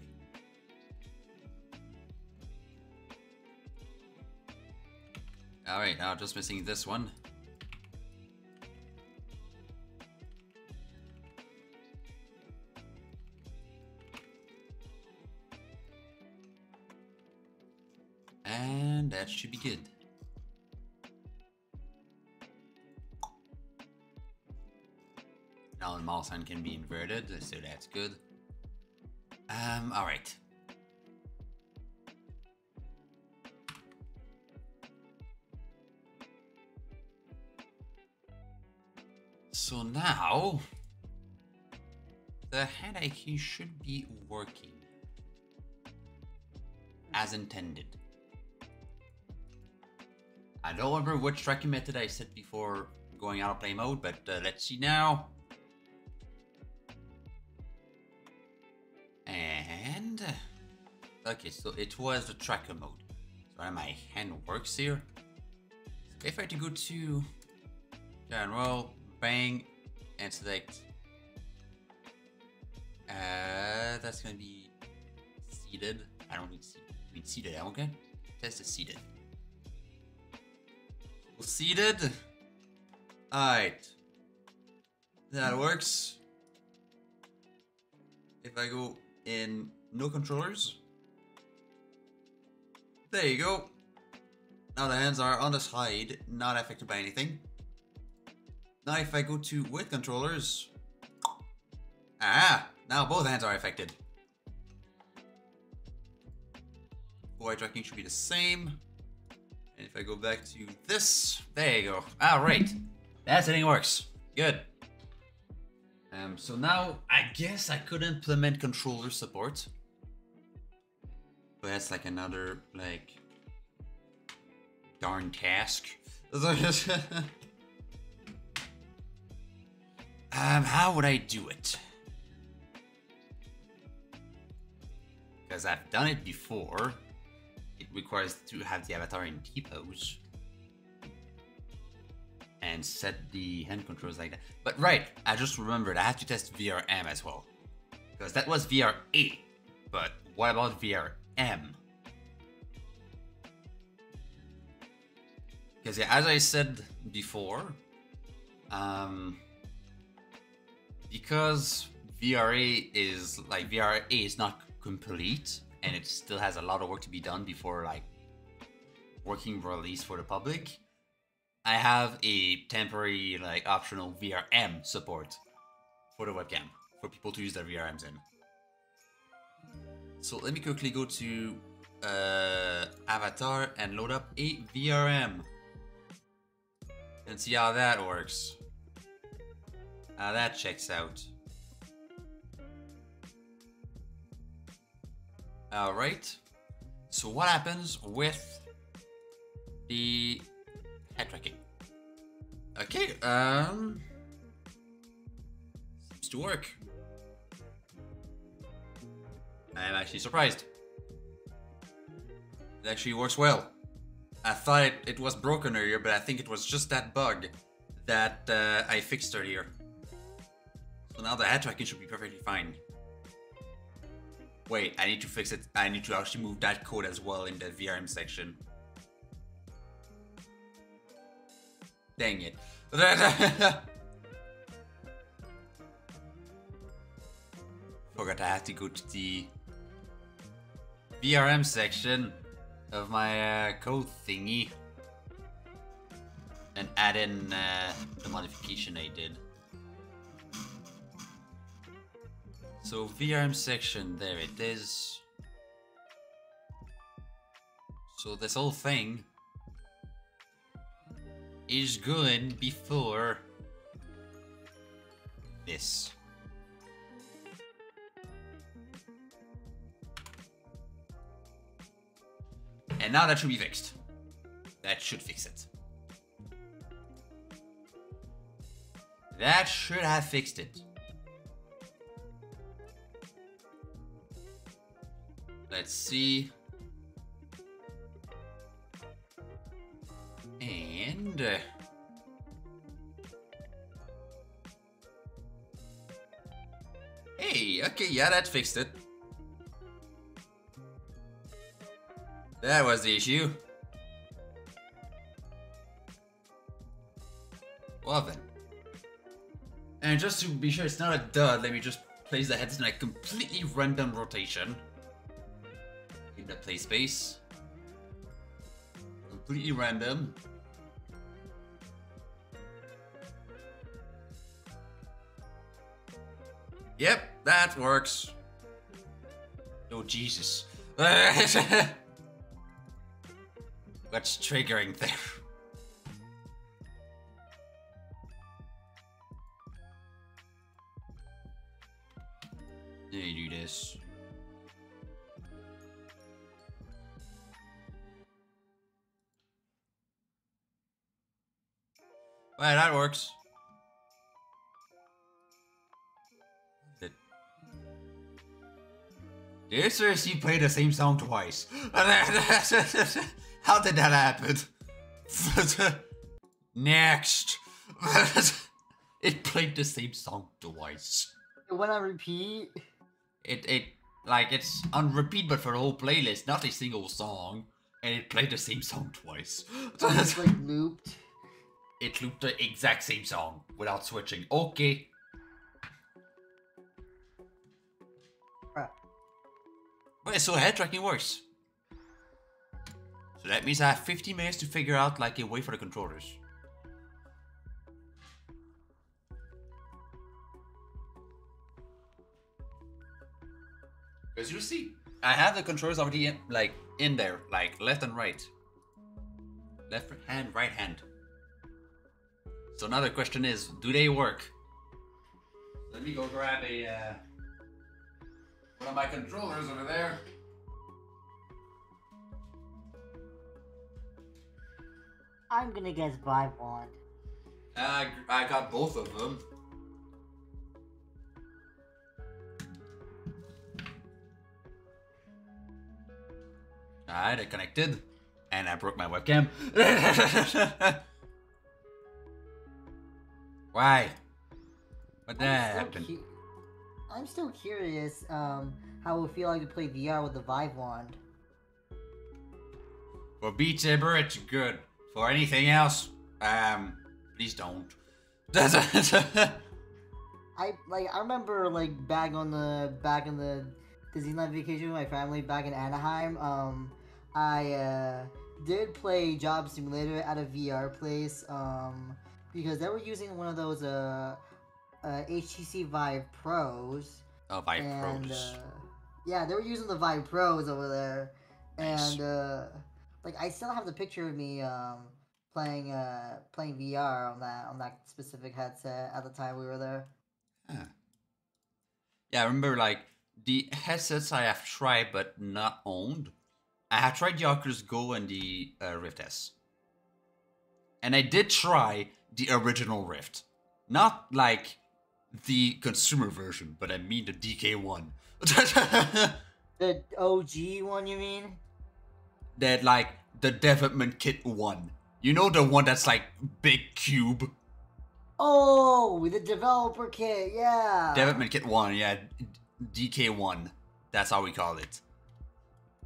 Alright, now just missing this one. And that should be good. Now the mouse hand can be inverted, so that's good. Alright. So now the head IQ should be working as intended. I don't remember which tracking method I set before going out of play mode, but let's see now. And okay, so it was the tracker mode. So my hand works here. So if I had to go to general, bang, and select, that's gonna be seated. I don't need seated. I mean seated. Okay, test is seated. Seated. Alright. That works. If I go in no controllers. There you go. Now the hands are on the side, not affected by anything. Now if I go to with controllers. Now both hands are affected. Eye tracking should be the same. And if I go back to this, there you go. Alright. That setting works. Good. So now I guess I could implement controller support. But that's like another like darn task. How would I do it? Because I've done it before. It requires to have the avatar in T-pose and set the hand controls like that. But right, I just remembered I have to test VRM as well, because that was VRA. But what about VRM? Because yeah, as I said before, because VRA is not complete. And it still has a lot of work to be done before like working release for the public. I have a temporary like optional VRM support for the webcam for people to use their VRMs in. So let me quickly go to Avatar and load up a VRM and see how that works. How that checks out. Alright, so what happens with the head tracking? Okay, seems to work. I'm actually surprised. It actually works well. I thought it was broken earlier, but I think it was just that bug that I fixed earlier. So now the head tracking should be perfectly fine. Wait, I need to fix it. I need to actually move that code as well in the VRM section. Dang it. Forgot I have to go to the VRM section of my code thingy and add in the modification I did. So VRM section, there it is. So this whole thing is good before this. And now that should be fixed. That should fix it. That should have fixed it. Let's see. And hey, okay, yeah, that fixed it. That was the issue. Well then. And just to be sure it's not a dud, let me just place the heads in a completely random rotation. In the play space. Completely random. Yep, that works. Oh Jesus. What's triggering there? Let me do this. Well, that works. Did seriously play the same song twice? How did that happen? Next. It played the same song twice. It went on repeat. It's on repeat, but for the whole playlist, not a single song, and it played the same song twice. It's like looped. It looped the exact same song without switching. Okay. Right. Wait, so head tracking works. So that means I have 15 minutes to figure out like a way for the controllers. Because you see, I have the controllers already in there, like left and right. Left hand, right hand. So now the question is, do they work? Let me go grab a one of my controllers over there. I'm gonna guess buy one. I got both of them. Alright, I connected. And I broke my webcam. Why? What that happened? I'm still curious how it would feel like to play VR with the Vive wand. For Beat Saber, it's good. For anything else, please don't. I remember back in the Disneyland vacation with my family back in Anaheim. I did play Job Simulator at a VR place because they were using one of those HTC Vive Pros. Oh, Vive Pros. Yeah, they were using the Vive Pros over there, Nice. and I still have the picture of me playing VR on that specific headset at the time we were there. Huh. Yeah, I remember the headsets I have tried but not owned. I have tried the Oculus Go and the Rift S. And I did try the original Rift. Not the consumer version, but I mean the DK1. The OG one, you mean? That the development kit one. You know, the one that's big cube. Oh, the developer kit, yeah. Development kit 1, yeah. DK1. That's how we call it.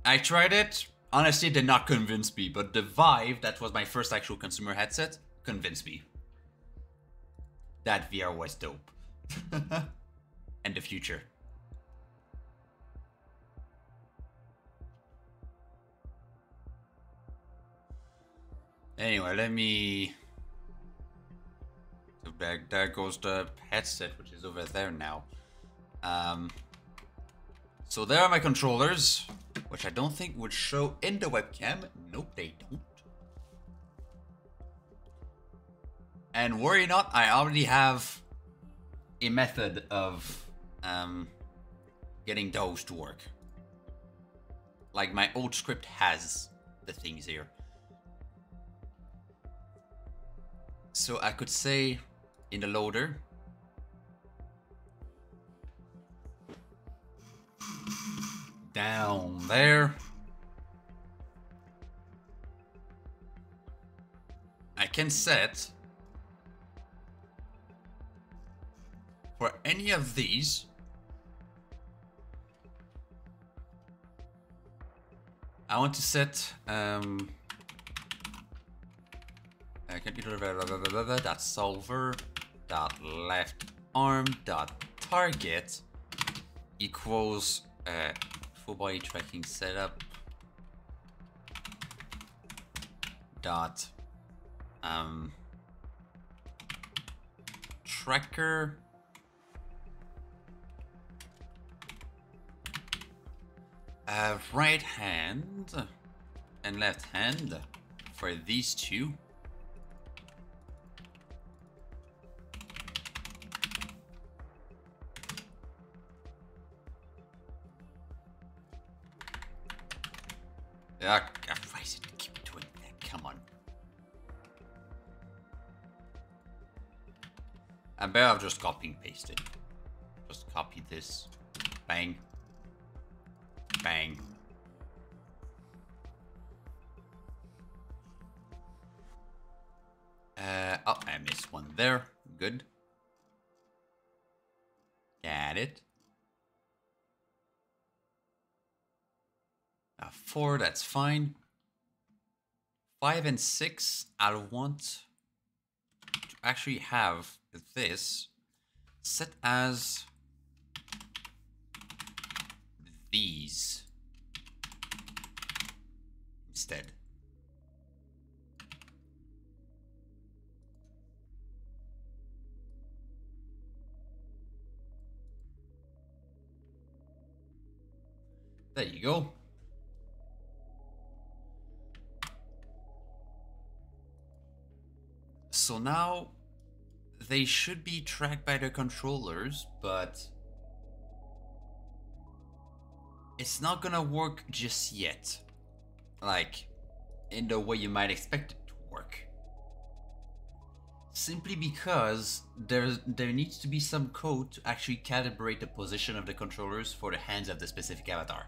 I tried it. Honestly, it did not convince me, but the Vive, that was my first actual consumer headset, convinced me. That VR was dope. And the future. Anyway, let me... So there goes the headset, which is over there now. So there are my controllers, which I don't think would show in the webcam. Nope, they don't. And worry not, I already have a method of getting those to work. My old script has the things here. So I could say in the loader, down there. I can set for any of these. I want to set dot solver dot left arm dot target equals full body tracking setup dot tracker right hand and left hand for these two. Yeah, why is it keep doing that? Come on. I better have just copy and pasted. Just copy this. Bang. Bang. Oh, I missed one there. Good. Got it. 4, that's fine. 5 and 6, I want to actually have this set as these instead. There you go. So now they should be tracked by the controllers, but it's not gonna work just yet. Like, in the way you might expect it to work. Simply because there needs to be some code to actually calibrate the position of the controllers for the hands of the specific avatar.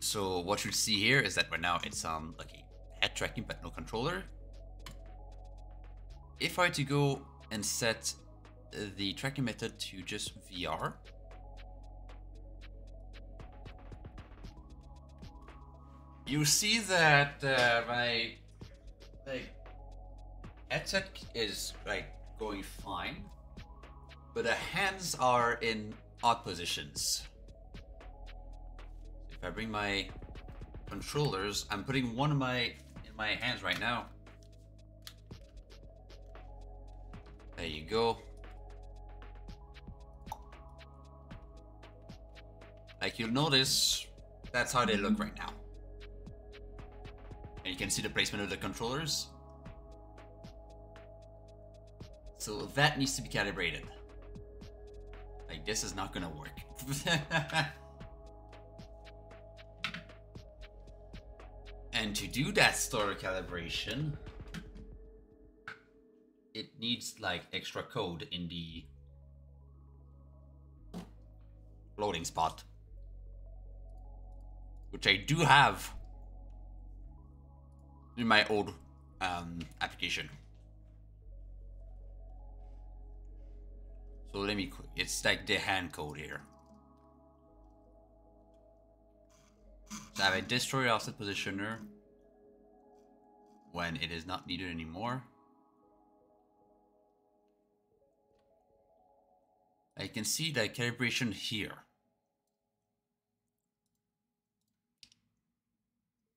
So what you'll see here is that right now it's on like head tracking but no controller. If I were to go and set the tracking method to just VR, you see that my headset is like going fine, but the hands are in odd positions. If I bring my controllers, I'm putting one of in my hands right now. There you go. Like you'll notice, that's how they look right now. And you can see the placement of the controllers. So that needs to be calibrated. Like this is not gonna work. And to do that sort of calibration, it needs like extra code in the loading spot, which I do have in my old application. So let me, it's like the hand code here. So I have a destroy offset positioner when it is not needed anymore. I can see the calibration here.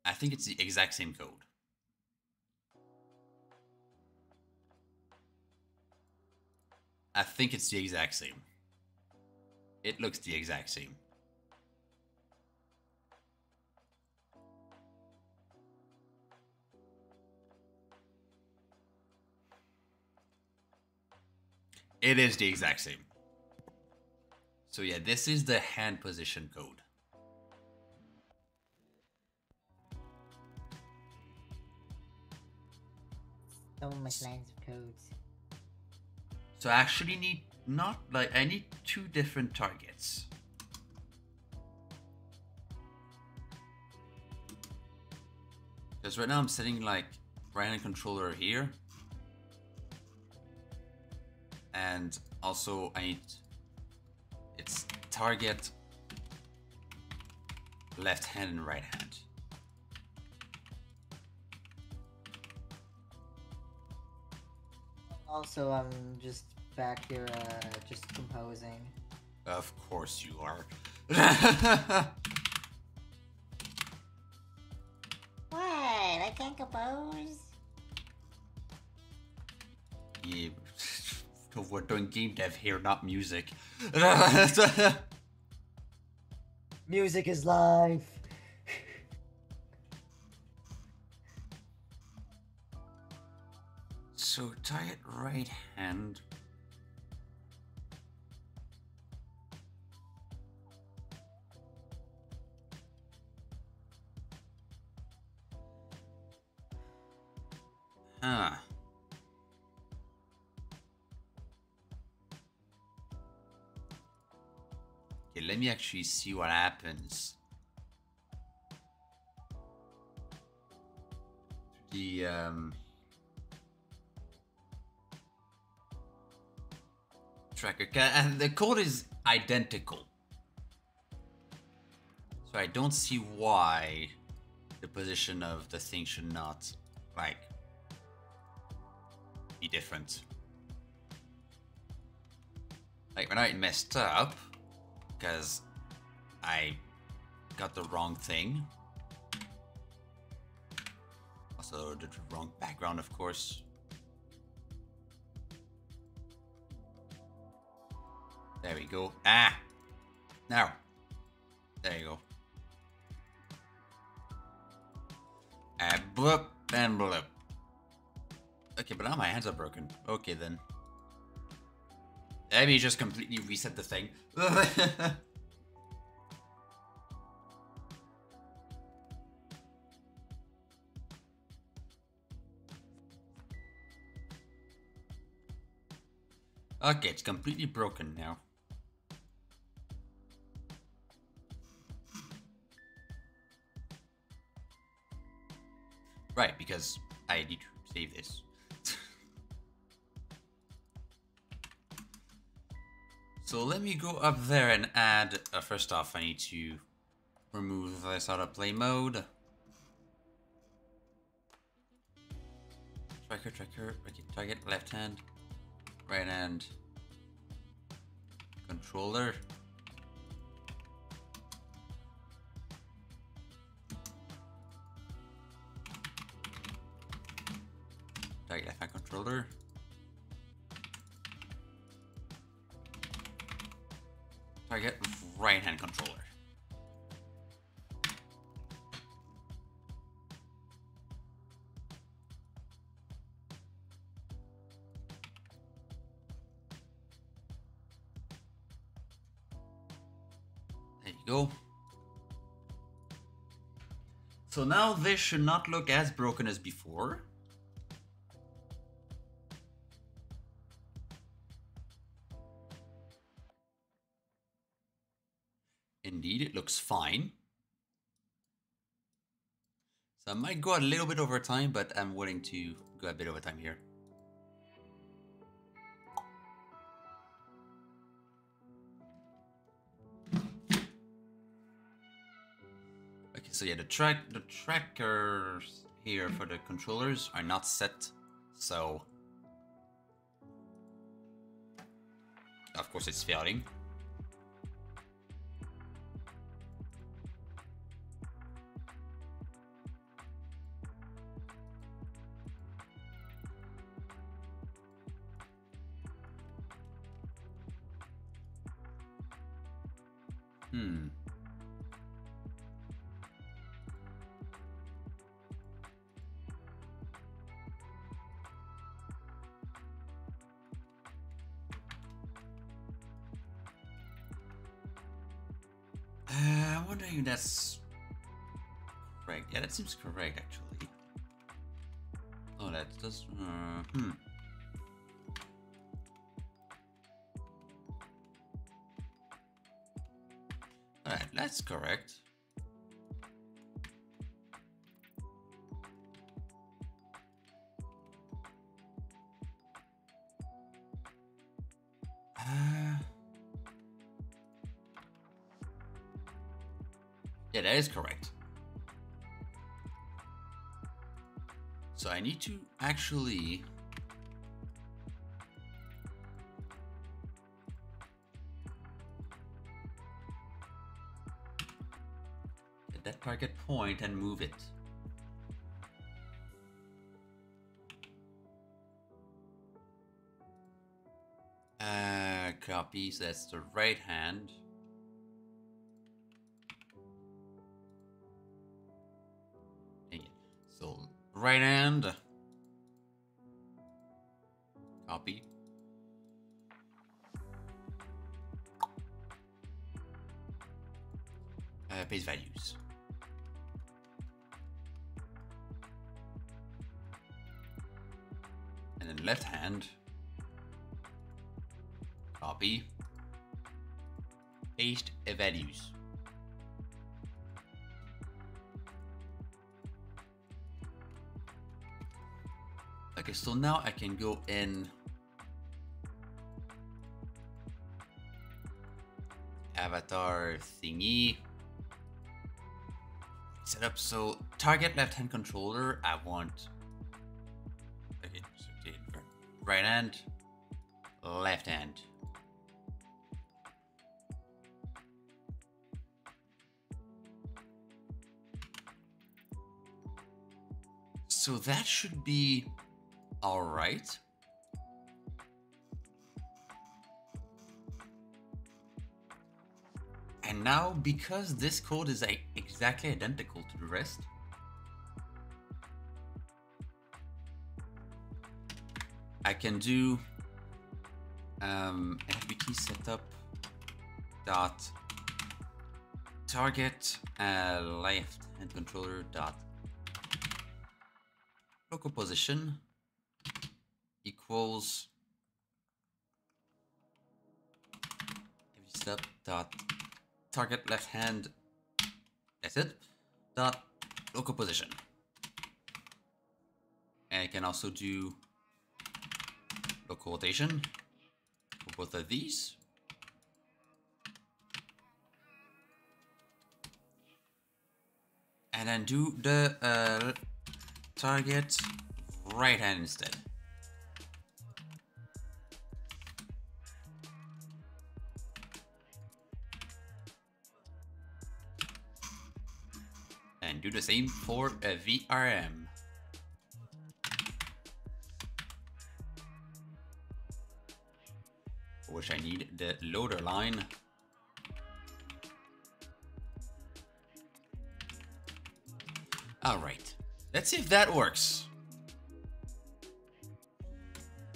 I think it's the exact same code. I think it's the exact same. It looks the exact same. It is the exact same. So yeah, this is the hand position code. So much lines of codes. So I actually need I need 2 different targets. Because right now I'm setting like right hand controller here. And also I need it's target left hand and right hand. Also, I'm just back here, just composing. Of course you are. What? I can't compose? Yeah, we're doing game dev here, not music. Music is life. So target right hand. Huh. Okay, let me actually see what happens. The tracker, and the code is identical, so I don't see why the position of the thing should not like be different. Like when I messed up because I got the wrong thing, also the wrong background, of course. There we go. Ah! Now. There you go. Bloop and bloop. Okay, but now my hands are broken. Okay, then. Let me just completely reset the thing. Okay, it's completely broken now. Right, because I need to save this. So let me go up there and add, first off I need to remove this autoplay mode. Tracker, okay, target left hand, right hand, controller. Target left hand controller. Target right hand controller. There you go. So now this should not look as broken as before. Indeed, it looks fine. So I might go a little bit over time, but I'm willing to go a bit over time here. Okay, so yeah, the trackers here for the controllers are not set, so of course it's failing. I'm wondering if that's correct. Yeah, that seems correct actually. Oh, that does. Alright, that's correct. Yeah, that is correct. So I need to actually get that target point and move it. Copy, so that's the right hand. Dang it. So right hand. Copy. Paste values. And then left hand. Copy. Paste values. Okay, so now I can go in avatar thingy. Set up so target left hand controller. I want okay, so right hand, left hand. So that should be all right. And now, because this code is exactly identical to the rest, I can do FBT setup dot target left hand controller dot local position equals setup dot target left hand, that's it, dot local position. And I can also do local rotation for both of these. And then do the target right hand instead. And do the same for a VRM. For which I need the loader line. All right, let's see if that works.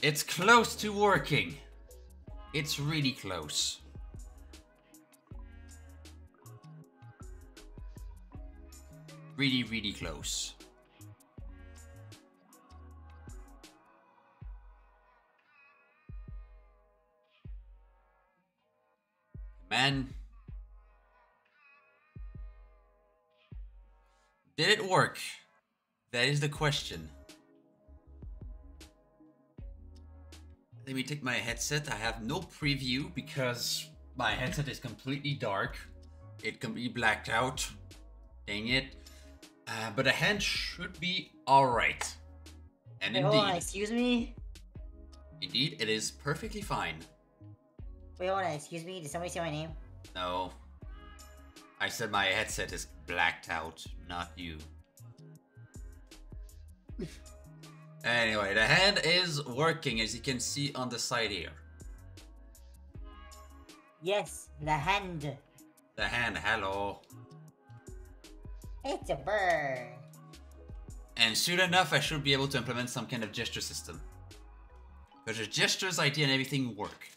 It's close to working. It's really close. Really, really close. Man. Did it work? That is the question. Let me take my headset. I have no preview because my headset is completely dark. It can be blacked out. Dang it. But the hand should be alright. And Wait, indeed. hold on, excuse me? Indeed, it is perfectly fine. Wait, hold on, excuse me? Did somebody say my name? No. I said my headset is blacked out, not you. Anyway, the hand is working, as you can see on the side here. Yes, the hand. The hand, hello. It's a bird. And soon enough, I should be able to implement some kind of gesture system. Because the gestures, idea, and everything work.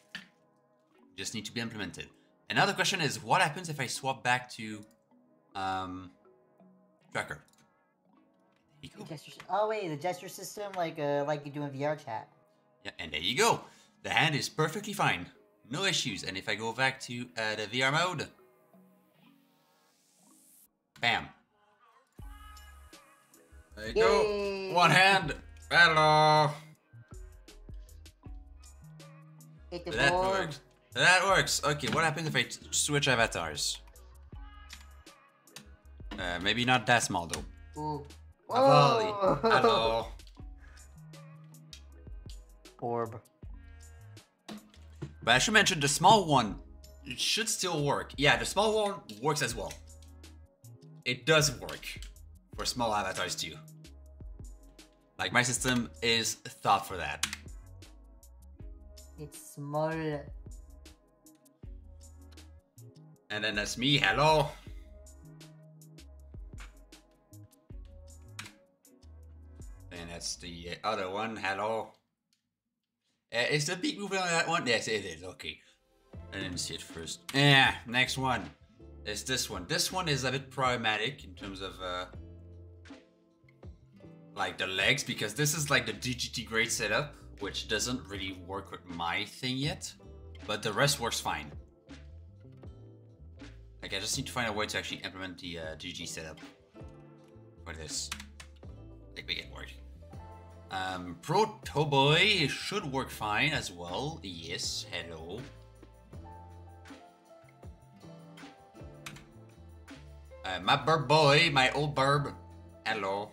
Just need to be implemented. Another question is, what happens if I swap back to tracker? There you go. Oh wait, the gesture system, like you do in VR chat. Yeah, and there you go. The hand is perfectly fine. No issues. And if I go back to the VR mode, bam. There you go. One hand. Hello. Hit the That board. works. That works. Okay, what happens if I switch avatars? Maybe not that small though. Ooh. Avali. Whoa. Hello. Orb. But I should mention the small one. It should still work. Yeah, the small one works as well. It does work for small avatars too. Like my system is thought for that. It's small. And then that's me. Hello. And that's the other one. Hello. Is the beak moving on that one? Yes, it is. Okay. I didn't see it first. Yeah, next one is this one. This one is a bit problematic in terms of like the legs, because this is like the DGT grade setup, which doesn't really work with my thing yet, but the rest works fine. Like I just need to find a way to actually implement the GG setup for this. Like make it work. Proto Boy should work fine as well. Yes, hello. My burb boy, my old burb. Hello.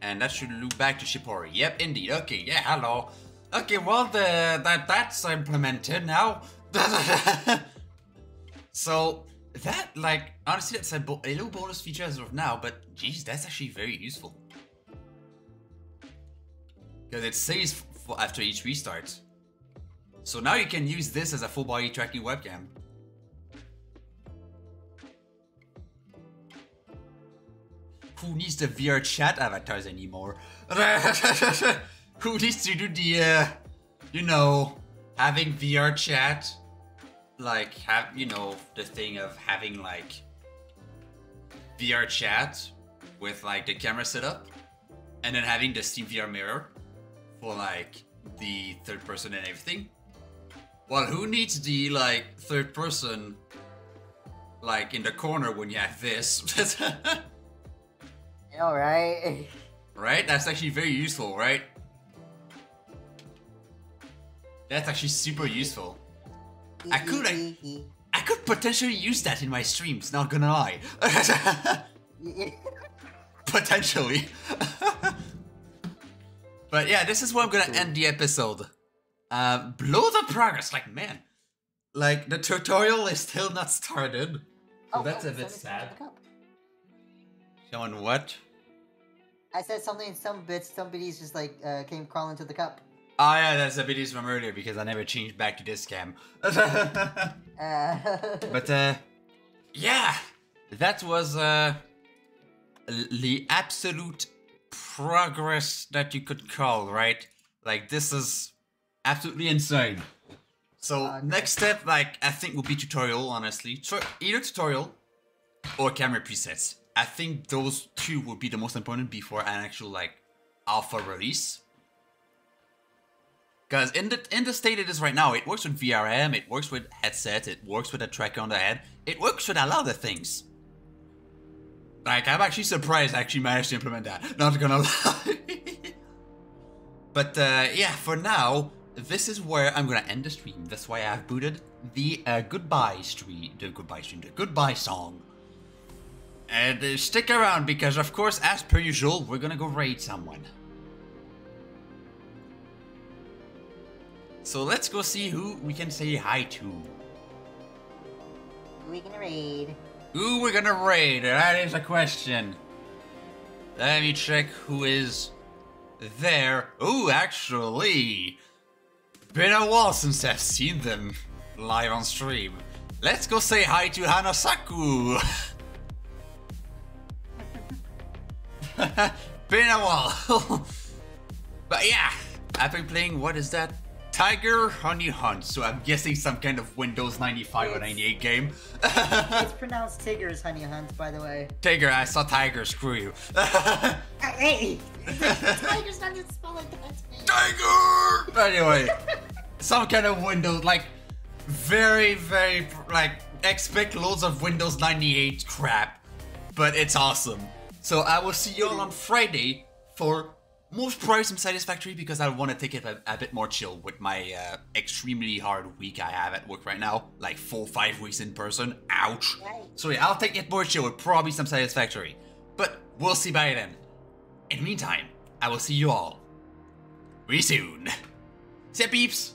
And that should loop back to Shipori. Yep, indeed. Okay, yeah, hello. Okay, well, that's implemented now. So, that, like, honestly, that's a little bonus feature as of now, but, geez, that's actually very useful. Because it saves after each restart. So now you can use this as a full body tracking webcam. Who needs the VR chat avatars anymore? Who needs to do the, you know, having VR chat? Like, you know, the thing of having, like, VR chat with, like, the camera setup. And then having the Steam VR mirror for, like, the third person and everything. Well, who needs the, like, third person, like, in the corner when you have this? Alright. Right? That's actually very useful, right? That's actually super useful. I could potentially use that in my streams, not gonna lie. Potentially. But yeah, this is where I'm gonna end the episode. Blow the progress, like, man. Like, the tutorial is still not started. So that's a bit sad. Showing what? I said something, somebody's just like, came crawling to the cup. Oh yeah, that's the videos from earlier because I never changed back to this cam. But yeah, that was the absolute progress that you could call, right? Like, this is absolutely insane. So next step, like, I think will be tutorial, honestly. Either tutorial or camera presets. I think those two would be the most important before an actual, like, alpha release. Because in the state it is right now, it works with VRM, it works with headset, it works with a tracker on the head, it works with a lot of things. Like, I'm actually surprised I actually managed to implement that, not gonna lie. But yeah, for now, this is where I'm gonna end the stream. That's why I've booted the goodbye song. And stick around because, of course, as per usual, we're gonna go raid someone. So let's go see who we can say hi to. Who we gonna raid? Who we're gonna raid? That is a question. Let me check who is there. Ooh, actually, been a while since I've seen them live on stream. Let's go say hi to Hanasaku. Been a while. But yeah, I've been playing, what is that? Tiger Honey Hunt, so I'm guessing some kind of Windows 95 or 98 game. It's pronounced Tigger's Honey Hunt, by the way. Tiger, I saw Tiger, screw you. Hey! Tiger's not just spelled like that. Tiger! Anyway, some kind of Windows, like, very, like, expect loads of Windows 98 crap, but it's awesome. So I will see you all on Friday for most probably some Satisfactory because I want to take it a bit more chill with my extremely hard week I have at work right now. Like 4-5 weeks in person. Ouch. Right. So yeah, I'll take it more chill with probably some Satisfactory. But we'll see by then. In the meantime, I will see you all really soon. See ya, peeps!